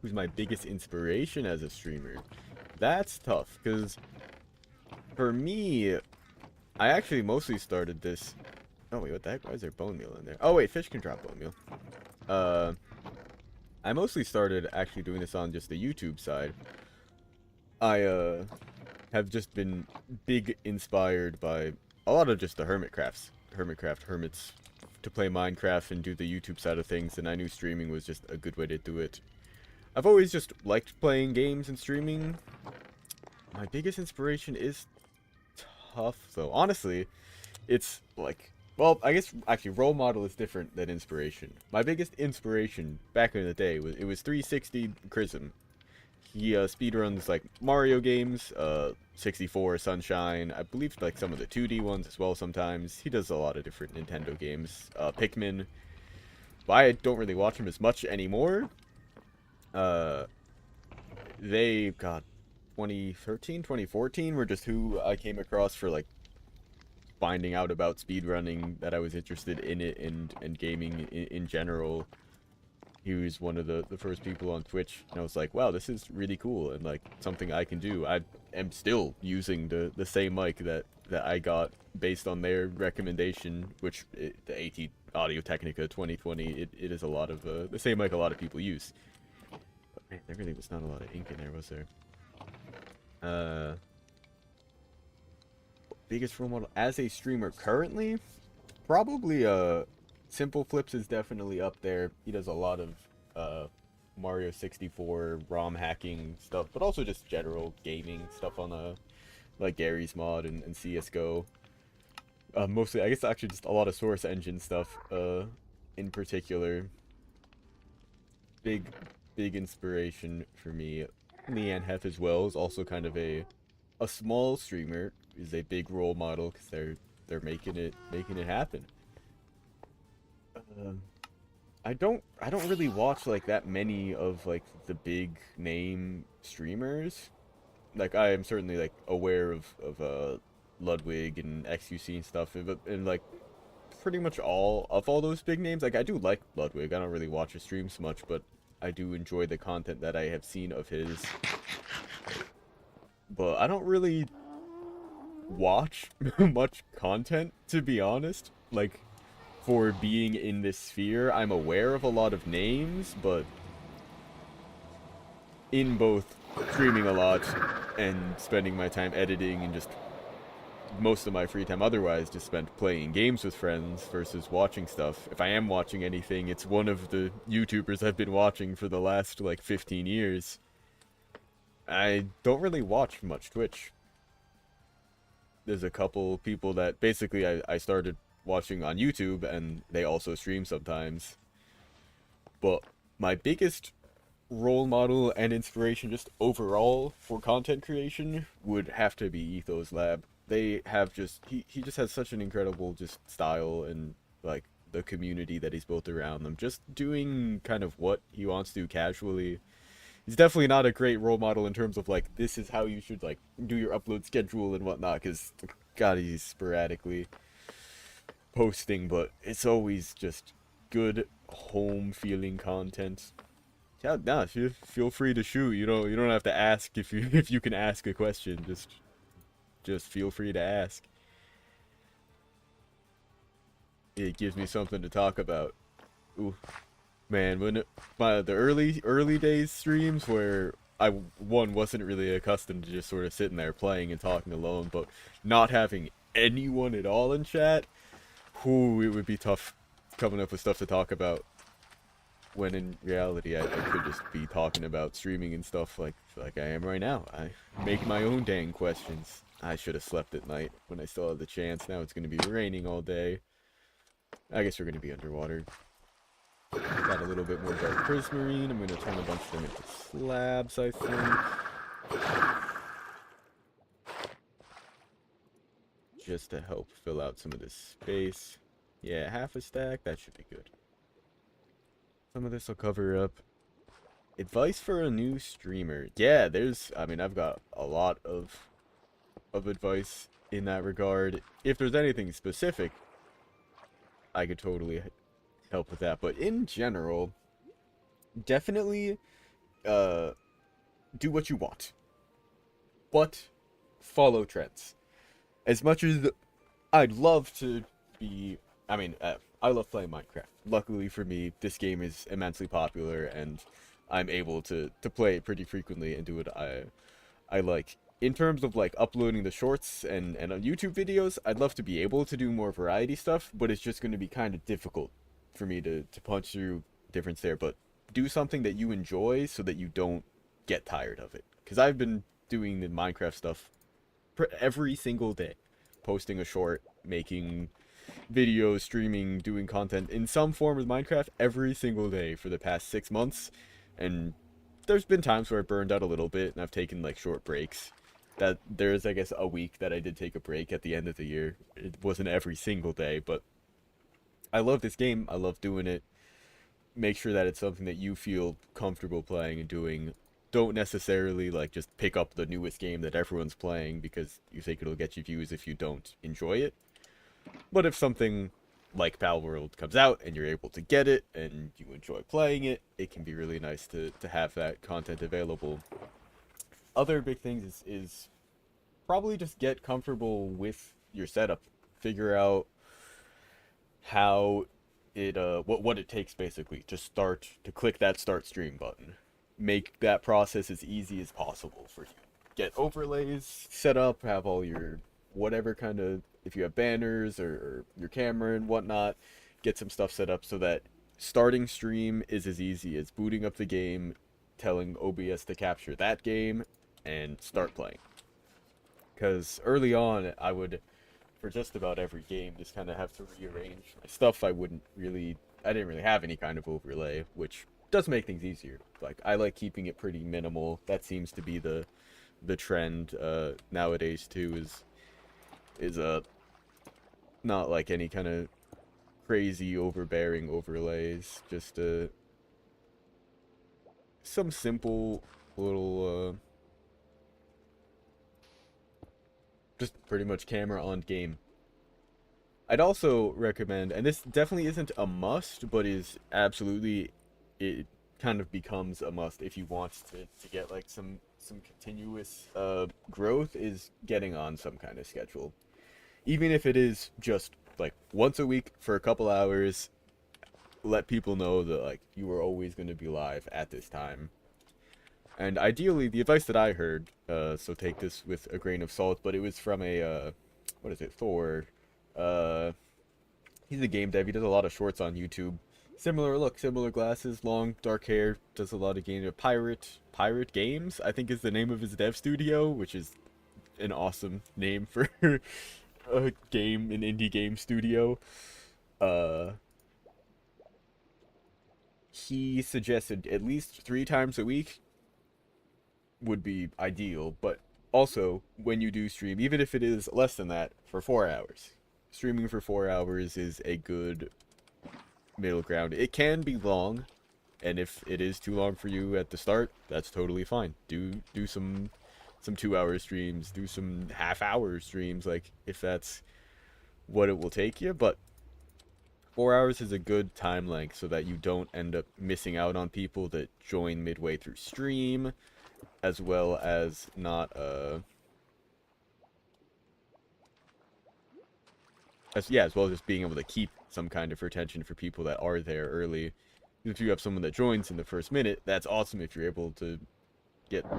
Who's my biggest inspiration as a streamer? That's tough, because for me, I actually mostly started this... Oh, wait, what the heck? Why is there bone meal in there? Oh, wait, fish can drop bone meal. I mostly started actually doing this on just the YouTube side. I, have just been big inspired by a lot of just the hermits to play Minecraft and do the YouTube side of things, and I knew streaming was just a good way to do it. I've always just liked playing games and streaming. My biggest inspiration is tough, though. Honestly, it's like... Well, I guess, actually, role model is different than inspiration. My biggest inspiration back in the day was 360 Chrism. He speedruns, like, Mario games, 64, Sunshine, I believe, like, some of the 2D ones as well sometimes. He does a lot of different Nintendo games. Pikmin. But I don't really watch him as much anymore. God, 2013, 2014 were just who I came across for, like, finding out about speedrunning, that I was interested in it, and gaming in general. He was one of the first people on Twitch, and I was like, wow, this is really cool, and like something I can do. I am still using the same mic that I got based on their recommendation, which the AT Audio Technica 2020. It is a lot of the same mic a lot of people use. But man, there really was not a lot of ink in there, was there? Biggest role model as a streamer currently, probably Simple Flips is definitely up there. He does a lot of Mario 64 ROM hacking stuff, but also just general gaming stuff on like Gary's Mod and CS:GO. Mostly, I guess, actually just a lot of Source Engine stuff. In particular, big inspiration for me. Leanne Hef as well is also kind of a small streamer, is a big role model because they're making it happen. I don't really watch like that many of like the big name streamers. Like I am certainly like aware of Ludwig and XUC and stuff, and like pretty much all those big names. Like I do like Ludwig. I don't really watch his streams much, but I do enjoy the content that I have seen of his. But I don't really watch much content, to be honest. Like for being in this sphere, I'm aware of a lot of names, but in both streaming a lot and spending my time editing and just most of my free time otherwise just spent playing games with friends versus watching stuff. If I am watching anything, it's one of the YouTubers I've been watching for the last like 15 years. I don't really watch much Twitch. There's a couple people that basically I started watching on YouTube and they also stream sometimes. But my biggest role model and inspiration just overall for content creation would have to be Ethos Lab. They have just he just has such an incredible just style and like the community that he's built around them. Just doing kind of what he wants to casually. He's definitely not a great role model in terms of like this is how you should like do your upload schedule and whatnot, because God, he's sporadically posting, but it's always just good home feeling content. Yeah, nah, feel free to shoot. You don't have to ask if you if you can ask a question. Just feel free to ask. It gives me something to talk about. Ooh, man, when the early days streams where I wasn't really accustomed to just sort of sitting there playing and talking alone, but not having anyone at all in chat, ooh, it would be tough coming up with stuff to talk about. When in reality, I could just be talking about streaming and stuff like I am right now. I make my own dang questions. I should have slept at night when I still had the chance. Now it's going to be raining all day. I guess we're going to be underwater. Got a little bit more dark prismarine. I'm going to turn a bunch of them into slabs, I think. Just to help fill out some of this space. Yeah, half a stack. That should be good. Some of this will cover up. Advice for a new streamer. Yeah, I mean, I've got a lot of advice in that regard. If there's anything specific, I could totally help with that. But in general, definitely do what you want. But follow trends. As much as I'd love to be... I mean, I love playing Minecraft. Luckily for me, this game is immensely popular, and I'm able to play it pretty frequently and do what I like. In terms of like uploading the shorts and on YouTube videos, I'd love to be able to do more variety stuff, but it's just going to be kind of difficult for me to punch through difference there. But do something that you enjoy so that you don't get tired of it. Because I've been doing the Minecraft stuff every single day, posting a short, making videos, streaming, doing content in some form with Minecraft every single day for the past 6 months, and there's been times where I burned out a little bit and I've taken like short breaks. That there's, I guess, a week that I did take a break at the end of the year. It wasn't every single day, but I love this game. I love doing it. Make sure that it's something that you feel comfortable playing and doing. Don't necessarily like just pick up the newest game that everyone's playing because you think it'll get you views if you don't enjoy it. But if something like Pal World comes out and you're able to get it and you enjoy playing it, it can be really nice to have that content available. Other big things is probably just get comfortable with your setup. Figure out how it what it takes basically to click that start stream button. Make that process as easy as possible for you. Get overlays set up, have all your whatever kind of, if you have banners or your camera and whatnot, get some stuff set up so that starting stream is as easy as booting up the game, telling OBS to capture that game, and start playing. Because early on, I would, for just about every game, just kind of have to rearrange my stuff. I didn't really have any kind of overlay, which does make things easier. Like, I like keeping it pretty minimal. That seems to be the trend nowadays too, is not like any kind of crazy overbearing overlays, just some simple little just pretty much camera on game. I'd also recommend, and this definitely isn't a must, but is absolutely, it kind of becomes a must if you want to get like some continuous growth, is getting on some kind of schedule. Even if it is just like once a week for a couple hours, let people know that like you are always going to be live at this time. And ideally, the advice that I heard, so take this with a grain of salt, but it was from a, what is it, Thor. He's a game dev, he does a lot of shorts on YouTube. Similar look, similar glasses, long, dark hair, does a lot of games. Pirate Games, I think is the name of his dev studio, which is an awesome name for a game, an indie game studio. He suggested at least 3 times a week would be ideal, but also when you do stream, even if it is less than that, for 4 hours. Streaming for 4 hours is a good middle ground. It can be long, and if it is too long for you at the start, that's totally fine. Do some 2-hour streams, do some half-hour streams, like if that's what it will take you, but 4 hours is a good time length so that you don't end up missing out on people that join midway through stream, as well as not as well as just being able to keep some kind of retention for people that are there early. If you have someone that joins in the first minute, that's awesome. If you're able to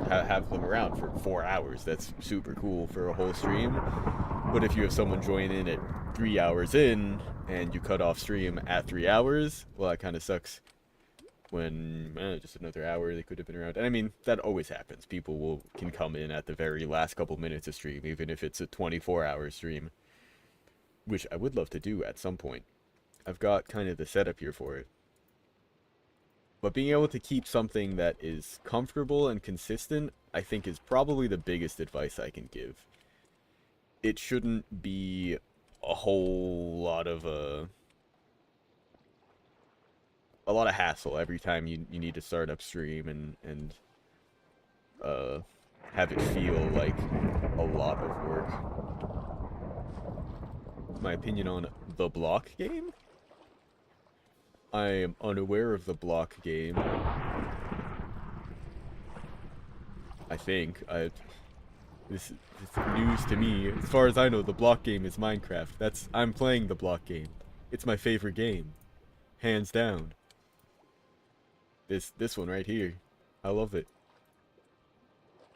have them around for 4 hours, that's super cool for a whole stream. But if you have someone join in at 3 hours in and you cut off stream at 3 hours, well, that kind of sucks. When just another hour they could have been around. And I mean, that always happens. People can come in at the very last couple minutes of stream, even if it's a 24-hour stream, which I would love to do at some point. I've got kind of the setup here for it. But being able to keep something that is comfortable and consistent, I think, is probably the biggest advice I can give. It shouldn't be a whole lot of hassle every time you need to start up stream and have it feel like a lot of work. My opinion on the block game? I am unaware of the block game. I think this is news to me. As far as I know, the block game is Minecraft. I'm playing the block game. It's my favorite game, hands down. This one right here, I love it.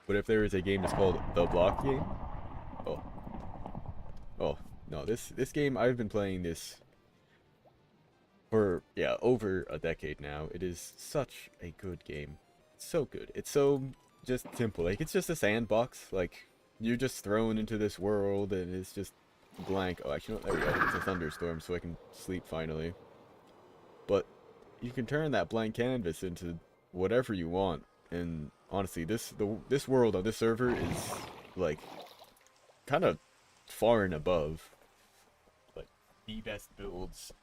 But if there is a game that's called the block game, oh no, this game, I've been playing this for over a decade now. It is such a good game. It's so good. It's so just simple. Like, it's just a sandbox. Like, you're just thrown into this world and it's just blank. Oh, actually, no, there we go. It's a thunderstorm, so I can sleep finally. But you can turn that blank canvas into whatever you want. And honestly, this world on this server is like kind of far and above like the best builds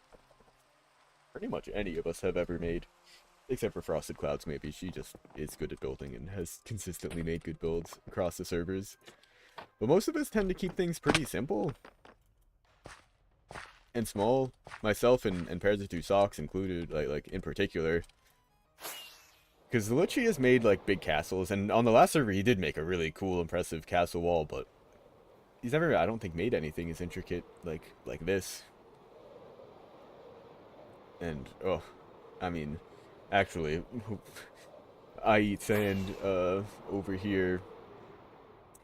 pretty much any of us have ever made, except for Frosted Clouds. Maybe she just is good at building and has consistently made good builds across the servers. But most of us tend to keep things pretty simple. and small. Myself and pairs of 2 socks included, like in particular. Because the Lich has made like big castles, and on the last server he did make a really cool, impressive castle wall, but he's never, I don't think, made anything as intricate like this. And oh, I mean, actually, I Eat Sand over here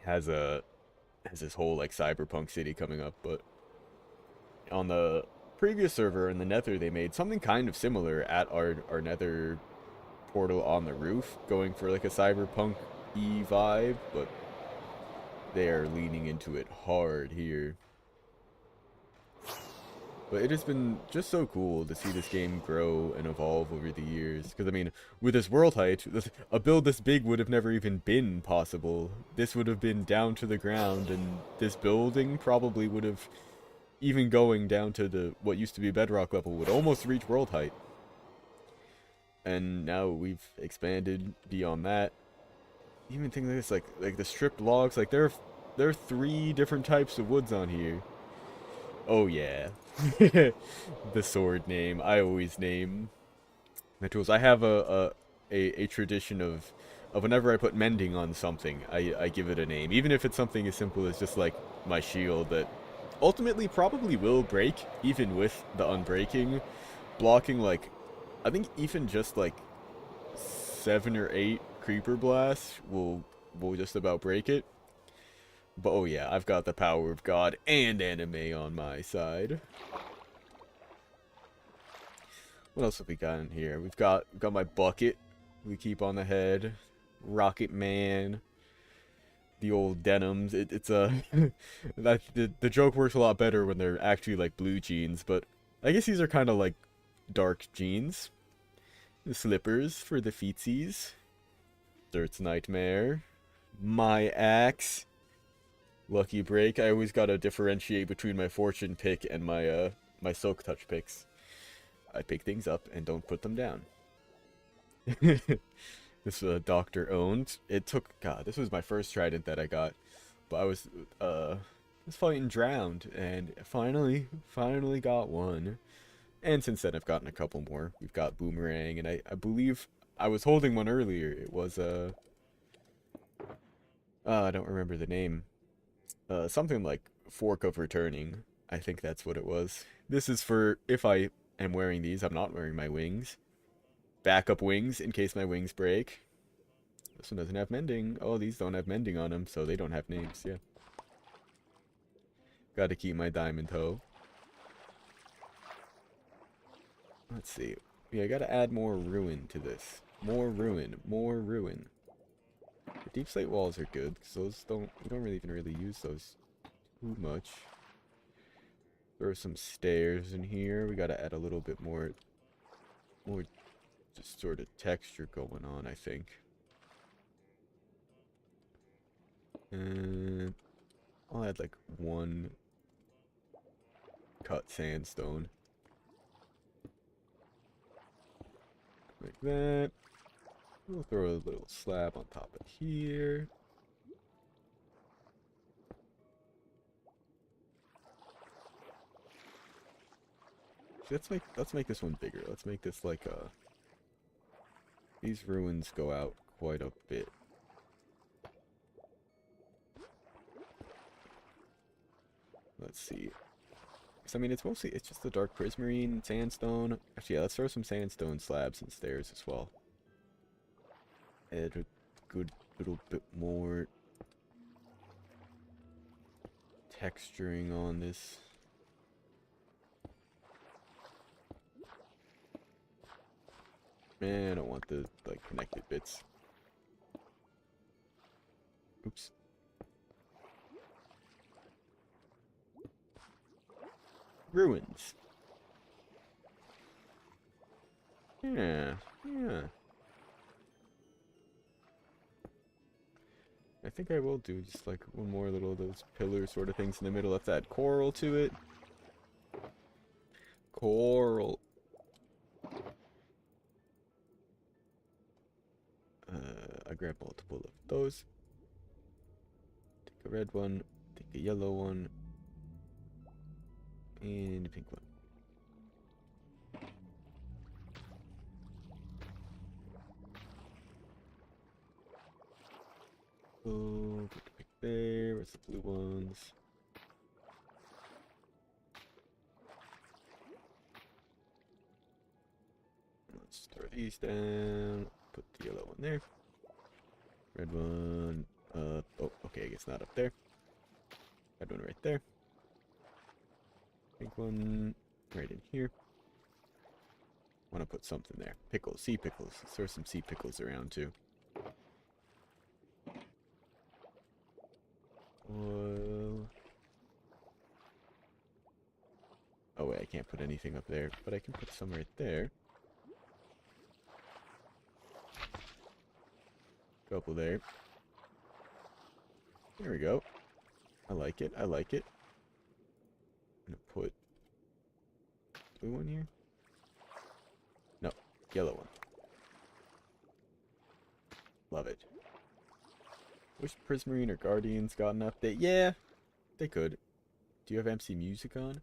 has a has this whole like cyberpunk city coming up, but on the previous server in the Nether they made something kind of similar at our Nether portal on the roof, going for like a cyberpunk-y vibe, but they are leaning into it hard here. But it has been just so cool to see this game grow and evolve over the years. Because, I mean, with this world height, a build this big would have never even been possible. This would have been down to the ground, and this building probably would have, even going down to the what used to be bedrock level, would almost reach world height. And now we've expanded beyond that. Even things like this, like the stripped logs, like there are 3 different types of woods on here. Oh yeah. The sword name. I always name my tools. I have a tradition of whenever I put mending on something, I give it a name. Even if it's something as simple as just like my shield that ultimately probably will break, even with the unbreaking. Blocking like, I think even just like 7 or 8 creeper blasts will just about break it. But oh yeah, I've got the power of God and anime on my side. What else have we got in here? We've got my bucket we keep on the head. Rocket Man. The old denims. It's a that the joke works a lot better when they're actually like blue jeans, but I guess these are kind of like dark jeans. The slippers for the feetsies. Dirt's Nightmare. My axe. Lucky Break. I always gotta differentiate between my fortune pick and my silk touch picks. I pick things up and don't put them down. This doctor owned. It took, God, this was my first trident that I got, but I was fighting drowned and finally got one. And since then I've gotten a couple more. We've got Boomerang, and I believe I was holding one earlier. It was I don't remember the name. Something like Fork of Returning. I think that's what it was. This is for if I am wearing these. I'm not wearing my wings. Backup wings in case my wings break. This one doesn't have mending. Oh, these don't have mending on them, so they don't have names. Yeah. Got to keep my diamond hoe. Let's see. Yeah, I got to add more ruin to this. More ruin. More ruin. The deep slate walls are good, because those we don't really even use those too much. There are some stairs in here. We gotta add a little bit more just sort of texture going on, I think. And I'll add like 1 cut sandstone. Like that. We'll throw a little slab on top of here. Let's make this one bigger. Let's make this like these ruins go out quite a bit. Let's see. So, I mean, it's just the dark prismarine, sandstone. Actually, yeah, let's throw some sandstone slabs and stairs as well. Add a good little bit more texturing on this. Man, I don't want the like connected bits. Oops. Ruins. Yeah. I think I will do just like one more little of those pillar sort of things in the middle. Let's add coral to it. Coral. I grab multiple of those. Take a red one. Take a yellow one. And a pink one. Oh, put the pink there. Where's the blue ones? Let's throw these down. Put the yellow one there. Red one. Oh, okay, I guess not up there. Red one right there. Pink one right in here. Want to put something there. Pickles, sea pickles. Let's throw some sea pickles around too. Oh wait, I can't put anything up there, but I can put some right there. Couple there. There we go. I like it. I like it. I'm gonna put blue one here. No, yellow one. Love it. Wish Prismarine or Guardians got an update. Yeah, they could. Do you have MC music on?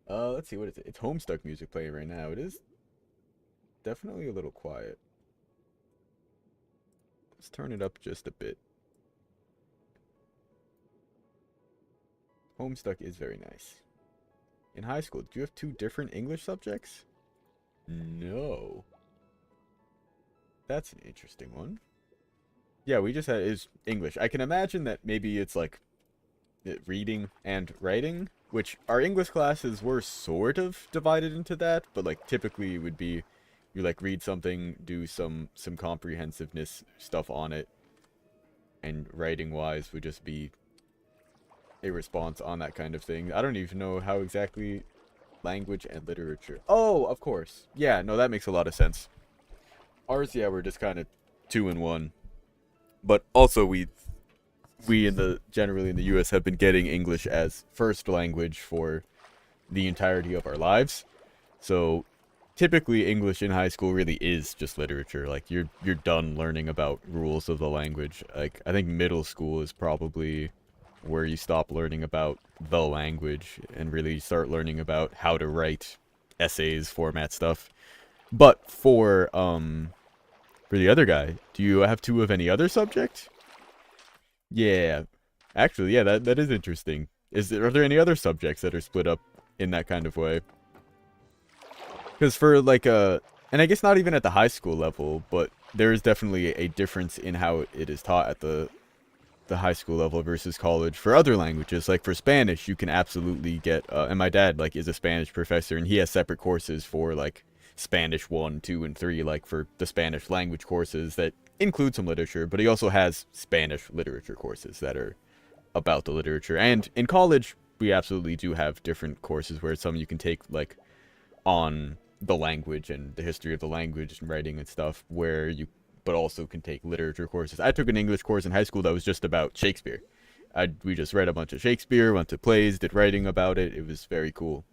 Let's see, what is it? It's Homestuck music playing right now. It is definitely a little quiet. Let's turn it up just a bit. Homestuck is very nice. In high school, did you have 2 different English subjects? No. That's an interesting one. Yeah, we just had is English. I can imagine that maybe it's like reading and writing, which our English classes were sort of divided into that, but like typically it would be you like read something, do some comprehensiveness stuff on it, and writing wise would just be a response on that kind of thing. I don't even know how exactly language and literature. Oh, of course. Yeah, no, that makes a lot of sense. Ours, yeah, we're just kind of 2 in 1. But also we generally in the US have been getting English as first language for the entirety of our lives. So typically English in high school really is just literature. Like you're done learning about rules of the language. Like I think middle school is probably where you stop learning about the language and really start learning about how to write essays, format stuff. But for the other guy, do you have 2 of any other subject? Yeah. Actually, yeah, that is interesting. Are there any other subjects that are split up in that kind of way? Because for like and I guess not even at the high school level, but there is definitely a difference in how it is taught at the high school level versus college. For other languages, like for Spanish, you can absolutely get and my dad like is a Spanish professor, and he has separate courses for like Spanish 1, 2, and 3, like for the Spanish language courses that include some literature, but he also has Spanish literature courses that are about the literature. And in college, we absolutely do have different courses where some you can take like on the language and the history of the language and writing and stuff, where you but also can take literature courses. I took an English course in high school that was just about Shakespeare. We just read a bunch of Shakespeare, went to plays, did writing about it. It was very cool.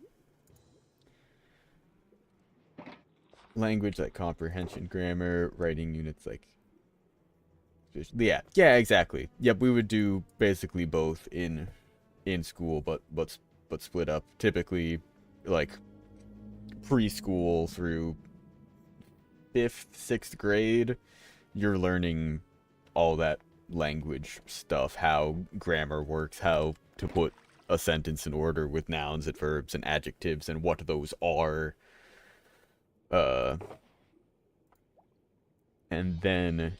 Language like comprehension, grammar, writing units like yeah, exactly. Yep, we would do basically both in school, but split up. Typically, like preschool through 5th, 6th grade, you're learning all that language stuff, how grammar works, how to put a sentence in order with nouns and verbs and adjectives and what those are. And then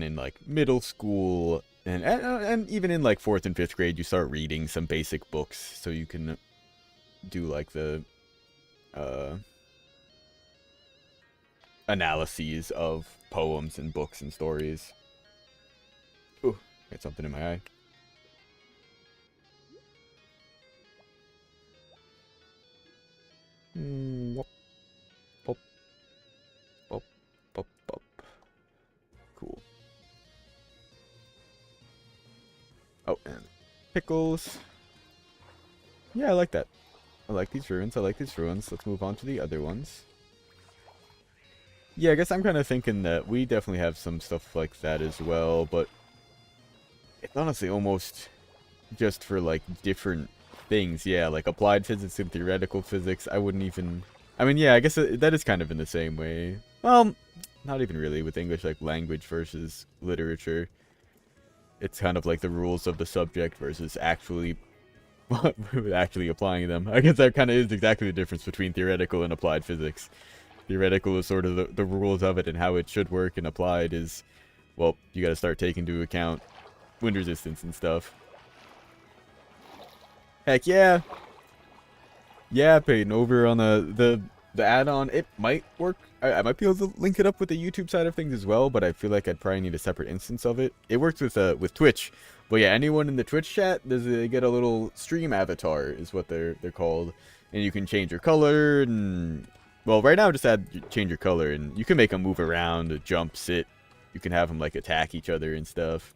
in like middle school and even in like 4th and 5th grade, you start reading some basic books so you can do like the analyses of poems and books and stories. Ooh, got something in my eye. Wop, pop, pop, pop, pop. Cool. Oh, and pickles. Yeah, I like that. I like these ruins. Let's move on to the other ones. Yeah, I guess I'm kind of thinking that we definitely have some stuff like that as well, but it's honestly almost just for like different things, yeah, like applied physics and theoretical physics. I wouldn't even. I mean, yeah, I guess that is kind of in the same way. Well, not even really with English, like language versus literature. It's kind of like the rules of the subject versus actually actually applying them. I guess that kind of is exactly the difference between theoretical and applied physics. Theoretical is sort of the rules of it and how it should work, and applied is, well, you got to start taking into account wind resistance and stuff. Heck yeah. Yeah, Peyton, over on the add-on, it might work. I might be able to link it up with the YouTube side of things as well, but I feel like I'd probably need a separate instance of it. It works with Twitch. But yeah, anyone in the Twitch chat, they get a little stream avatar, is what they're called. And you can change your color, and... Well, right now, just change your color, and you can make them move around, jump, sit. You can have them, like, attack each other and stuff.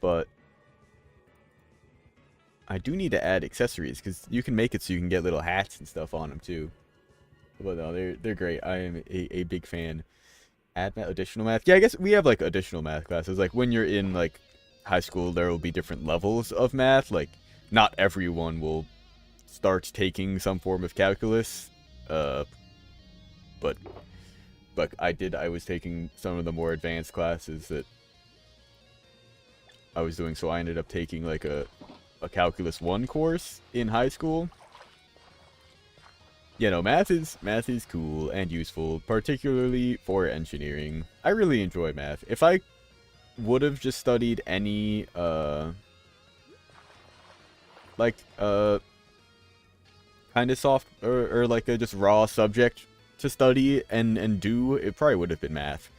But I do need to add accessories, because you can make it so you can get little hats and stuff on them, too. But no, they're great. I am a big fan. Add additional math. Yeah, I guess we have, like, additional math classes. Like, when you're in, like, high school, there will be different levels of math. Like, not everyone will start taking some form of calculus. But I was taking some of the more advanced classes that I was doing, so I ended up taking, like, a Calculus 1 course in high school. You know, math is cool and useful, particularly for engineering. I really enjoy math. If I would have just studied any, like, kind of soft, or like a just raw subject to study and do, it probably would have been math.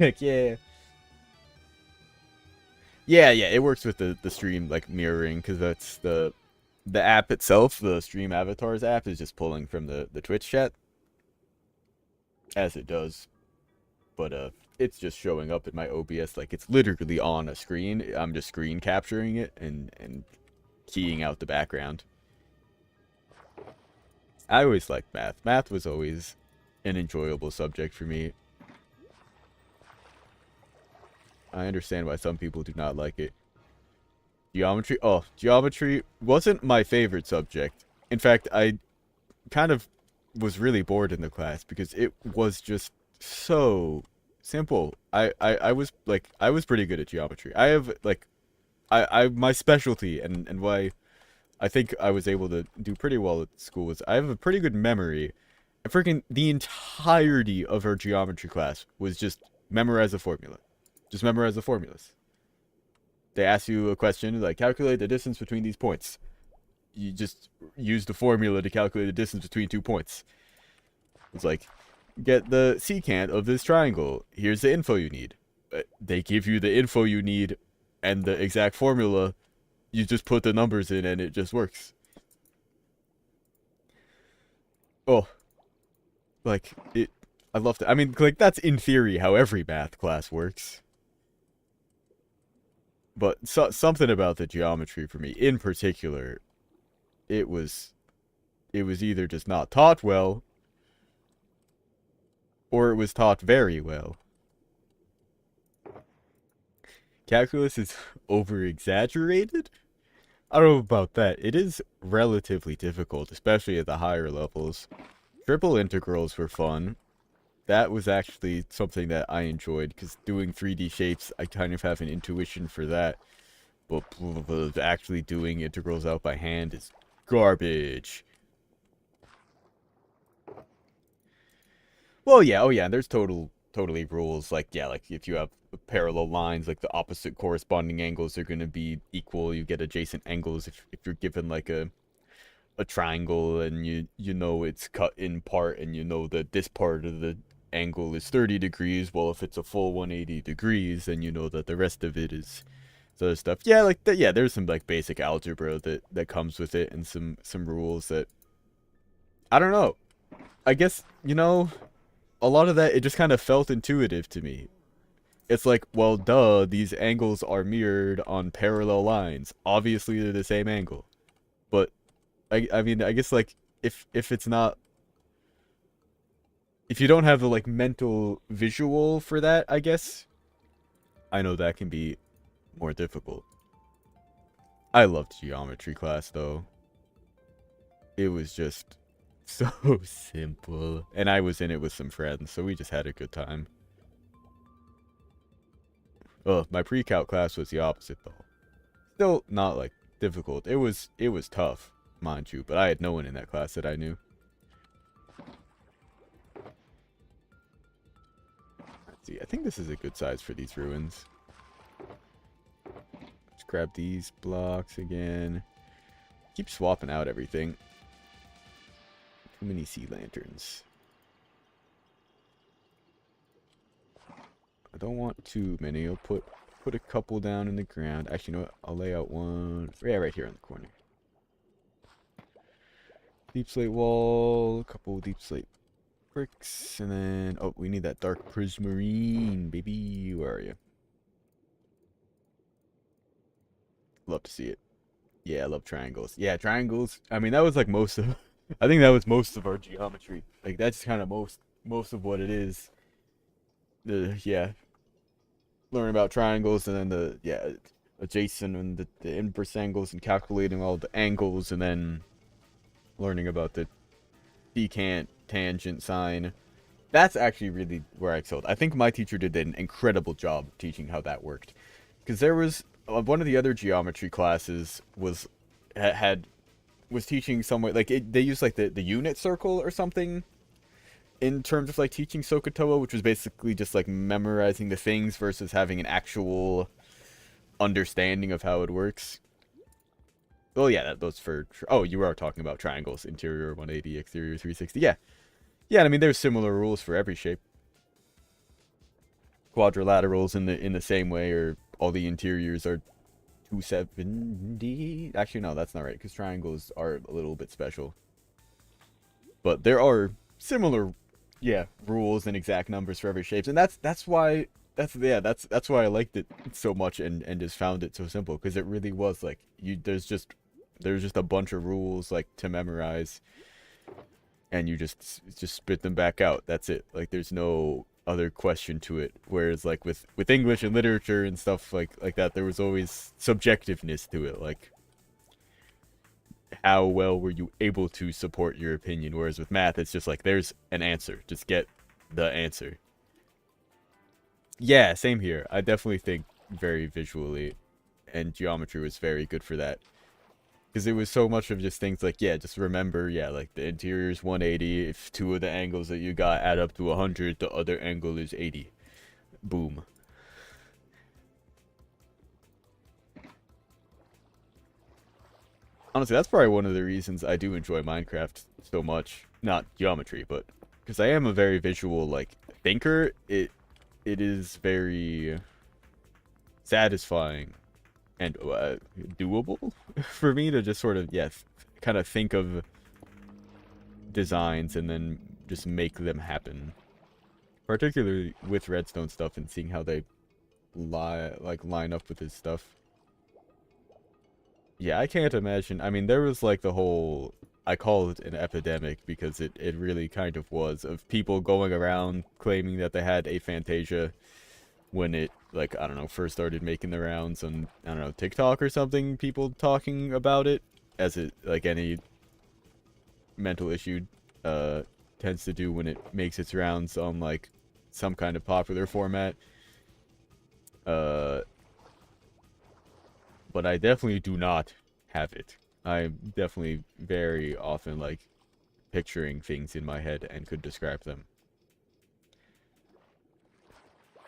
Heck yeah. Yeah, it works with the stream, like, mirroring, because that's the app itself, the Stream Avatars app, is just pulling from the Twitch chat, as it does. But, it's just showing up in my OBS, like, it's literally on a screen. I'm just screen capturing it and keying out the background. I always liked math. Math was always an enjoyable subject for me. I understand why some people do not like it. Geometry? Oh, geometry wasn't my favorite subject. In fact, I kind of was really bored in the class because it was just so simple. I was pretty good at geometry. I have, like, my specialty and why I think I was able to do pretty well at school was I have a pretty good memory. And freaking the entirety of our geometry class was just memorize the formula. Just memorize the formulas. They ask you a question, like, calculate the distance between these points. You just use the formula to calculate the distance between 2 points. It's like, get the secant of this triangle. Here's the info you need. They give you the info you need and the exact formula. You just put the numbers in and it just works. Oh. Like, I loved it. I mean, like, that's in theory how every math class works. But something about the geometry for me, in particular, it was either just not taught well, or it was taught very well. Calculus is over-exaggerated? I don't know about that. It is relatively difficult, especially at the higher levels. Triple integrals were fun. That was actually something that I enjoyed, because doing 3D shapes, I kind of have an intuition for that. But actually doing integrals out by hand is garbage. Well, yeah, oh yeah, and there's totally rules, like, yeah, like, if you have parallel lines, like, the opposite corresponding angles are going to be equal. You get adjacent angles if you're given, like, a triangle, and you know it's cut in part, and you know that this part of the angle is 30 degrees. Well, if it's a full 180 degrees, then you know that the rest of it is other stuff. Yeah, like that. Yeah, there's some, like, basic algebra that comes with it, and some rules that, I don't know. I guess, you know, a lot of that, it just kind of felt intuitive to me. It's like, well, duh, these angles are mirrored on parallel lines. Obviously, they're the same angle. But I mean, I guess, like, if it's not, if you don't have the like mental visual for that, I guess, I know that can be more difficult. I loved geometry class though. It was just so simple. And I was in it with some friends, so we just had a good time. Oh, my pre-calc class was the opposite though. Still not like difficult. It was tough, mind you, but I had no one in that class that I knew. Let's see, I think this is a good size for these ruins. Let's grab these blocks again. Keep swapping out everything. Too many sea lanterns. I don't want too many. I'll put a couple down in the ground. Actually, you know what? I'll lay out one. Yeah, right here in the corner. Deep slate wall. A couple deep slate bricks. And then... Oh, we need that dark prismarine, baby. Where are you? Love to see it. Yeah, I love triangles. Yeah, triangles. I mean, that was like most of... I think that was most of our geometry. Like, that's kind of most of what it is. Yeah, learn about triangles and then the adjacent and the inverse angles and calculating all the angles and then learning about the secant, tangent, sine. That's actually really where I excelled. I think my teacher did an incredible job teaching how that worked. Because there was one of the other geometry classes was teaching somewhere like they used like the unit circle or something in terms of like teaching Sokotoa, which was basically just like memorizing the things versus having an actual understanding of how it works. Oh yeah, those for... Oh, you are talking about triangles. Interior 180, exterior 360. Yeah. Yeah, I mean, there's similar rules for every shape. Quadrilaterals in the same way, or all the interiors are 270. Actually, no, that's not right, because triangles are a little bit special. But there are similar, yeah, rules and exact numbers for every shape, and that's why I liked it so much and just found it so simple, because it really was like there's just a bunch of rules like to memorize, and you just spit them back out. That's it. Like there's no other question to it. Whereas like with English and literature and stuff like that, there was always subjectiveness to it. Like how well were you able to support your opinion? Whereas with math, it's just like there's an answer. Just get the answer. Yeah, same here. I definitely think very visually, and geometry was very good for that. Because it was so much of just things like, yeah, just remember, yeah, like the interior is 180. If two of the angles that you got add up to 100, the other angle is 80. Boom. Honestly, that's probably one of the reasons I do enjoy Minecraft so much. Not geometry, but because I am a very visual, like, thinker, it is very satisfying and doable for me to just sort of, yes, kind of think of designs and then just make them happen. Particularly with redstone stuff and seeing how they line up with his stuff. Yeah, I can't imagine. I mean, there was like the whole, I call it an epidemic because it really kind of was, of people going around claiming that they had aphantasia when it, like, I don't know, first started making the rounds on, I don't know, TikTok or something, people talking about it, as it, like any mental issue tends to do when it makes its rounds on, like, some kind of popular format. But I definitely do not have it. I'm definitely very often, like, picturing things in my head and could describe them.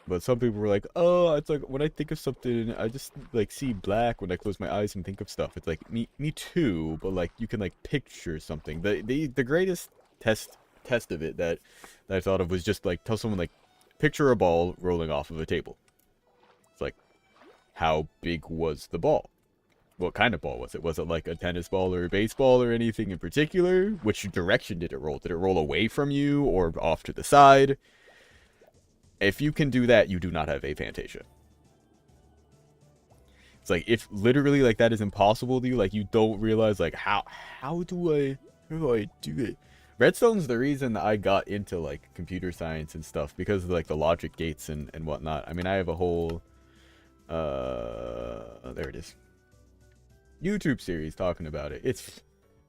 But some people were like, oh, it's like when I think of something, I just like see black when I close my eyes and think of stuff. It's like me too, but like you can like picture something. The greatest test of it that I thought of was just like tell someone like picture a ball rolling off of a table. It's like, how big was the ball? What kind of ball was it? Was it like a tennis ball or a baseball or anything in particular? Which direction did it roll? Did it roll away from you or off to the side? If you can do that, you do not have aphantasia. It's like, if literally, like, that is impossible to you, like, you don't realize, like, how do I do it? Redstone's the reason I got into like computer science and stuff, because of like the logic gates and whatnot. I mean, I have a whole there it is, YouTube series talking about it.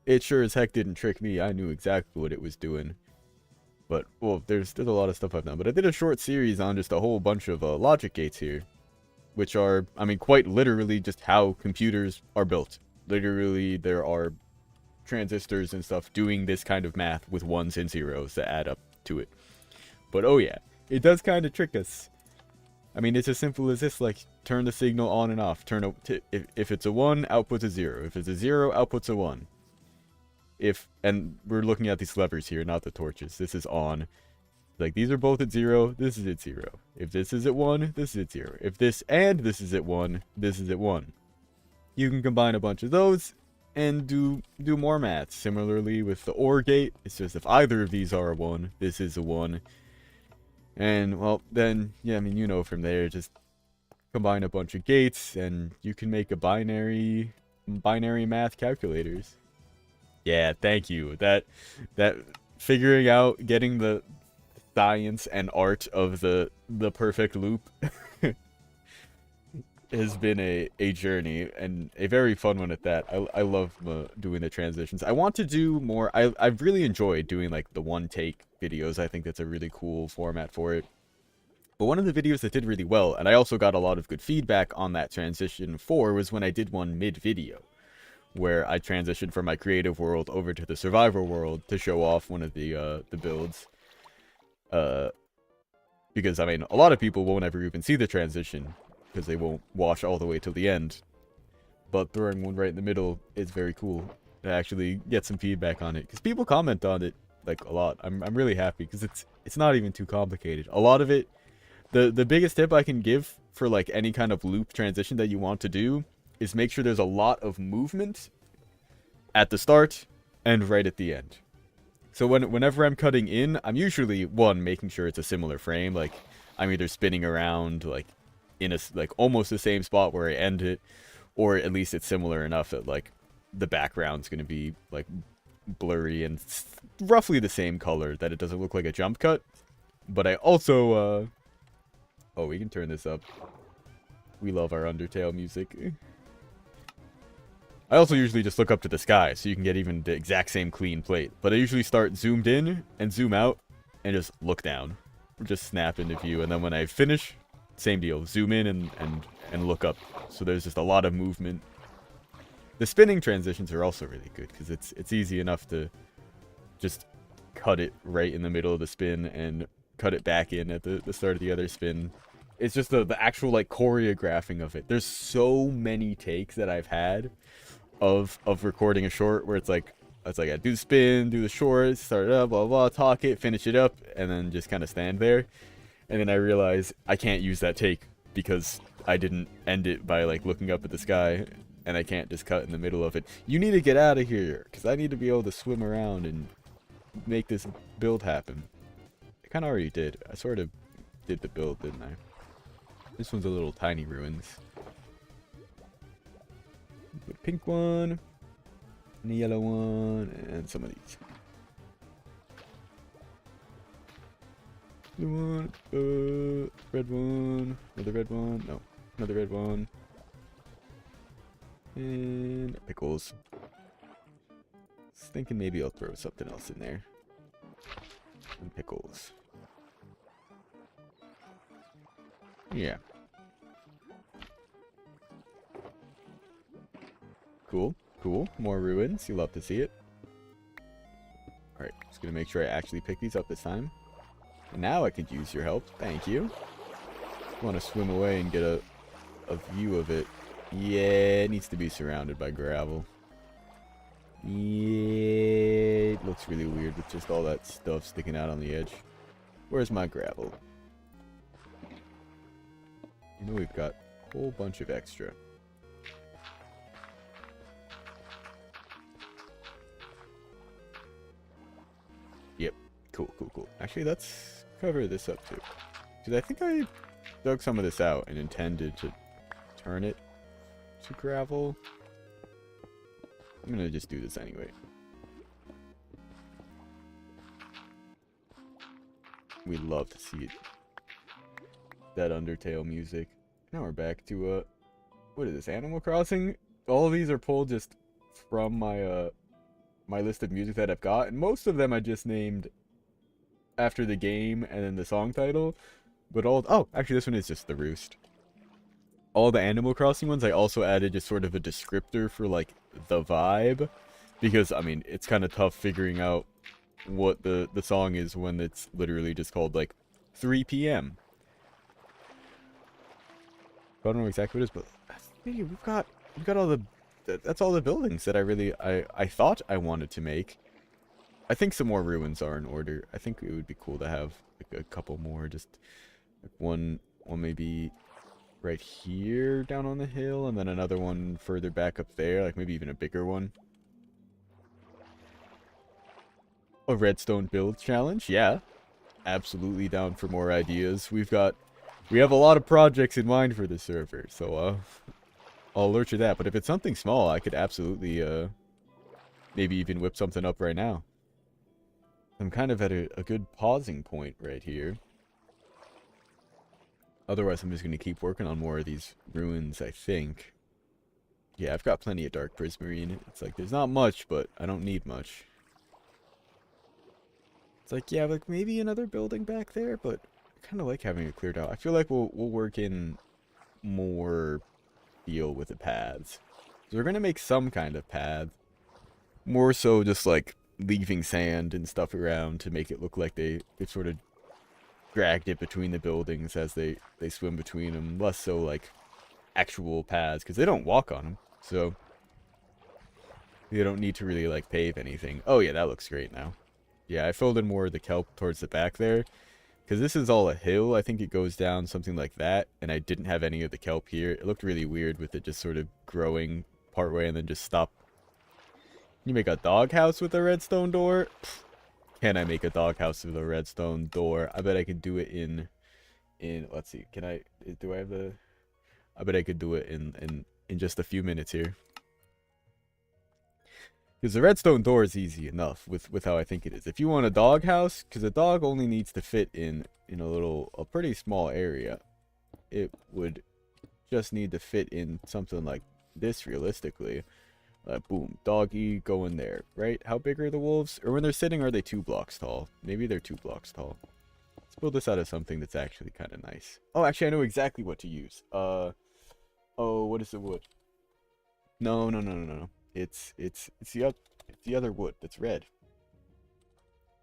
It sure as heck didn't trick me. I knew exactly what it was doing. But well, there's a lot of stuff I've done. But I did a short series on just a whole bunch of logic gates here, which are, I mean, quite literally just how computers are built. Literally, there are transistors and stuff doing this kind of math with ones and zeros that add up to it. But oh yeah, it does kind of trick us. I mean, it's as simple as this, like, turn the signal on and off. If it's a 1, outputs a 0. If it's a 0, outputs a 1. And we're looking at these levers here, not the torches. This is on. Like, these are both at 0, this is at 0. If this is at 1, this is at 0. If this and this is at 1, this is at 1. You can combine a bunch of those and do more math. Similarly with the OR gate, it's just if either of these are a 1, this is a 1. And, well, then, yeah, I mean, you know from there, just combine a bunch of gates, and you can make a binary math calculators. Yeah, thank you. That figuring out, getting the science and art of the perfect loop has been a journey, and a very fun one at that. I love doing the transitions. I want to do more. I've really enjoyed doing like the one take videos. I think that's a really cool format for it. But one of the videos that did really well, and I also got a lot of good feedback on that transition for, was when I did one mid-video, where I transitioned from my creative world over to the survivor world to show off one of the builds. Because, I mean, a lot of people won't ever even see the transition, because they won't watch all the way till the end. But throwing one right in the middle is very cool to actually get some feedback on it, because people comment on it like a lot. I'm really happy, because it's not even too complicated. A lot of it, the biggest tip I can give for like any kind of loop transition that you want to do is make sure there's a lot of movement at the start and right at the end. So whenever I'm cutting in, I'm usually, one, making sure it's a similar frame, like I'm either spinning around like in a like almost the same spot where I end it, or at least it's similar enough that like the background's going to be like blurry and roughly the same color, that it doesn't look like a jump cut. But I also oh, we can turn this up. We love our Undertale music. I also usually just look up to the sky, so you can get even the exact same clean plate. But I usually start zoomed in and zoom out and just look down. Or just snap into view, and then when I finish, same deal. Zoom in and look up. So there's just a lot of movement. The spinning transitions are also really good, because it's easy enough to just cut it right in the middle of the spin and cut it back in at the start of the other spin. It's just the actual like choreographing of it. There's so many takes that I've had of recording a short where it's like I do the spin, do the short, start it up, blah blah, talk it, finish it up, and then just kind of stand there. And then I realize I can't use that take because I didn't end it by like looking up at the sky, and I can't just cut in the middle of it. You need to get out of here, because I need to be able to swim around and make this build happen. I kind of already did. I sort of did the build, didn't I? This one's a little tiny ruins. The pink one, and the yellow one, and some of these. Blue one, red one, another red one, no, another red one, and pickles. I was thinking maybe I'll throw something else in there. And pickles. Yeah. Cool, cool. More ruins. You love to see it. Alright, just gonna make sure I actually pick these up this time. And now I could use your help. Thank you. Want to swim away and get a view of it. Yeah, it needs to be surrounded by gravel. Yeah, it looks really weird with just all that stuff sticking out on the edge. Where's my gravel? You know we've got a whole bunch of extra. Yep. Cool, cool, cool. Actually, let's cover this up too. Because I think I dug some of this out and intended to turn it to gravel. I'm going to just do this anyway. We love to see it. That Undertale music. Now we're back to what is this? Animal Crossing? All of these are pulled just from my my list of music that I've got, and most of them I just named after the game and then the song title. But actually this one is just The Roost. All the Animal Crossing ones I also added just sort of a descriptor for like the vibe, because I mean it's kind of tough figuring out what the song is when it's literally just called like 3 p.m. I don't know exactly what it is, but we've got all that's all the buildings that I thought I wanted to make. I think some more ruins are in order. I think it would be cool to have like a couple more, just like one maybe right here down on the hill, and then another one further back up there, like maybe even a bigger one. A redstone build challenge, yeah. Absolutely down for more ideas. We have a lot of projects in mind for this server, so I'll alert you that. But if it's something small, I could absolutely maybe even whip something up right now. I'm kind of at a good pausing point right here. Otherwise, I'm just going to keep working on more of these ruins, I think. Yeah, I've got plenty of dark prismarine. It's like, there's not much, but I don't need much. It's like, yeah, like maybe another building back there, but I kind of like having it cleared out. I feel like we'll work in more deal with the paths. So we're going to make some kind of path. More so just like leaving sand and stuff around to make it look like they've sort of dragged it between the buildings as they swim between them. Less so like actual paths, because they don't walk on them. So you don't need to really like pave anything. Oh yeah, that looks great now. Yeah, I filled in more of the kelp towards the back there, because this is all a hill. I think it goes down something like that, and I didn't have any of the kelp here. It looked really weird with it just sort of growing partway and then just stop. You make a doghouse with a redstone door? Pfft, can I make a doghouse with a redstone door? I bet I could do it in let's see, do I have the, I bet I could do it in just a few minutes here. Because the redstone door is easy enough with how I think it is. If you want a doghouse, because a dog only needs to fit in a pretty small area, it would just need to fit in something like this realistically. Boom, doggy, go in there, right? How big are the wolves? Or when they're sitting, are they 2 blocks tall? Maybe they're 2 blocks tall. Let's build this out of something that's actually kind of nice. Oh, actually, I know exactly what to use. Oh, what is the wood? No. It's the other wood that's red.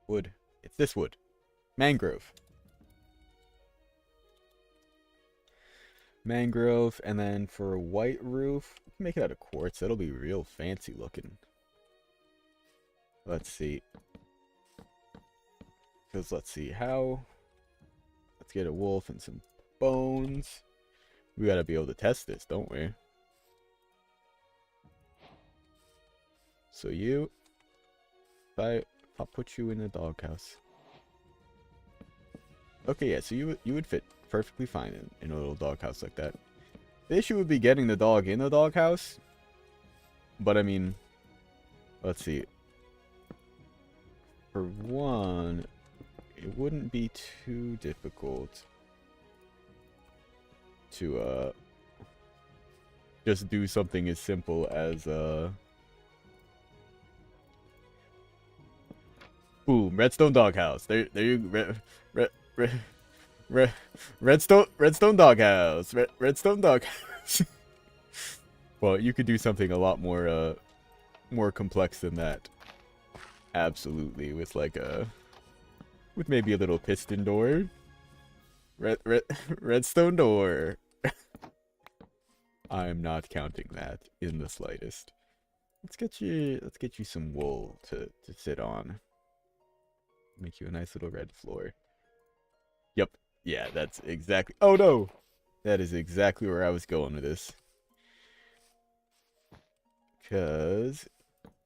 Wood. It's this wood. Mangrove. Mangrove, and then for a white roof, we can make it out of quartz. That'll be real fancy looking. Let's see. Because let's see how. Let's get a wolf and some bones. We gotta be able to test this, don't we? So I'll put you in the doghouse. Okay, yeah, so you would fit perfectly fine in a little doghouse like that. The issue would be getting the dog in the doghouse. But I mean, let's see. For one, it wouldn't be too difficult to just do something as simple as boom, redstone doghouse. There you redstone doghouse. Redstone doghouse. Well, you could do something a lot more complex than that. Absolutely, with with maybe a little piston door. Redstone door. I'm not counting that in the slightest. Let's get you some wool to sit on. Make you a nice little red floor. Yep. Yeah, that's exactly... Oh, no! That is exactly where I was going with this. Because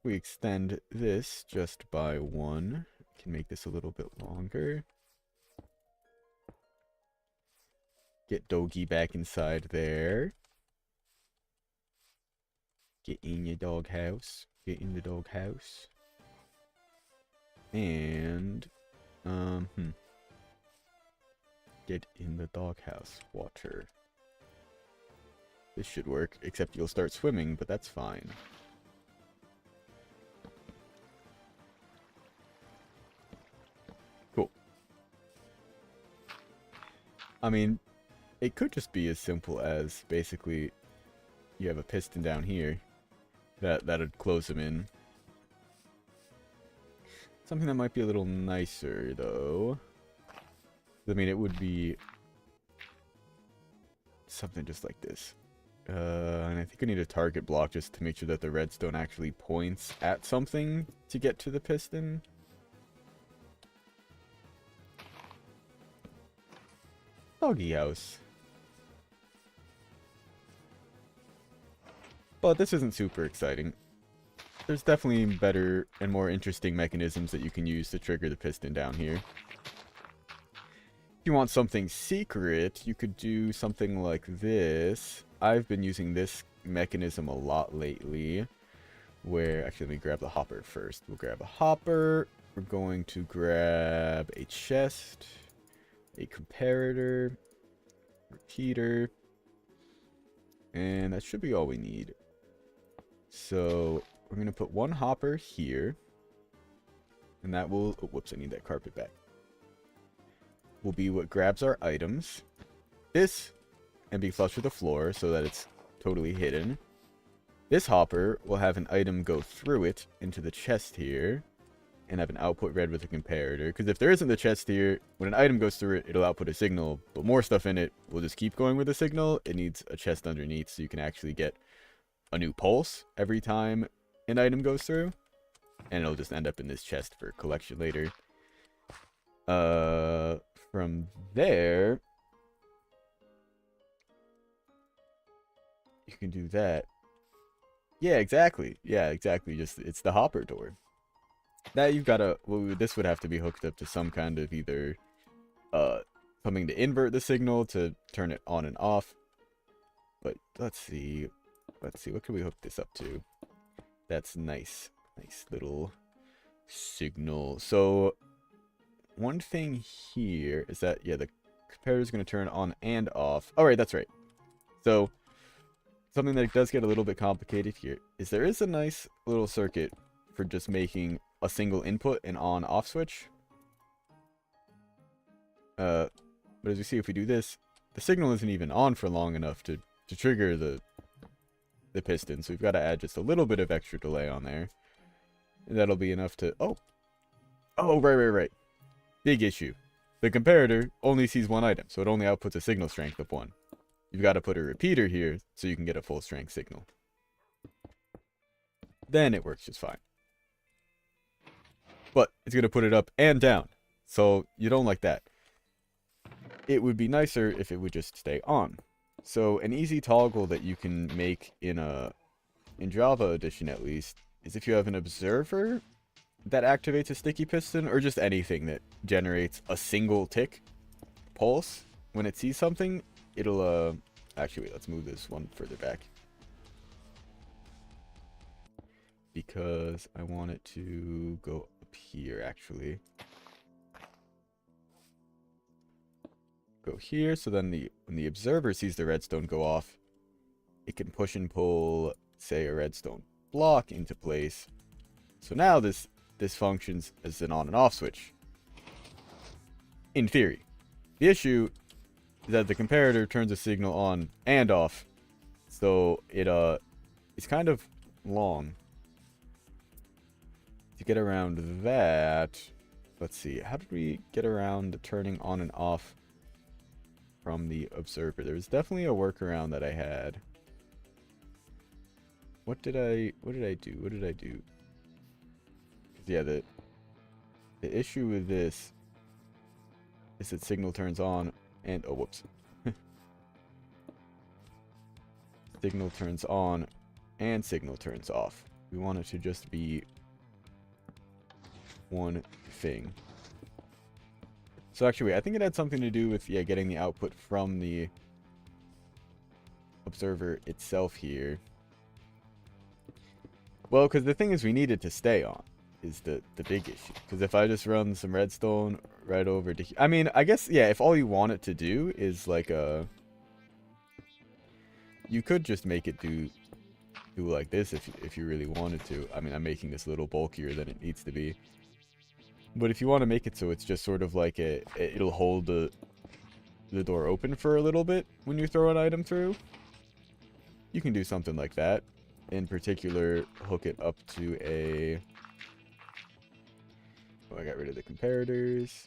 we extend this just by 1. We can make this a little bit longer. Get Doggy back inside there. Get in your doghouse. Get in the doghouse. And, Get in the doghouse. Water. This should work, except you'll start swimming, but that's fine. Cool. I mean, it could just be as simple as basically you have a piston down here that'd close them in. Something that might be a little nicer, though. I mean, it would be something just like this. And I think we need a target block just to make sure that the redstone actually points at something to get to the piston. Doggy house. But this isn't super exciting. There's definitely better and more interesting mechanisms that you can use to trigger the piston down here. If you want something secret, you could do something like this. I've been using this mechanism a lot lately. Where, actually, let me grab the hopper first. We'll grab a hopper. We're going to grab a chest, a comparator, repeater, and that should be all we need. So we're going to put one hopper here, and that will, oh, whoops, I need that carpet back. Will be what grabs our items. This, and be flush with the floor so that it's totally hidden. This hopper will have an item go through it into the chest here, and have an output read with a comparator. Because if there isn't the chest here, when an item goes through it, it'll output a signal, but more stuff in it will just keep going with the signal. It needs a chest underneath so you can actually get a new pulse every time an item goes through, and it'll just end up in this chest for collection later. From there, you can do that. Yeah, exactly. Yeah, exactly. Just, it's the hopper door. That you've got to, well, this would have to be hooked up to some kind of either, something to invert the signal to turn it on and off. But let's see, what can we hook this up to? That's nice. Nice little signal. So, one thing here is that, yeah, the comparator is going to turn on and off. Alright, that's right. So, something that does get a little bit complicated here is there is a nice little circuit for just making a single input and on-off switch. But as we see, if we do this, the signal isn't even on for long enough to trigger the piston. So we've got to add just a little bit of extra delay on there. And that'll be enough to... Oh, right. Big issue. The comparator only sees one item, so it only outputs a signal strength of 1. You've got to put a repeater here so you can get a full strength signal. Then it works just fine. But it's going to put it up and down, so you don't like that. It would be nicer if it would just stay on. So an easy toggle that you can make in Java Edition at least is if you have an observer that activates a sticky piston, or just anything that generates a single tick pulse when it sees something. It'll, actually, wait, let's move this one further back. Because I want it to go up here, actually. Go here, so then when the observer sees the redstone go off, it can push and pull, say, a redstone block into place. So now this functions as an on and off switch. In theory. The issue that the comparator turns a signal on and off, so it's kind of long. To get around that, let's see, how did we get around the turning on and off from the observer? There was definitely a workaround that I had. What did I do? Yeah, the issue with this is that signal turns on and, oh, whoops. Signal turns on and signal turns off. We want it to just be one thing. So actually, I think it had something to do with, yeah, getting the output from the observer itself here. Well, because the thing is, we need it to stay on. is the big issue. Because if I just run some redstone right over to... I mean, I guess, yeah, if all you want it to do is like a... You could just make it do like this if you really wanted to. I mean, I'm making this a little bulkier than it needs to be. But if you want to make it so it's just sort of like it'll hold the door open for a little bit when you throw an item through, you can do something like that. In particular, hook it up to a... Oh, I got rid of the comparators.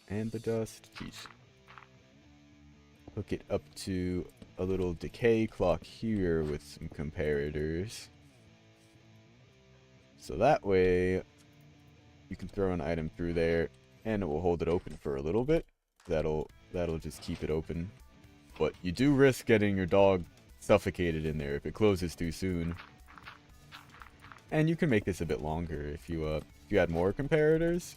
And the dust. Jeez. Hook it up to a little decay clock here with some comparators. So that way, you can throw an item through there, and it will hold it open for a little bit. That'll just keep it open. But you do risk getting your dog suffocated in there if it closes too soon. And you can make this a bit longer if you add more comparators.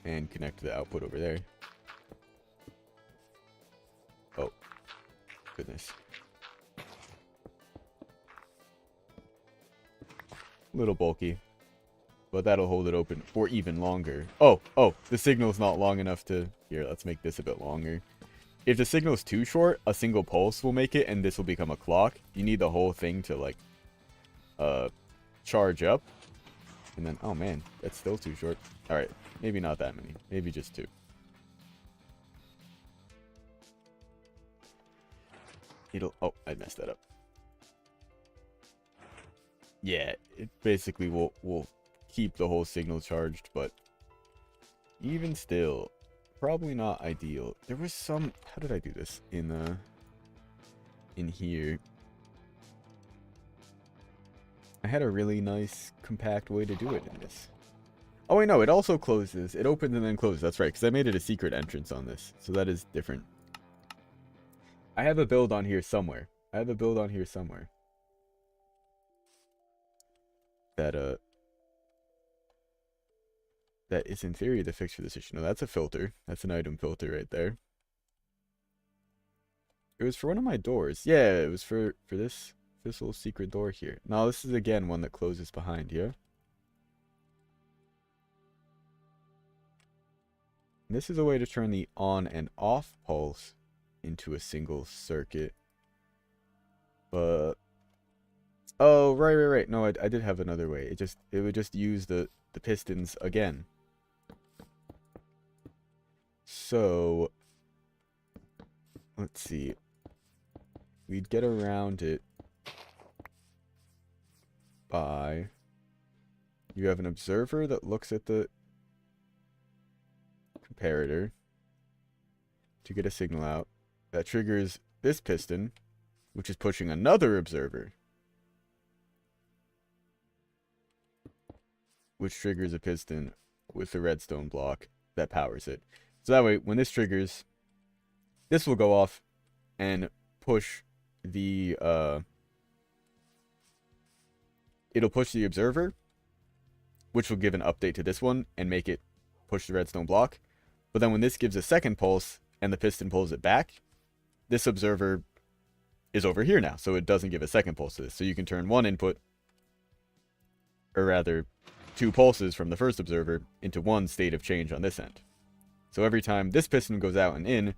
And connect the output over there. Oh, goodness. A little bulky. But that'll hold it open for even longer. Oh, the signal's not long enough to... Here, let's make this a bit longer. If the signal's too short, a single pulse will make it, and this will become a clock. You need the whole thing to, like, charge up. And then, oh man, that's still too short. Alright, maybe not that many. Maybe just 2. Oh, I messed that up. Yeah, it basically will keep the whole signal charged, but even still, probably not ideal. There was some... How did I do this? In here. I had a really nice, compact way to do it in this. Oh, wait, no, it also closes. It opens and then closes. That's right, because I made it a secret entrance on this. So that is different. I have a build on here somewhere. That is in theory the fix for this issue. No, that's a filter. That's an item filter right there. It was for one of my doors. Yeah, it was for this little secret door here. Now this is again one that closes behind, yeah? And this is a way to turn the on and off pulse into a single circuit. But oh, right. No, I did have another way. It would just use the pistons again. So let's see. We'd get around it by... You have an observer that looks at the comparator to get a signal out. That triggers this piston, which is pushing another observer, which triggers a piston with the redstone block that powers it. So that way, when this triggers, this will go off and push the, it'll push the observer, which will give an update to this one and make it push the redstone block. But then when this gives a second pulse and the piston pulls it back, this observer is over here now, so it doesn't give a second pulse to this. So you can turn one input, or rather 2 pulses from the first observer into one state of change on this end. So every time this piston goes out and in,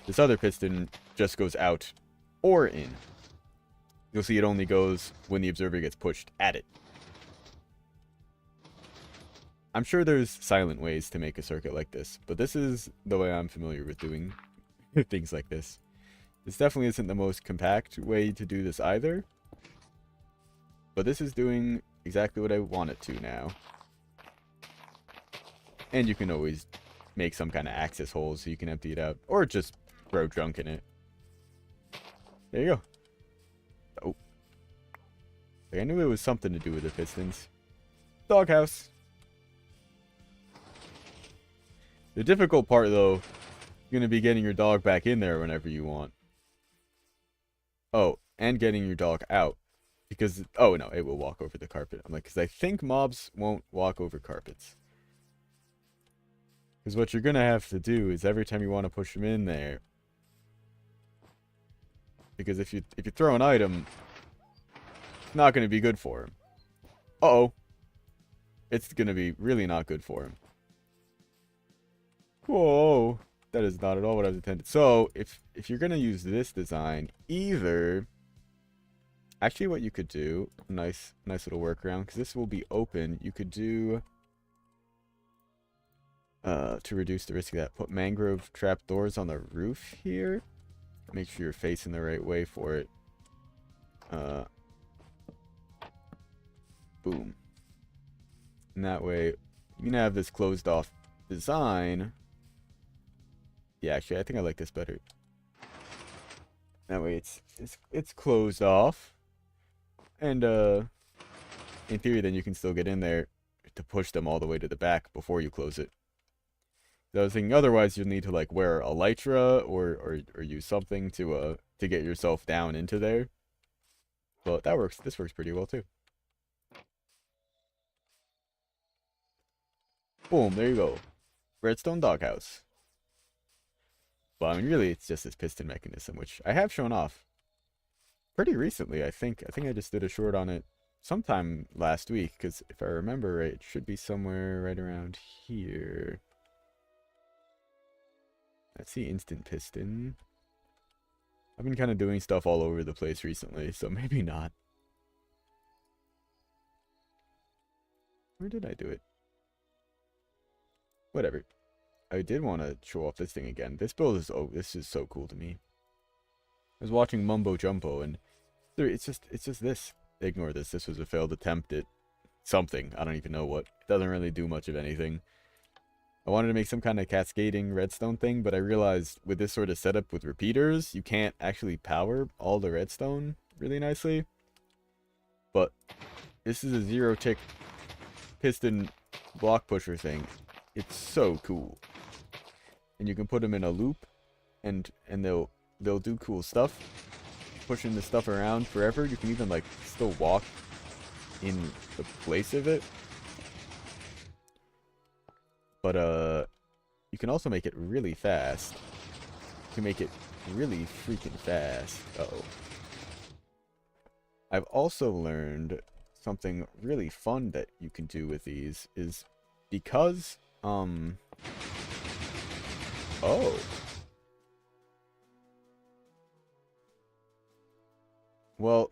this other piston just goes out or in. You'll see it only goes when the observer gets pushed at it. I'm sure there's silent ways to make a circuit like this, but this is the way I'm familiar with doing things like this. This definitely isn't the most compact way to do this either, but this is doing exactly what I want it to now. And you can always make some kind of access hole so you can empty it out, or just throw junk in it. There you go. Oh. I knew it was something to do with the pistons. Doghouse. The difficult part, though, is going to be getting your dog back in there whenever you want. Oh, and getting your dog out. Because, oh no, it will walk over the carpet. I'm like, because I think mobs won't walk over carpets. Because what you're going to have to do is every time you want to push them in there. Because if you throw an item, not going to be good for him. Uh-oh. It's going to be really not good for him. Whoa. That is not at all what I was intended. So, if you're going to use this design, either... Actually, what you could do, nice little workaround, because this will be open, you could do... to reduce the risk of that, put mangrove trapdoors on the roof here. Make sure you're facing the right way for it. Boom. And that way, you can have this closed off design. Yeah, actually, I think I like this better. That way, it's closed off, and in theory, then you can still get in there to push them all the way to the back before you close it. I was thinking otherwise you'll need to like wear a elytra or use something to get yourself down into there. But that works. This works pretty well too. Boom, there you go. Redstone doghouse. But I mean really it's just this piston mechanism, which I have shown off pretty recently, I think. I think I just did a short on it sometime last week, because if I remember right, it should be somewhere right around here. Let's see, instant piston. I've been kind of doing stuff all over the place recently, so maybe not. Where did I do it? Whatever. I did want to show off this thing again. This build is, oh, this is so cool to me. I was watching Mumbo Jumbo, and it's just this. Ignore this. This was a failed attempt at something. I don't even know what. It doesn't really do much of anything. I wanted to make some kind of cascading redstone thing, but I realized with this sort of setup with repeaters, you can't actually power all the redstone really nicely. But this is a zero-tick piston block pusher thing. It's so cool. And you can put them in a loop, and they'll do cool stuff. Pushing the stuff around forever. You can even like still walk in the place of it. But you can also make it really fast. You can make it really freaking fast. Uh-oh. I've also learned something really fun that you can do with these is because oh. Well,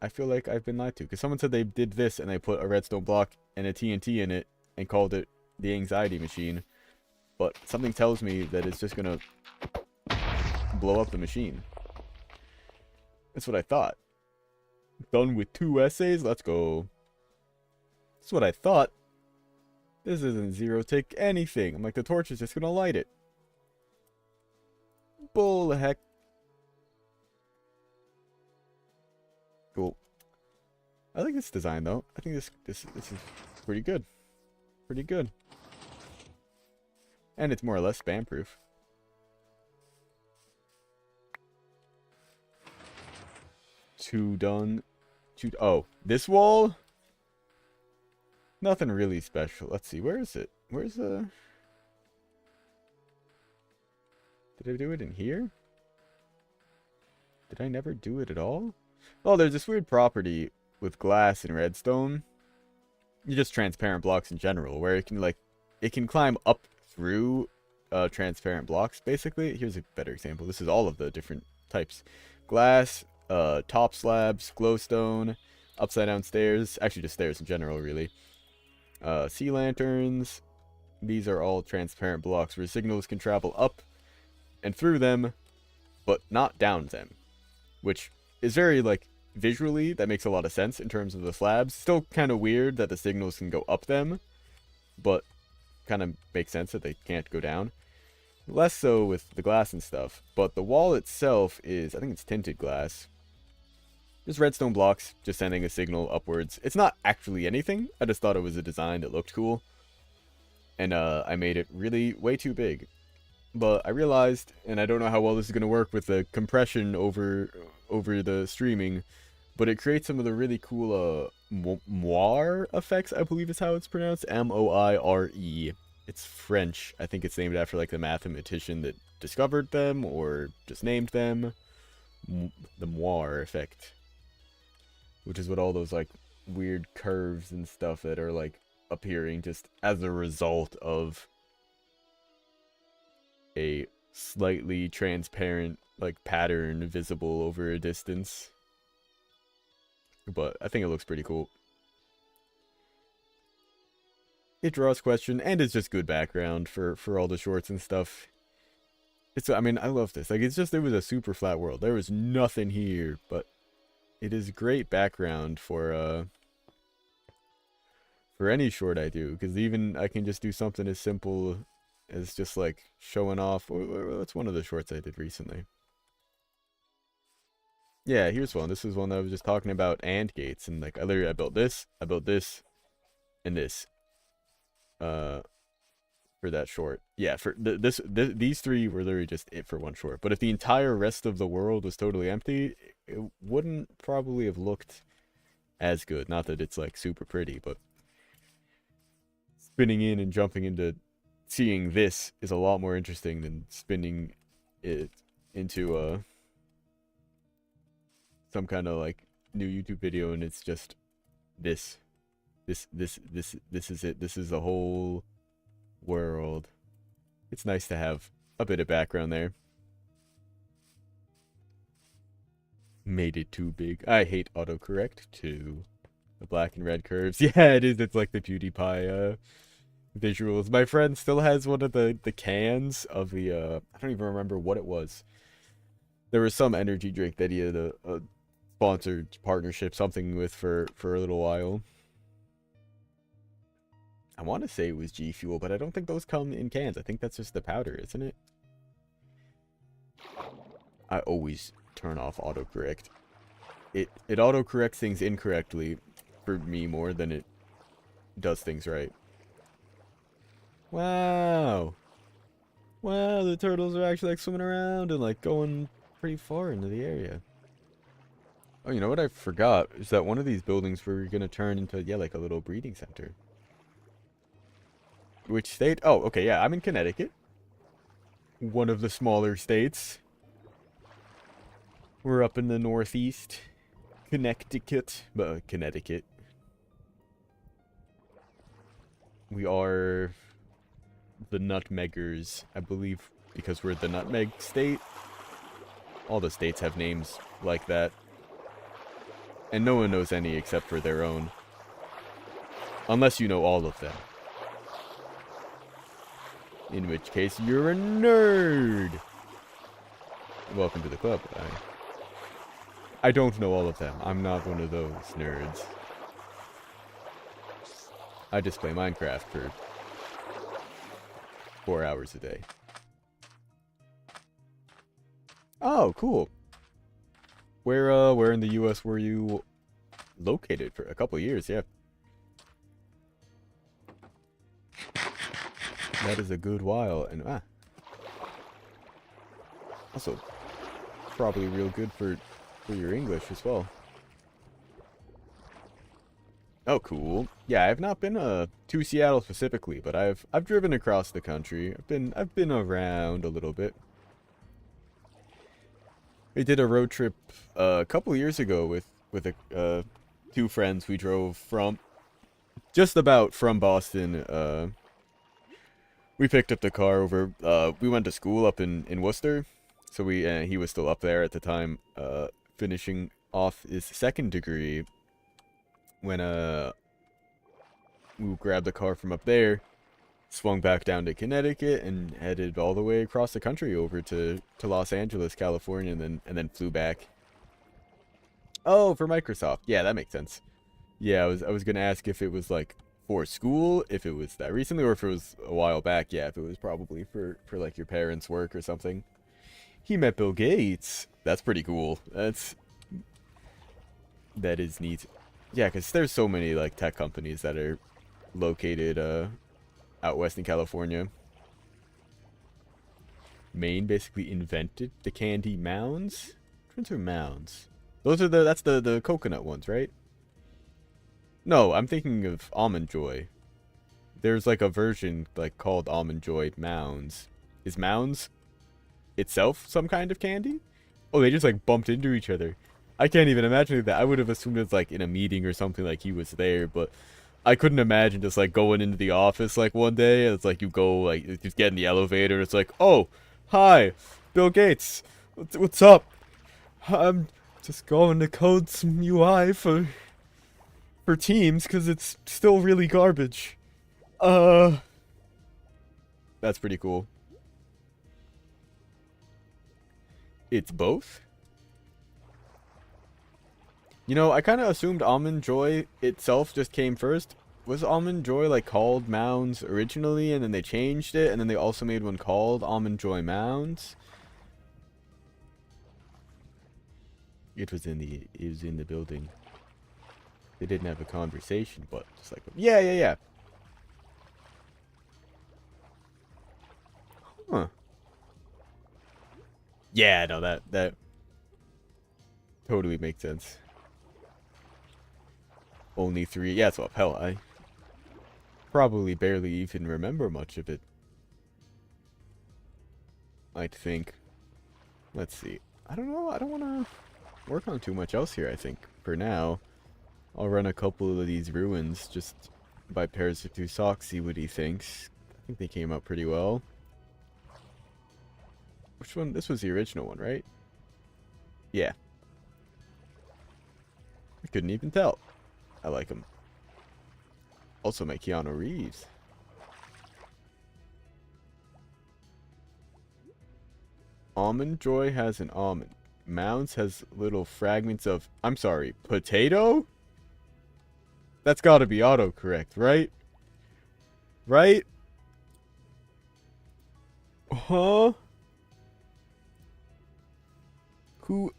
I feel like I've been lied to, because someone said they did this and they put a redstone block and a TNT in it and called it the anxiety machine, but something tells me that it's just gonna blow up the machine. That's what I thought. Done with 2 essays? Let's go. That's what I thought. This isn't zero-tick anything. I'm like, the torch is just gonna light it. Bull heck. Cool. I like this design though. I think this is pretty good. Pretty good. And it's more or less spam proof. Two done. Oh, this wall? Nothing really special. Let's see, where is it? Where's the... Did I do it in here? Did I never do it at all? Oh, there's this weird property with glass and redstone. Just transparent blocks in general, where it can like, it can climb up through transparent blocks, basically. Here's a better example. This is all of the different types. Glass, top slabs, glowstone, upside down stairs, actually just stairs in general, really. Sea lanterns. These are all transparent blocks where signals can travel up and through them, but not down them, which is very, like, visually, that makes a lot of sense in terms of the slabs. Still kind of weird that the signals can go up them, but kind of makes sense that they can't go down. Less so with the glass and stuff, but the wall itself is, I think it's tinted glass. Just redstone blocks, just sending a signal upwards. It's not actually anything, I just thought it was a design that looked cool. And I made it really way too big. But I realized, and I don't know how well this is going to work with the compression over the streaming, but it creates some of the really cool moire effects, I believe is how it's pronounced. M-O-I-R-E. It's French. I think it's named after like the mathematician that discovered them or just named them. The moire effect. which is what all those like weird curves and stuff that are like appearing just as a result of a slightly transparent like pattern visible over a distance. But I think it looks pretty cool. It draws question and it's just good background for all the shorts and stuff. It's, I mean, I love this. Like, it's just, it was a super flat world. There was nothing here, but it is great background for any short I do, because even I can just do something as simple as just like showing off. What's one of the shorts I did recently? Yeah, here's one. This is one that I was just talking about, and gates, and like I built this, and this. For that short. Yeah, for these three were literally just it for one short. But if the entire rest of the world was totally empty, it wouldn't probably have looked as good. Not that it's like super pretty, but spinning in and jumping into seeing this is a lot more interesting than spinning it into some kind of like new YouTube video and it's just this is it. This is the whole world. It's nice to have a bit of background there. Made it too big. I hate autocorrect too. The black and red curves. Yeah, it is. It's like the PewDiePie visuals. My friend still has one of the cans of the I don't even remember what it was. There was some energy drink that he had a sponsored partnership something with for a little while. I want to say it was G Fuel, but I don't think those come in cans. I think that's just the powder, isn't it? I always turn off autocorrect. It autocorrects things incorrectly for me more than it does things right. Wow. Wow, the turtles are actually like swimming around and like going pretty far into the area. Oh, you know what I forgot? Is that one of these buildings we're going to turn into, yeah, like a little breeding center. Which state? Oh, okay, yeah, I'm in Connecticut. One of the smaller states. We're up in the northeast. Connecticut. Connecticut. We are the Nutmeggers, I believe, because we're the Nutmeg state. All the states have names like that. And no one knows any except for their own. Unless you know all of them. In which case, you're a nerd. Welcome to the club. I don't know all of them. I'm not one of those nerds. I just play Minecraft for 4 hours a day. Oh, cool. Where in the US were you located for a couple years? Yeah. That is a good while, and also probably real good for your English as well. Oh, cool. Yeah, I've not been to Seattle specifically, but I've driven across the country. I've been around a little bit. We did a road trip a couple years ago with two friends. We drove from just about from Boston. We picked up the car over, we went to school up in Worcester, so he was still up there at the time, finishing off his second degree, when, we grabbed the car from up there, swung back down to Connecticut, and headed all the way across the country over to Los Angeles, California, and then flew back. Oh, for Microsoft. Yeah, that makes sense. Yeah, I was gonna ask if it was, like, for school, if it was that recently, or if it was a while back. Yeah, if it was probably for like your parents' work or something. He met Bill Gates. That's pretty cool. That is neat. Yeah, because there's so many like tech companies that are located out west in California. Maine basically invented the candy mounds. Which ones are mounds? Those are that's the coconut ones, right? No, I'm thinking of Almond Joy. There's like a version like called Almond Joy Mounds. Is Mounds itself some kind of candy? Oh, they just like bumped into each other. I can't even imagine that. I would have assumed it's like in a meeting or something, like he was there, but I couldn't imagine just like going into the office like one day and it's like you go like you just get in the elevator and it's like, oh, hi, Bill Gates, what's up? I'm just going to code some UI for Teams because it's still really garbage. Uh, that's pretty cool. It's both. You know, I kind of assumed Almond Joy itself just came first. Was Almond Joy like called Mounds originally, and then they changed it, and then they also made one called Almond Joy Mounds? It was in the building. They didn't have a conversation, but just like yeah. Huh. Yeah, no, that totally makes sense. Only three. Yeah, so hell, I probably barely even remember much of it. I think. Let's see. I don't know. I don't want to work on too much else here, I think. For now, I'll run a couple of these ruins just by pairs of two socks, see what he thinks. I think they came out pretty well. Which one? This was the original one, right? Yeah. I couldn't even tell. I like him. Also, my Keanu Reeves. Almond Joy has an almond. Mounds has little fragments of, I'm sorry, potato? That's gotta be autocorrect, right? Right? Huh? Who?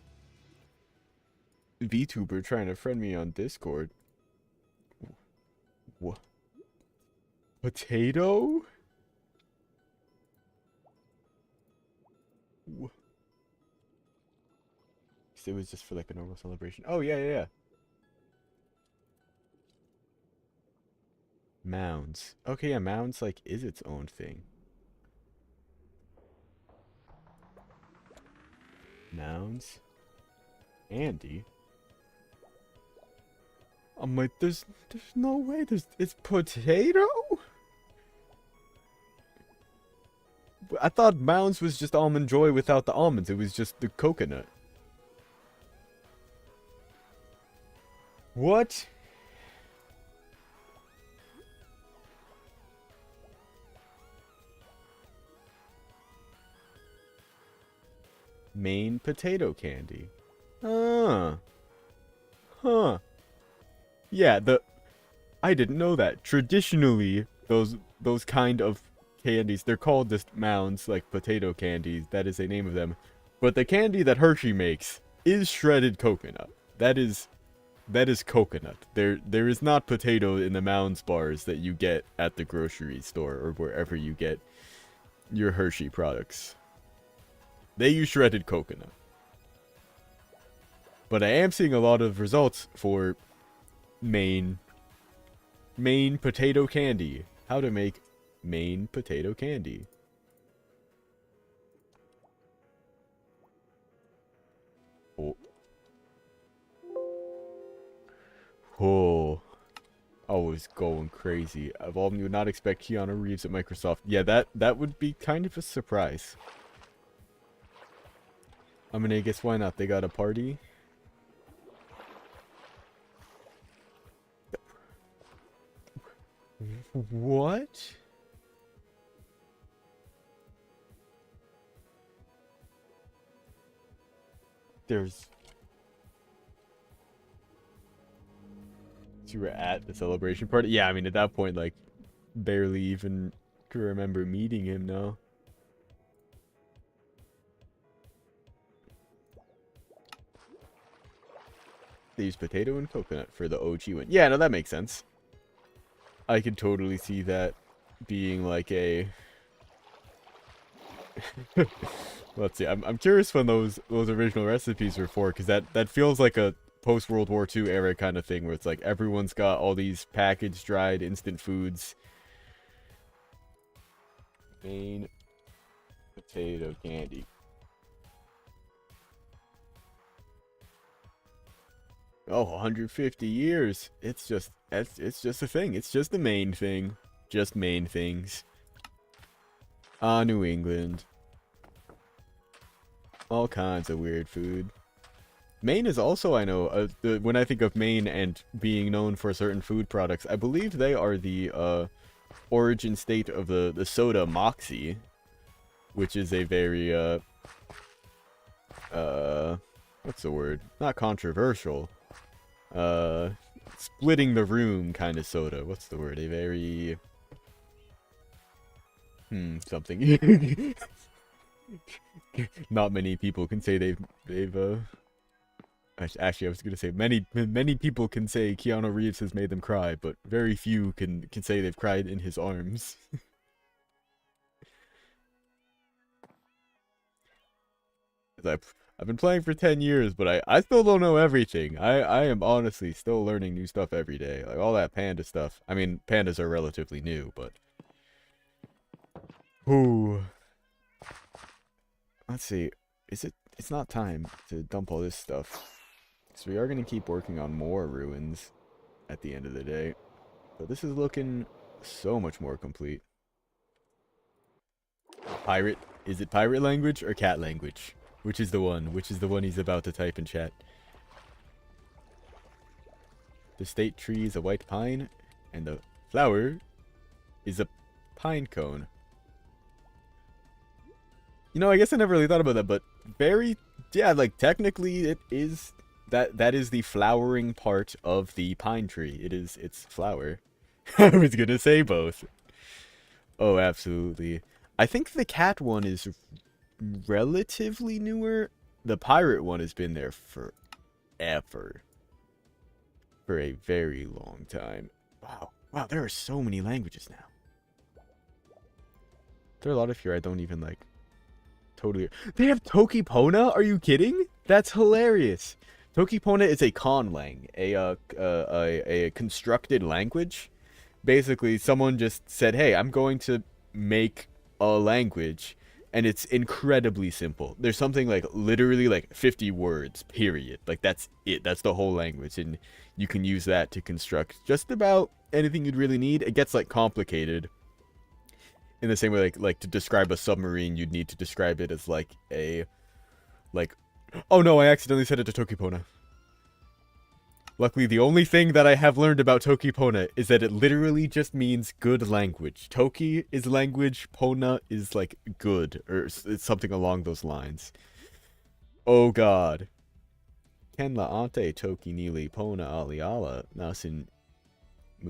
VTuber trying to friend me on Discord. What? Potato? Wh- It was just for like a normal celebration. Oh, yeah. Mounds. Okay, yeah, Mounds like is its own thing. Mounds. Andy. I'm like, there's no way. It's potato. I thought Mounds was just Almond Joy without the almonds. It was just the coconut. What? Main potato candy. Huh. Huh. Yeah, I didn't know that. Traditionally, those kind of candies, they're called just Mounds, like potato candies. That is the name of them. But the candy that Hershey makes is shredded coconut. That is coconut. There is not potato in the Mounds bars that you get at the grocery store or wherever you get your Hershey products. They use shredded coconut. But I am seeing a lot of results for main potato candy. How to make main potato candy. Oh. Oh. I was going crazy. Evolving, you would not expect Keanu Reeves at Microsoft. Yeah, that would be kind of a surprise. I mean, I guess why not? They got a party. What? There's... You were at the celebration party? Yeah, I mean, at that point, like, barely even could remember meeting him, no. They use potato and coconut for the OG one. Yeah, no, that makes sense. I could totally see that being like a... Let's see. I'm curious when those original recipes were for, because that feels like a post World War II era kind of thing where it's like everyone's got all these packaged dried instant foods. Main potato candy. Oh, 150 years. It's just a thing. It's just the main thing. Just main things. Ah, New England. All kinds of weird food. Maine is also, I know, when I think of Maine and being known for certain food products, I believe they are the origin state of the soda Moxie, which is a very, what's the word? Not controversial. Splitting the room kind of soda. What's the word? A very, something. Not many people can say they've actually, I was gonna say many people can say Keanu Reeves has made them cry, but very few can say they've cried in his arms. I've been playing for 10 years, but I still don't know everything. I am honestly still learning new stuff every day. Like all that panda stuff. I mean, pandas are relatively new, but ooh. Let's see. It's not time to dump all this stuff. So we are going to keep working on more ruins at the end of the day. But this is looking so much more complete. Pirate? Is it pirate language or cat language? Which is the one? Which is the one he's about to type in chat? The state tree is a white pine, and the flower is a pine cone. You know, I guess I never really thought about that, but yeah, like technically it is that is the flowering part of the pine tree. It's flower. I was gonna say both. Oh, absolutely. I think the cat one is relatively newer. The pirate one has been there forever. For a very long time. Wow. Wow, there are so many languages now. There are a lot of here I don't even like. Totally. They have Tokipona? Are you kidding? That's hilarious. Tokipona is a conlang, a constructed language. Basically, someone just said, "Hey, I'm going to make a language," and it's incredibly simple. There's something like literally like 50 words, period. Like that's it. That's the whole language, and you can use that to construct just about anything you'd really need. It gets like complicated in the same way like to describe a submarine, you'd need to describe it as like a oh no, I accidentally said it to Tokipona. Luckily, the only thing that I have learned about Tokipona is that it literally just means good language. Toki is language, Pona is like good, or it's something along those lines. Oh god. Ken la ante Toki nili Pona aliala nasin.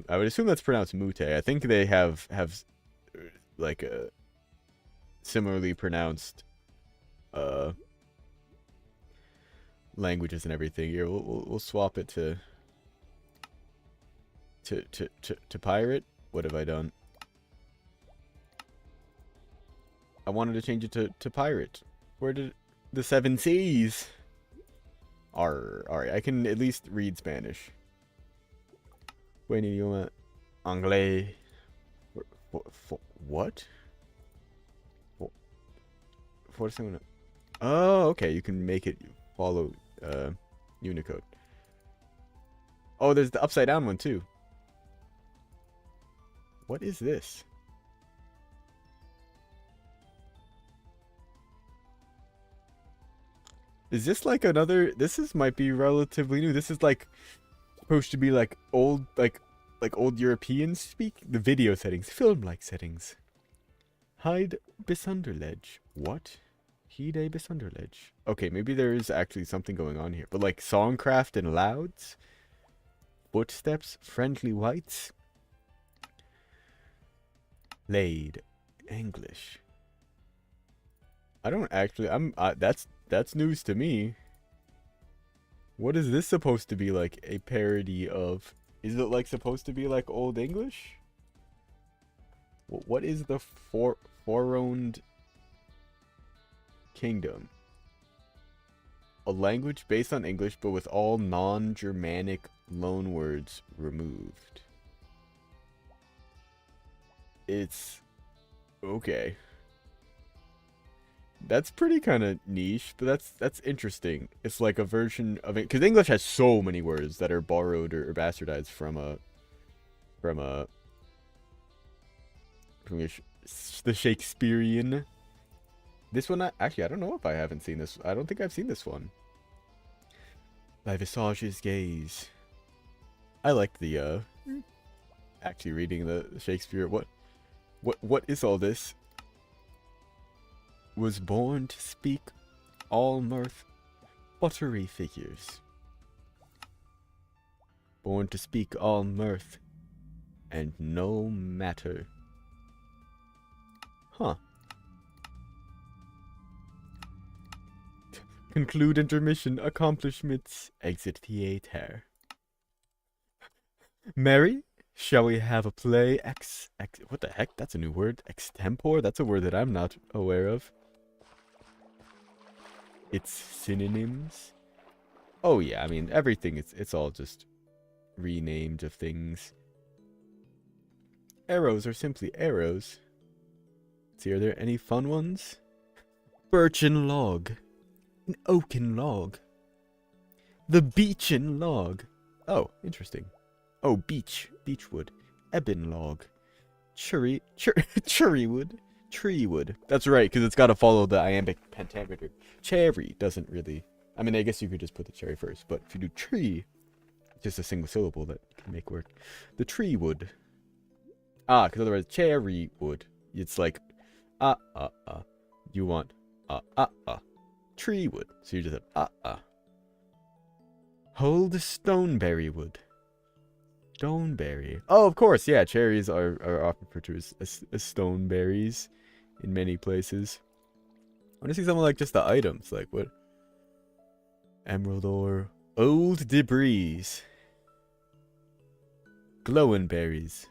I would assume that's pronounced Mute. I think they have like a similarly pronounced languages and everything. Here, we'll swap it to pirate. What have I done? I wanted to change it to pirate. Where did the 7 C's? Alright, I can at least read Spanish. Buen idioma anglais. What? Oh, okay. You can make it follow Unicode. Oh, there's the upside down one too. What is this? Is this like another? Might be relatively new. This is like supposed to be like old old European speak. The video settings, film-like settings. Hide Besunderledge. What? Hide Besunderledge. Okay, maybe there is actually something going on here. But like Songcraft and Louds? Footsteps? Friendly Whites? Laid. English. I don't actually... that's news to me. What is this supposed to be like a parody of? Is it like supposed to be like Old English? What is the Foroned Kingdom? A language based on English, but with all non-Germanic loanwords removed. It's okay. That's pretty kind of niche, but that's interesting. It's like a version of it, because English has so many words that are borrowed or bastardized from a from the Shakespearean. This one, actually, I don't know if I haven't seen this. I don't think I've seen this one. Thy visage's gaze. I liked the actually reading the Shakespeare. What is all this? Was born to speak all mirth, buttery figures. Born to speak all mirth, and no matter. Huh. Conclude intermission, accomplishments, exit theater. Mary, shall we have a play what the heck? That's a new word. Extempore? That's a word that I'm not aware of. Its synonyms. Oh yeah, I mean everything. It's all just renamed of things. Arrows are simply arrows. Let's see, are there any fun ones? Birchen log. An oaken log. The beechen log. Oh, interesting. Oh, beechwood. Ebon log. Cherrywood. Treewood. That's right, because it's got to follow the iambic pentameter. Cherry doesn't really... I mean, I guess you could just put the cherry first, but if you do tree, it's just a single syllable that can make work. The treewood. Ah, because otherwise, cherry wood. It's like, You want, Treewood. So you just have, Hold stoneberry wood. Stoneberry. Oh, of course, yeah. Cherries are often referred to as stoneberries in many places. I want to see something like just the items. Like, what? Emerald ore. Old debris. Glowing berries.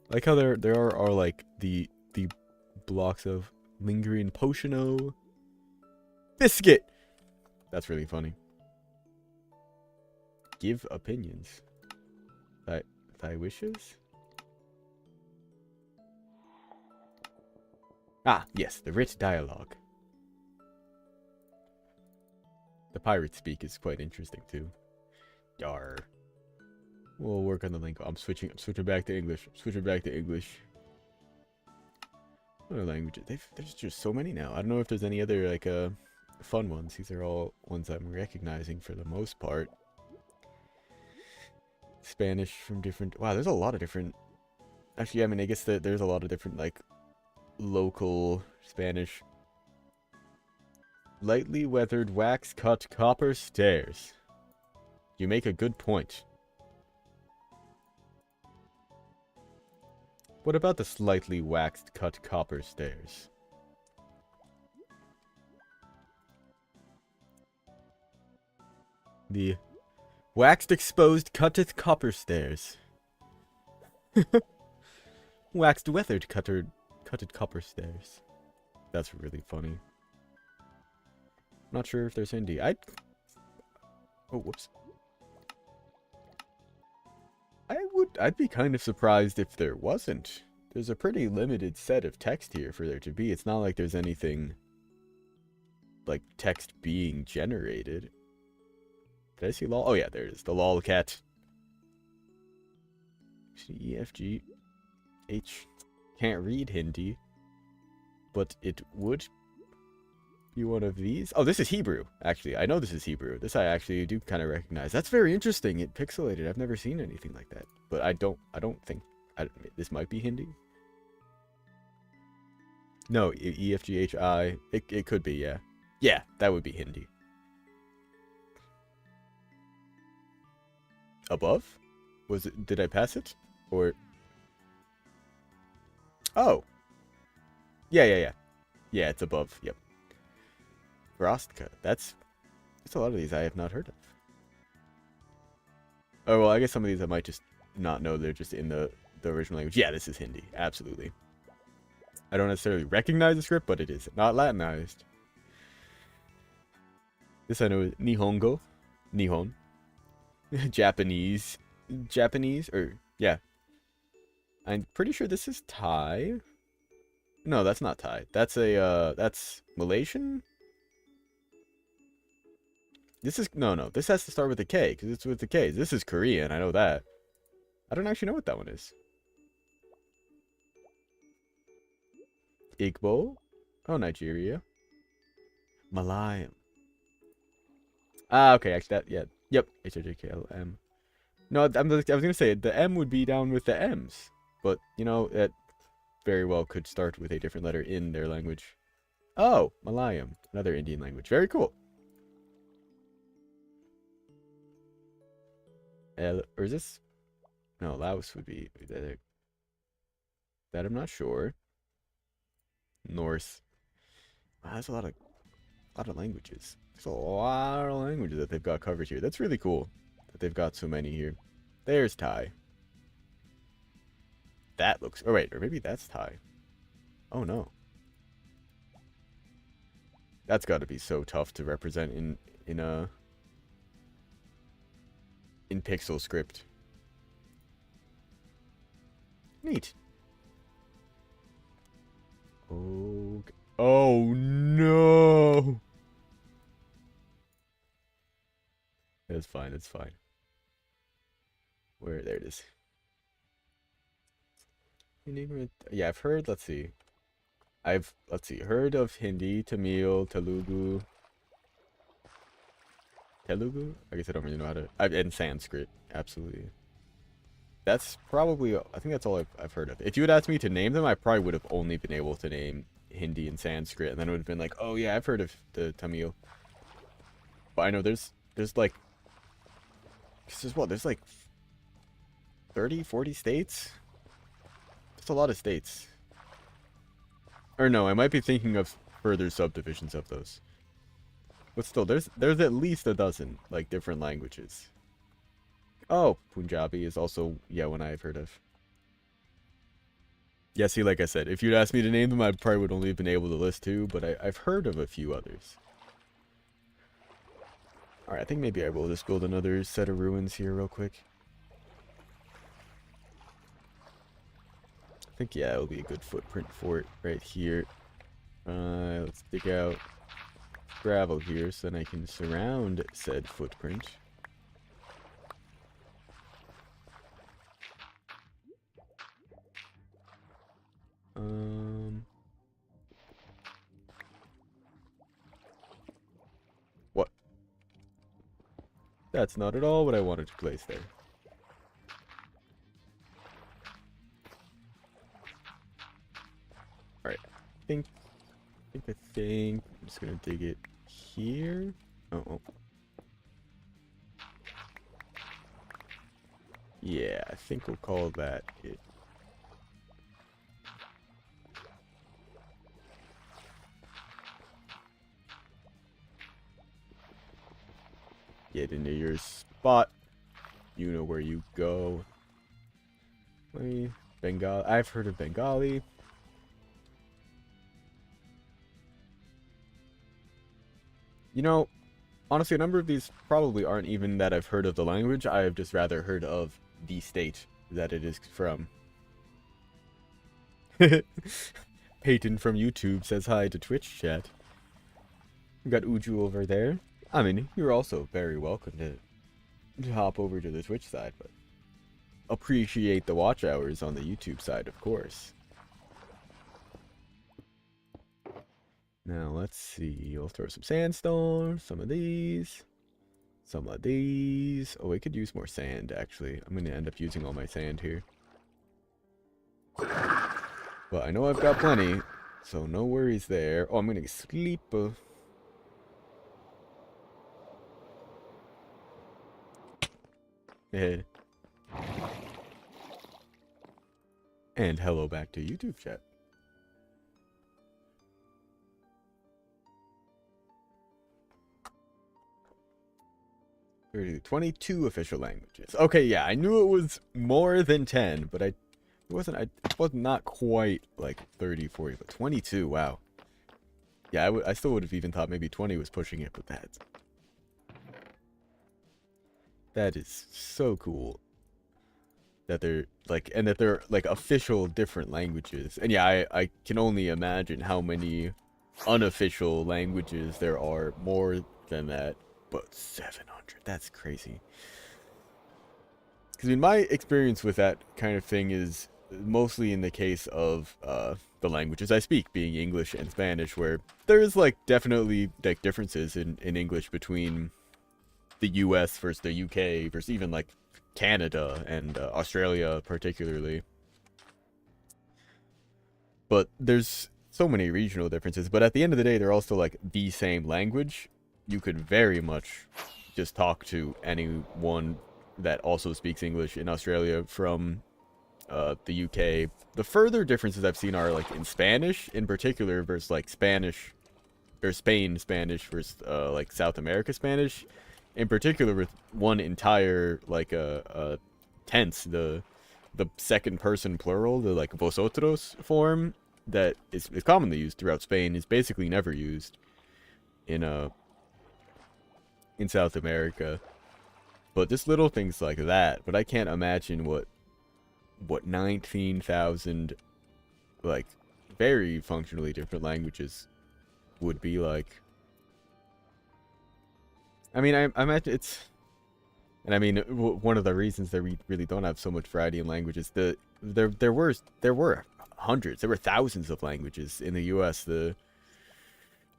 Like how there are like the blocks of lingering potion-o. Biscuit! That's really funny. Give opinions. Thy wishes? Ah, yes, the writ dialogue. The pirate speak is quite interesting too. Yar. We'll work on the link. I'm switching back to English. What other languages? There's just so many now. I don't know if there's any other like fun ones. These are all ones I'm recognizing for the most part. Spanish from different... Wow, there's a lot of different... Actually, I mean, I guess that there's a lot of different, like, local Spanish. Lightly weathered wax-cut copper stairs. You make a good point. What about the slightly waxed-cut copper stairs? The... Waxed exposed cutteth copper stairs. Waxed weathered cutted copper stairs. That's really funny. Not sure if there's Hindi. Oh, whoops. I'd be kind of surprised if there wasn't. There's a pretty limited set of text here for there to be. It's not like there's anything like text being generated. Did I see lol? Oh yeah, there it is. The lolcat. E, F, G, H. Can't read Hindi. But it would be one of these. Oh, this is Hebrew, actually. I know this is Hebrew. This I actually do kind of recognize. That's very interesting. It pixelated. I've never seen anything like that. But I don't think... this might be Hindi. No, E, F, G, H, I. It could be, yeah. Yeah, that would be Hindi. Above? Was it? Did I pass it? Or... Oh. Yeah. Yeah, it's above. Yep. Frostka. That's a lot of these I have not heard of. Oh, well, I guess some of these I might just not know. They're just in the original language. Yeah, this is Hindi. Absolutely. I don't necessarily recognize the script, but it is not Latinized. This I know is Nihongo. Nihon. Japanese, or yeah, I'm pretty sure this is Thai. No, that's not Thai. That's a, that's Malaysian? This is, no. This has to start with a K, because it's with the K. This is Korean, I know that. I don't actually know what that one is. Igbo? Oh, Nigeria. Malayan. Ah, okay, actually that, yeah. Yep, HRJKLM. No, I was gonna say, the M would be down with the M's. But, you know, it very well could start with a different letter in their language. Oh, Malayan. Another Indian language. Very cool. Or is this? No, Laos would be that I'm not sure. North. Wow, that's a lot of languages. There's a lot of languages that they've got covered here. That's really cool that they've got so many here. There's Thai. That looks. Oh wait, or maybe that's Thai. Oh no. That's got to be so tough to represent in a in pixel script. Neat. Oh. Oh no. That's fine. That's fine. Where? There it is. Yeah, I've heard. Let's see, heard of Hindi, Tamil, Telugu. I guess I don't really know how to. And Sanskrit, absolutely. That's probably. I think that's all I've heard of. If you had asked me to name them, I probably would have only been able to name Hindi and Sanskrit, and then it would have been like, oh yeah, I've heard of the Tamil. But I know there's like, there's like 30, 40 states. That's a lot of states. Or no, I might be thinking of further subdivisions of those. But still, there's at least a dozen, like, different languages. Oh, Punjabi is also, yeah, one I've heard of. Yeah, see, like I said, if you'd asked me to name them, I probably would only have been able to list two, but I've heard of a few others. Alright, I think maybe I will just build another set of ruins here real quick. I think, yeah, it'll be a good footprint for it right here. Let's dig out gravel here so then I can surround said footprint. What? That's not at all what I wanted to place there. Alright, I think I'm just gonna dig it here. Oh. Yeah, I think we'll call that it. Get into your spot. You know where you go. Bengali. I've heard of Bengali. You know, honestly, a number of these probably aren't even that I've heard of the language. I have just rather heard of the state that it is from. Peyton from YouTube says hi to Twitch chat. We got Uju over there. I mean, you're also very welcome to hop over to the Twitch side, but appreciate the watch hours on the YouTube side, of course. Now, let's see. I'll throw some sandstone, some of these. Oh, we could use more sand, actually. I'm going to end up using all my sand here. But I know I've got plenty, so no worries there. Oh, I'm going to sleep. And hello back to YouTube chat. 22 official languages. Okay, yeah, I knew it was more than 10, but it was not quite like 30, 40, but 22, wow. Yeah, I still would have even thought maybe 20 was pushing it, but that is so cool. that they're like, and that they're like official different languages. And yeah, I can only imagine how many unofficial languages there are more than that. But 700, that's crazy. Because I mean, my experience with that kind of thing is mostly in the case of the languages I speak, being English and Spanish, where there's like definitely like differences in English between the U.S. versus the U.K. versus even like Canada and Australia particularly. But there's so many regional differences. But at the end of the day, they're also like the same language. You could very much just talk to anyone that also speaks English in Australia from the UK. The further differences I've seen are like in Spanish in particular versus like Spanish or Spain Spanish versus like South America Spanish. In particular with one entire like tense, the second person plural, the like vosotros form that is commonly used throughout Spain is basically never used in South America. But just little things like that. But I can't imagine what 19,000 like very functionally different languages would be like. I mean, I imagine it's, and I mean, one of the reasons that we really don't have so much variety in languages, there were hundreds, there were thousands of languages in the U.S.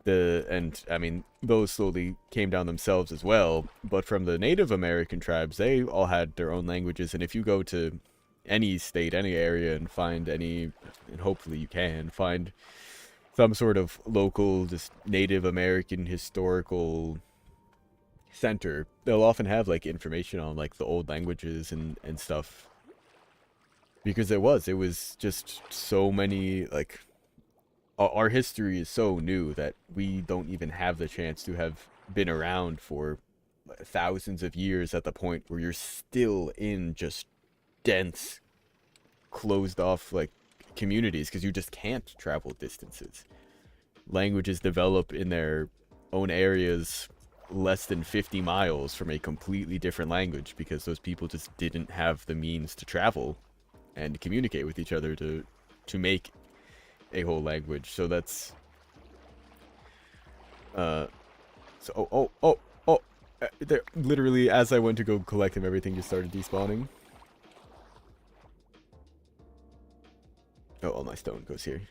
And I mean, those slowly came down themselves as well. But from the Native American tribes, they all had their own languages. And if you go to any state, any area, and find any, and hopefully you can find some sort of local, just Native American historical center, they'll often have like information on like the old languages and stuff, because it was just so many, like our history is so new that we don't even have the chance to have been around for thousands of years at the point where you're still in just dense closed off like communities, because you just can't travel distances. Languages develop in their own areas less than 50 miles from a completely different language, because those people just didn't have the means to travel and communicate with each other to make a whole language. So that's there, literally as I went to go collect him, everything just started despawning. Oh, all my stone goes here.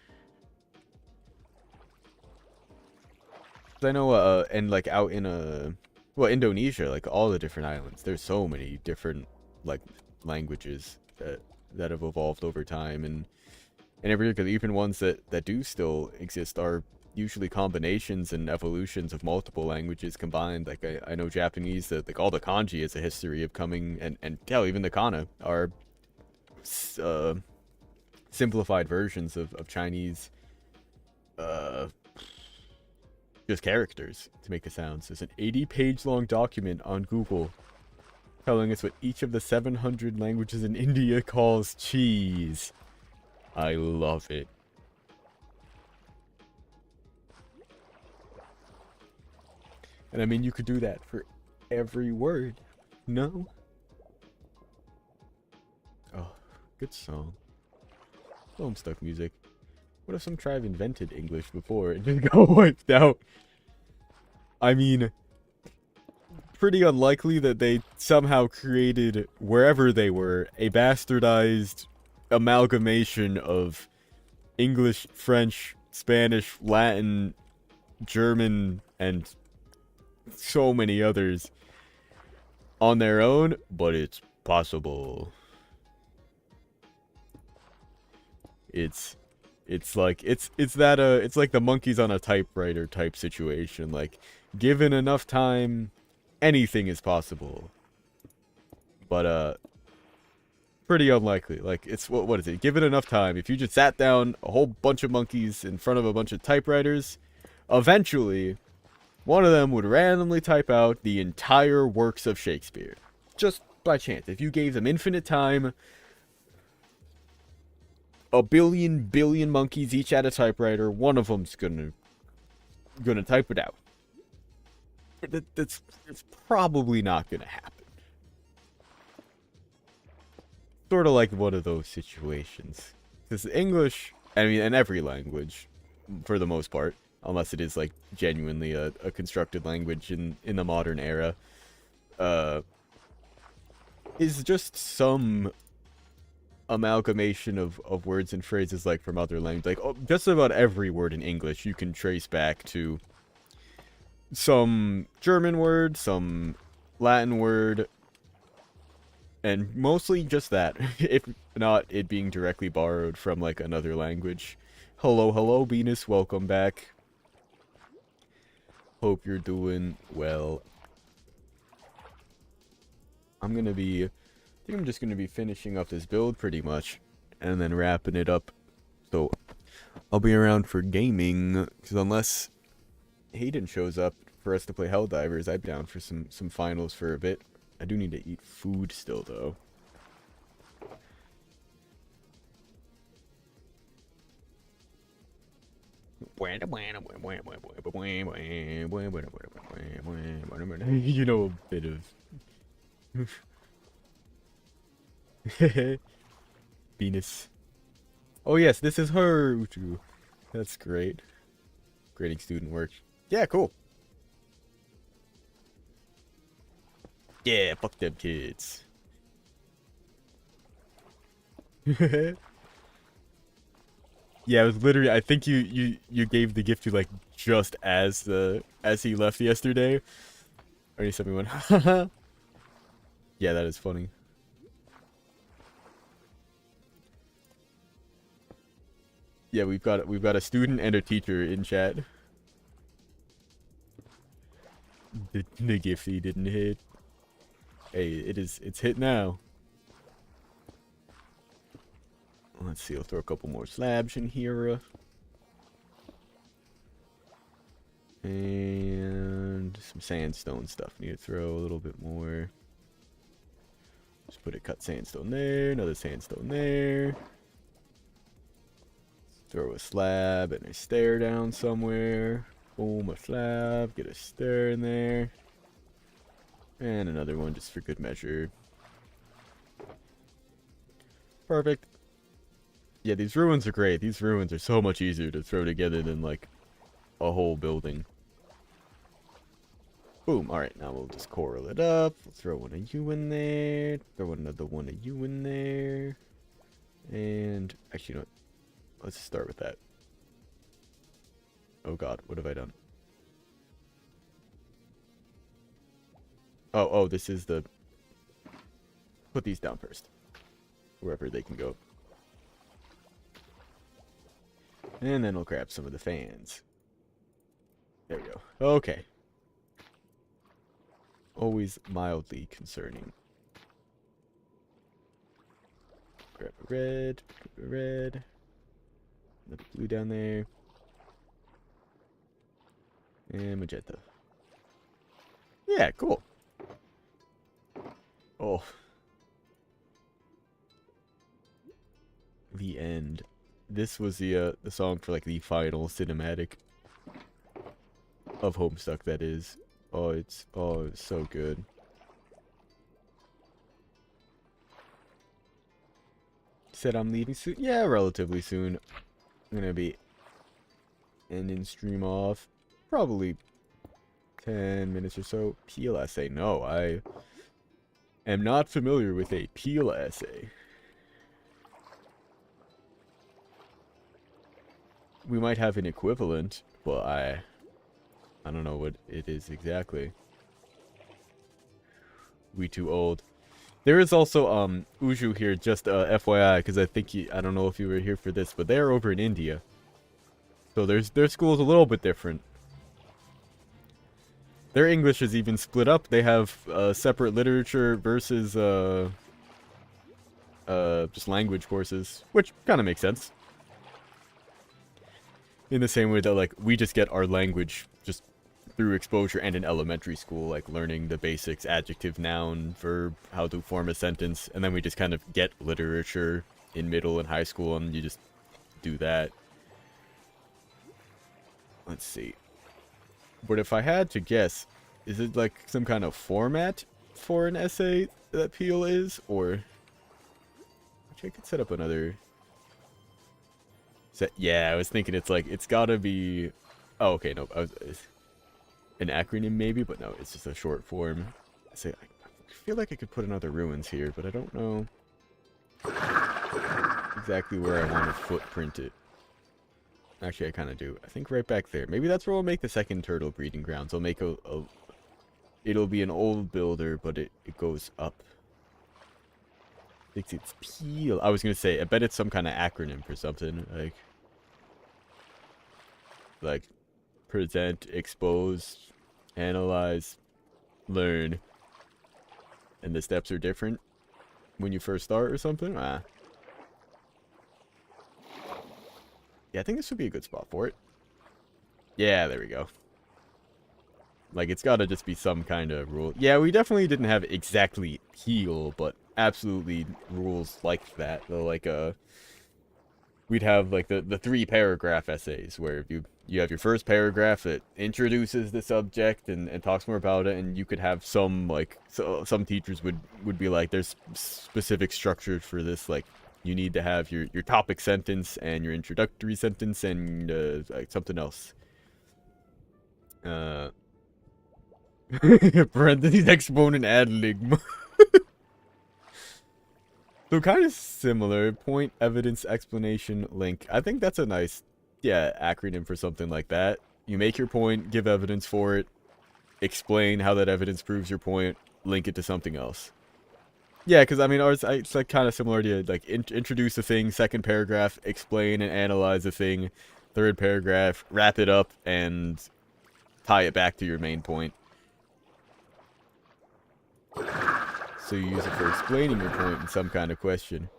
I know, and like out in well, Indonesia, like all the different islands, there's so many different like languages that have evolved over time, and every even ones that do still exist are usually combinations and evolutions of multiple languages combined. Like I know Japanese, that like all the kanji is a history of coming, and hell, even the kana are simplified versions of Chinese just characters to make the sounds. There's an 80-page long document on Google telling us what each of the 700 languages in India calls cheese. I love it. And I mean, you could do that for every word. No? Oh, good song. Homestuck music. What if some tribe invented English before and just got wiped out? I mean, pretty unlikely that they somehow created, wherever they were, a bastardized amalgamation of English, French, Spanish, Latin, German, and so many others on their own, but it's possible. It's like it's like the monkeys on a typewriter type situation. Like, given enough time, anything is possible. But pretty unlikely. Like, it's what is it? Given enough time, if you just sat down a whole bunch of monkeys in front of a bunch of typewriters, eventually one of them would randomly type out the entire works of Shakespeare. Just by chance. If you gave them infinite time, a billion monkeys each at a typewriter, one of them's gonna type it out. It's probably not gonna happen. sort of like one of those situations. Because English, I mean, in every language, for the most part, unless it is like genuinely a constructed language in the modern era, is just some amalgamation of words and phrases like from other languages. Like just about every word in English you can trace back to some German word, some Latin word, and mostly just that, if not it being directly borrowed from like another language. Hello, Venus, welcome back. Hope you're doing well. I think I'm just gonna be finishing up this build pretty much, and then wrapping it up. So I'll be around for gaming, because unless Hayden shows up for us to play Helldivers, I'm down for some finals for a bit. I do need to eat food still, though. You know, a bit of Venus. Oh yes, this is her. Uchu. That's great. Grading student work. Yeah, cool. Yeah, fuck them kids. Yeah, it was literally. I think you gave the gift to like just as he left yesterday. Or he sent me one. Yeah, that is funny. Yeah, we've got a student and a teacher in chat. The gifty didn't hit. Hey, it's hit now. Let's see, I'll throw a couple more slabs in here. And some sandstone stuff. Need to throw a little bit more. Just put a cut sandstone there, another sandstone there. Throw a slab and a stair down somewhere. Boom, a slab, get a stair in there. And another one just for good measure. Perfect. Yeah, these ruins are great. These ruins are so much easier to throw together than like a whole building. Boom. Alright, now we'll just coral it up. We'll throw one of you in there. Throw another one of you in there. And actually, you know what? Let's start with that. Oh god, what have I done? Oh, this is the... Put these down first. Wherever they can go. And then we'll grab some of the fans. There we go. Okay. Always mildly concerning. Grab a red. Grab a red. Another blue down there. And magenta. Yeah, cool. Oh. The end. This was the song for like the final cinematic of Homestuck, that is. It's so good. Said I'm leaving soon? Yeah, relatively soon. I'm gonna be ending stream off probably 10 minutes or so. Peel essay. No, I am not familiar with a peel essay. We might have an equivalent, but I don't know what it is exactly. We too old. There is also Uju here, just FYI, because I don't know if you were here for this, but they're over in India. So their school's a little bit different. Their English is even split up. They have separate literature versus just language courses, which kind of makes sense. In the same way that like we just get our language just through exposure and in elementary school, like learning the basics, adjective, noun, verb, how to form a sentence, and then we just kind of get literature in middle and high school, and you just do that. Let's see. But if I had to guess, is it like some kind of format for an essay that Peel is, or Actually, I could set up another set. Yeah, I was thinking it's gotta be. Oh, okay, no, an acronym maybe, but no, it's just a short form. I feel like I could put another ruins here, but I don't know exactly where I want to footprint it. Actually, I kind of do. I think right back there. Maybe that's where we'll make the second turtle breeding grounds. I'll make it'll be an old builder, but it goes up. I think it's peel. I was gonna say, I bet it's some kind of acronym for something. Like present, expose, analyze, learn. And the steps are different when you first start or something? Ah. Yeah, I think this would be a good spot for it. Yeah, there we go. Like, it's gotta just be some kind of rule. Yeah, we definitely didn't have exactly heal, but absolutely rules like that. Like, we'd have, like, the 3-paragraph essays, where you have your first paragraph that introduces the subject and talks more about it, and you could have some, like, some teachers would be like, there's specific structures for this, like, you need to have your topic sentence and your introductory sentence and like something else. Parentheses exponent ad ligma. So kind of similar. Point, evidence, explanation, link. I think that's a nice, acronym for something like that. You make your point, give evidence for it, explain how that evidence proves your point, link it to something else. Yeah, because I mean, ours, it's like kind of similar to like introduce a thing, second paragraph, explain and analyze a thing, third paragraph, wrap it up, and tie it back to your main point. So you use it for explaining your point in some kind of question.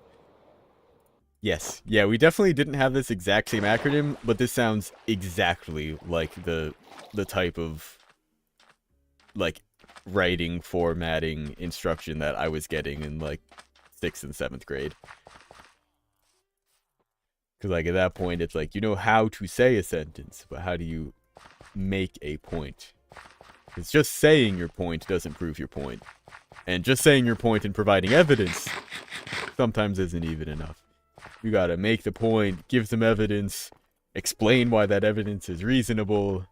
Yes, yeah, we definitely didn't have this exact same acronym, but this sounds exactly like the type of like writing formatting instruction that I was getting in like 6th and 7th grade. Because like at that point it's like, you know how to say a sentence, but how do you make a point? It's just saying your point doesn't prove your point, and just saying your point and providing evidence sometimes isn't even enough. You gotta make the point, give some evidence, explain why that evidence is reasonable.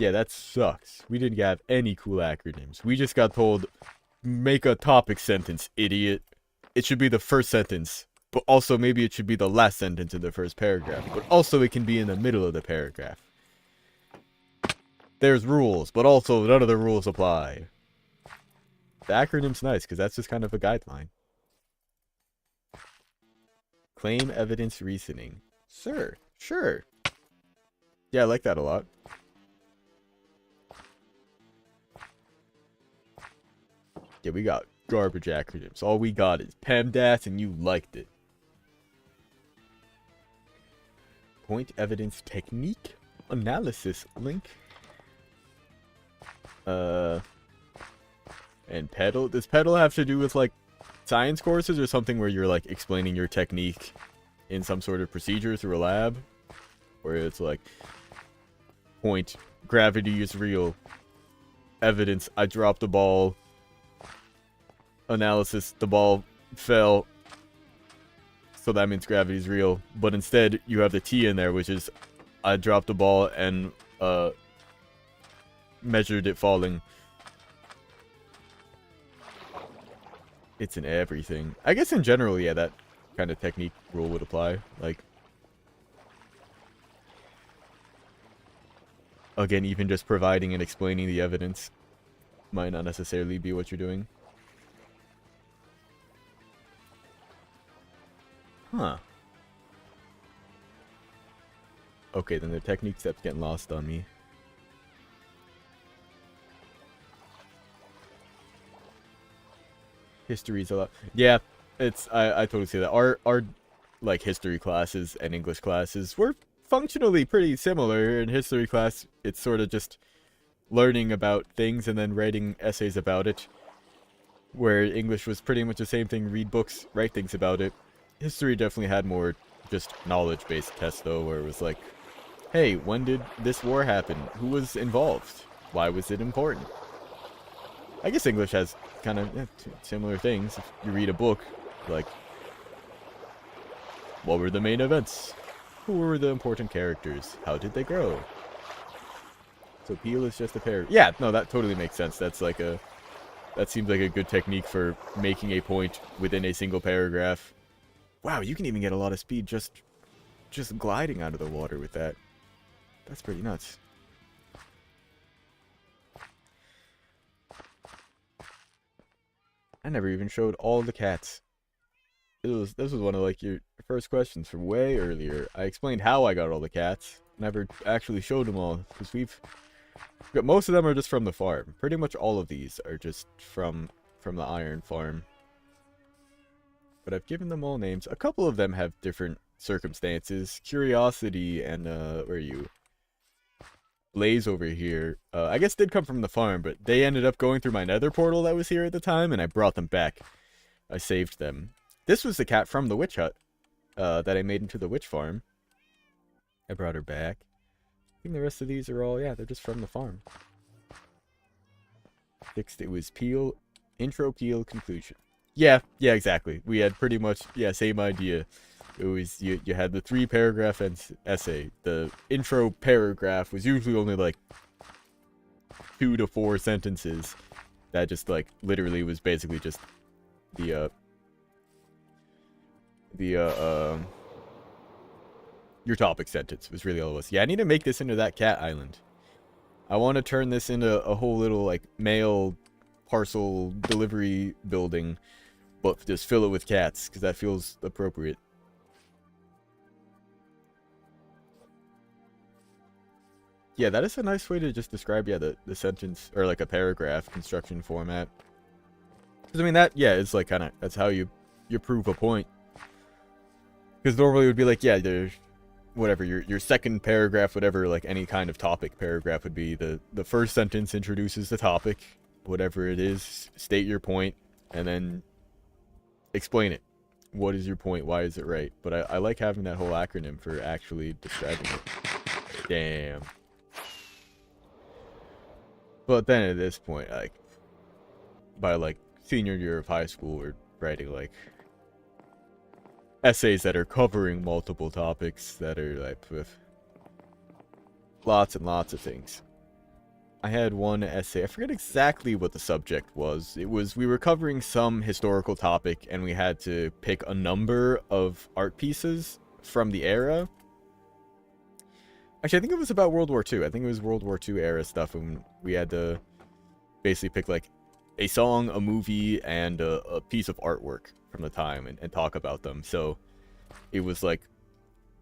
Yeah, that sucks. We didn't have any cool acronyms. We just got told, make a topic sentence, idiot. It should be the first sentence, but also maybe it should be the last sentence in the first paragraph, but also it can be in the middle of the paragraph. There's rules, but also none of the rules apply. The acronym's nice, because that's just kind of a guideline. Claim, evidence, reasoning. Sure. Yeah, I like that a lot. Yeah, we got garbage acronyms. All we got is PEMDAS, and you liked it. Point, evidence, technique, analysis, link. And pedal. Does pedal have to do with like science courses or something where you're like explaining your technique in some sort of procedure through a lab? Where it's like, point, gravity is real. Evidence, I dropped the ball. Analysis, the ball fell. So that means gravity is real. But instead, you have the T in there, which is, I dropped the ball and measured it falling. It's in everything. I guess in general, yeah, that kind of technique rule would apply. Like, again, even just providing and explaining the evidence might not necessarily be what you're doing. Huh. Okay, then the technique step's getting lost on me. History's a lot. Yeah, I totally see that. Our like history classes and English classes were functionally pretty similar. In history class, it's sort of just learning about things and then writing essays about it. Where English was pretty much the same thing, read books, write things about it. History definitely had more just knowledge-based tests though, where it was like, hey, when did this war happen? Who was involved? Why was it important? I guess English has kind of similar things. If you read a book, Like, what were the main events? Who were the important characters? How did they grow? So Peel is just a pair. Yeah, no, that totally makes sense. That's like a... That seems like a good technique for making a point within a single paragraph. Wow, you can even get a lot of speed just gliding out of the water with that. That's pretty nuts. I never even showed all the cats. This was one of like your first questions from way earlier. I explained how I got all the cats. Never actually showed them all because most of them are just from the farm. Pretty much all of these are just from the iron farm. But I've given them all names. A couple of them have different circumstances. Curiosity and where are you? Blaze over here. I guess did come from the farm, but they ended up going through my nether portal that was here at the time, and I brought them back. I saved them. This was the cat from the witch hut that I made into the witch farm. I brought her back. I think the rest of these are all, yeah, they're just from the farm. Fixed, it was Peel, intro, Peel, conclusion. Yeah, exactly. We had pretty much, same idea. It was, you had the 3-paragraph essay. The intro paragraph was usually only like 2 to 4 sentences. That just like, literally was basically just your topic sentence was really all it was. Yeah, I need to make this into that cat island. I want to turn this into a whole little like mail parcel delivery building, but just fill it with cats because that feels appropriate. Yeah, that is a nice way to just describe the sentence or like a paragraph construction format. Because I mean that is like kind of that's how you prove a point. Because normally it would be like there's whatever your second paragraph, whatever like any kind of topic paragraph would be, the first sentence introduces the topic, whatever it is, state your point, and then explain it. What is your point? Why is it right? But I like having that whole acronym for actually describing it. Damn. But then at this point, like by like senior year of high school, we're writing like essays that are covering multiple topics that are like with lots and lots of things. I had one essay, I forget exactly what the subject was. It was, we were covering some historical topic and we had to pick a number of art pieces from the era. Actually, I think it was about World War II. I think it was World War II era stuff, and we had to basically pick like a song, a movie, and a piece of artwork from the time and talk about them. So it was like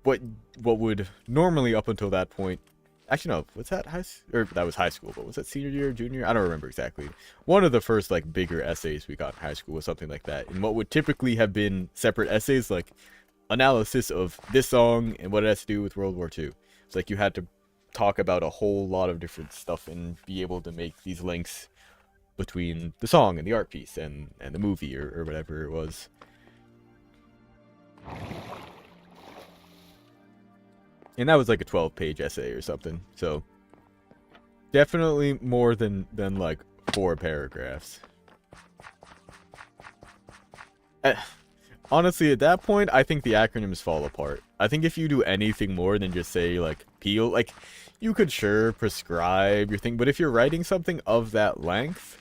what would normally up until that point, actually no, was that that was high school, but was that senior year, junior? I don't remember exactly. One of the first like bigger essays we got in high school was something like that. And what would typically have been separate essays, like analysis of this song and what it has to do with World War II. It's like you had to talk about a whole lot of different stuff and be able to make these links between the song and the art piece and the movie or whatever it was. And that was like a 12-page essay or something. So definitely more than like 4 paragraphs. Honestly, at that point, I think the acronyms fall apart. I think if you do anything more than just say, like, Peel, like, you could sure prescribe your thing, but if you're writing something of that length,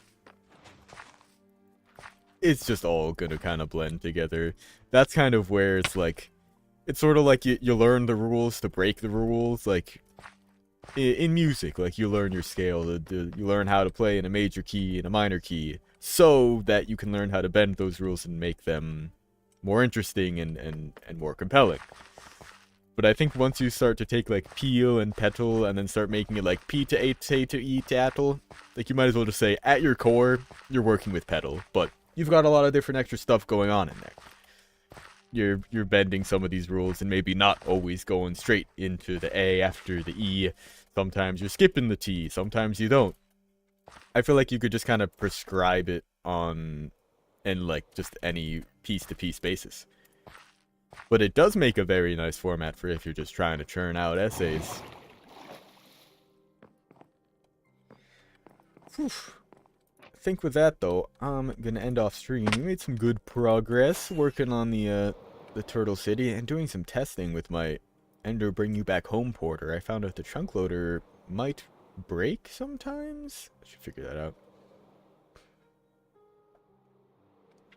it's just all gonna kind of blend together. That's kind of where it's like, it's sort of like you learn the rules to break the rules, like, in music, like, you learn your scale, you learn how to play in a major key and a minor key, so that you can learn how to bend those rules and make them more interesting and more compelling. But I think once you start to take like peel and petal and then start making it like P to A to E tattle, like you might as well just say at your core you're working with petal, but you've got a lot of different extra stuff going on in there. You're bending some of these rules and maybe not always going straight into the A after the E. Sometimes you're skipping the T, sometimes you don't. I feel like you could just kind of prescribe it on in like just any piece-to-piece basis. But it does make a very nice format for if you're just trying to churn out essays. Whew. think with that though, I'm gonna end off stream. We made some good progress working on the Turtle City and doing some testing with my Ender Bring You Back Home porter. I found out the chunk loader might break sometimes. I should figure that out.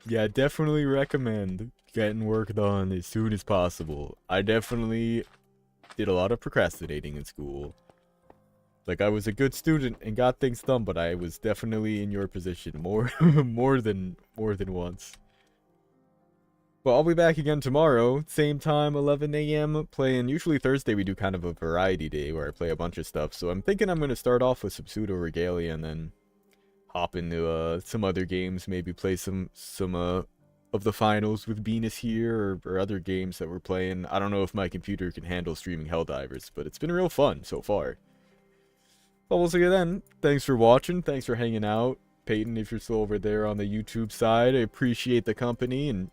Yeah, definitely recommend getting work done as soon as possible. I definitely did a lot of procrastinating in school. Like, I was a good student and got things done, but I was definitely in your position more more than once. But I'll be back again tomorrow, same time, 11 a.m. playing. Usually Thursday we do kind of a variety day where I play a bunch of stuff. So I'm thinking I'm going to start off with some Pseudo Regalia and then hop into some other games, maybe play some of the finals with Venus here or other games that we're playing. I don't know if my computer can handle streaming Helldivers, but it's been real fun so far. Well, we'll see you then. Thanks for watching. Thanks for hanging out. Peyton, if you're still over there on the YouTube side, I appreciate the company. And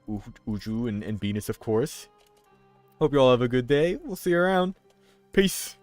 Uju and Venus, of course. Hope you all have a good day. We'll see you around. Peace.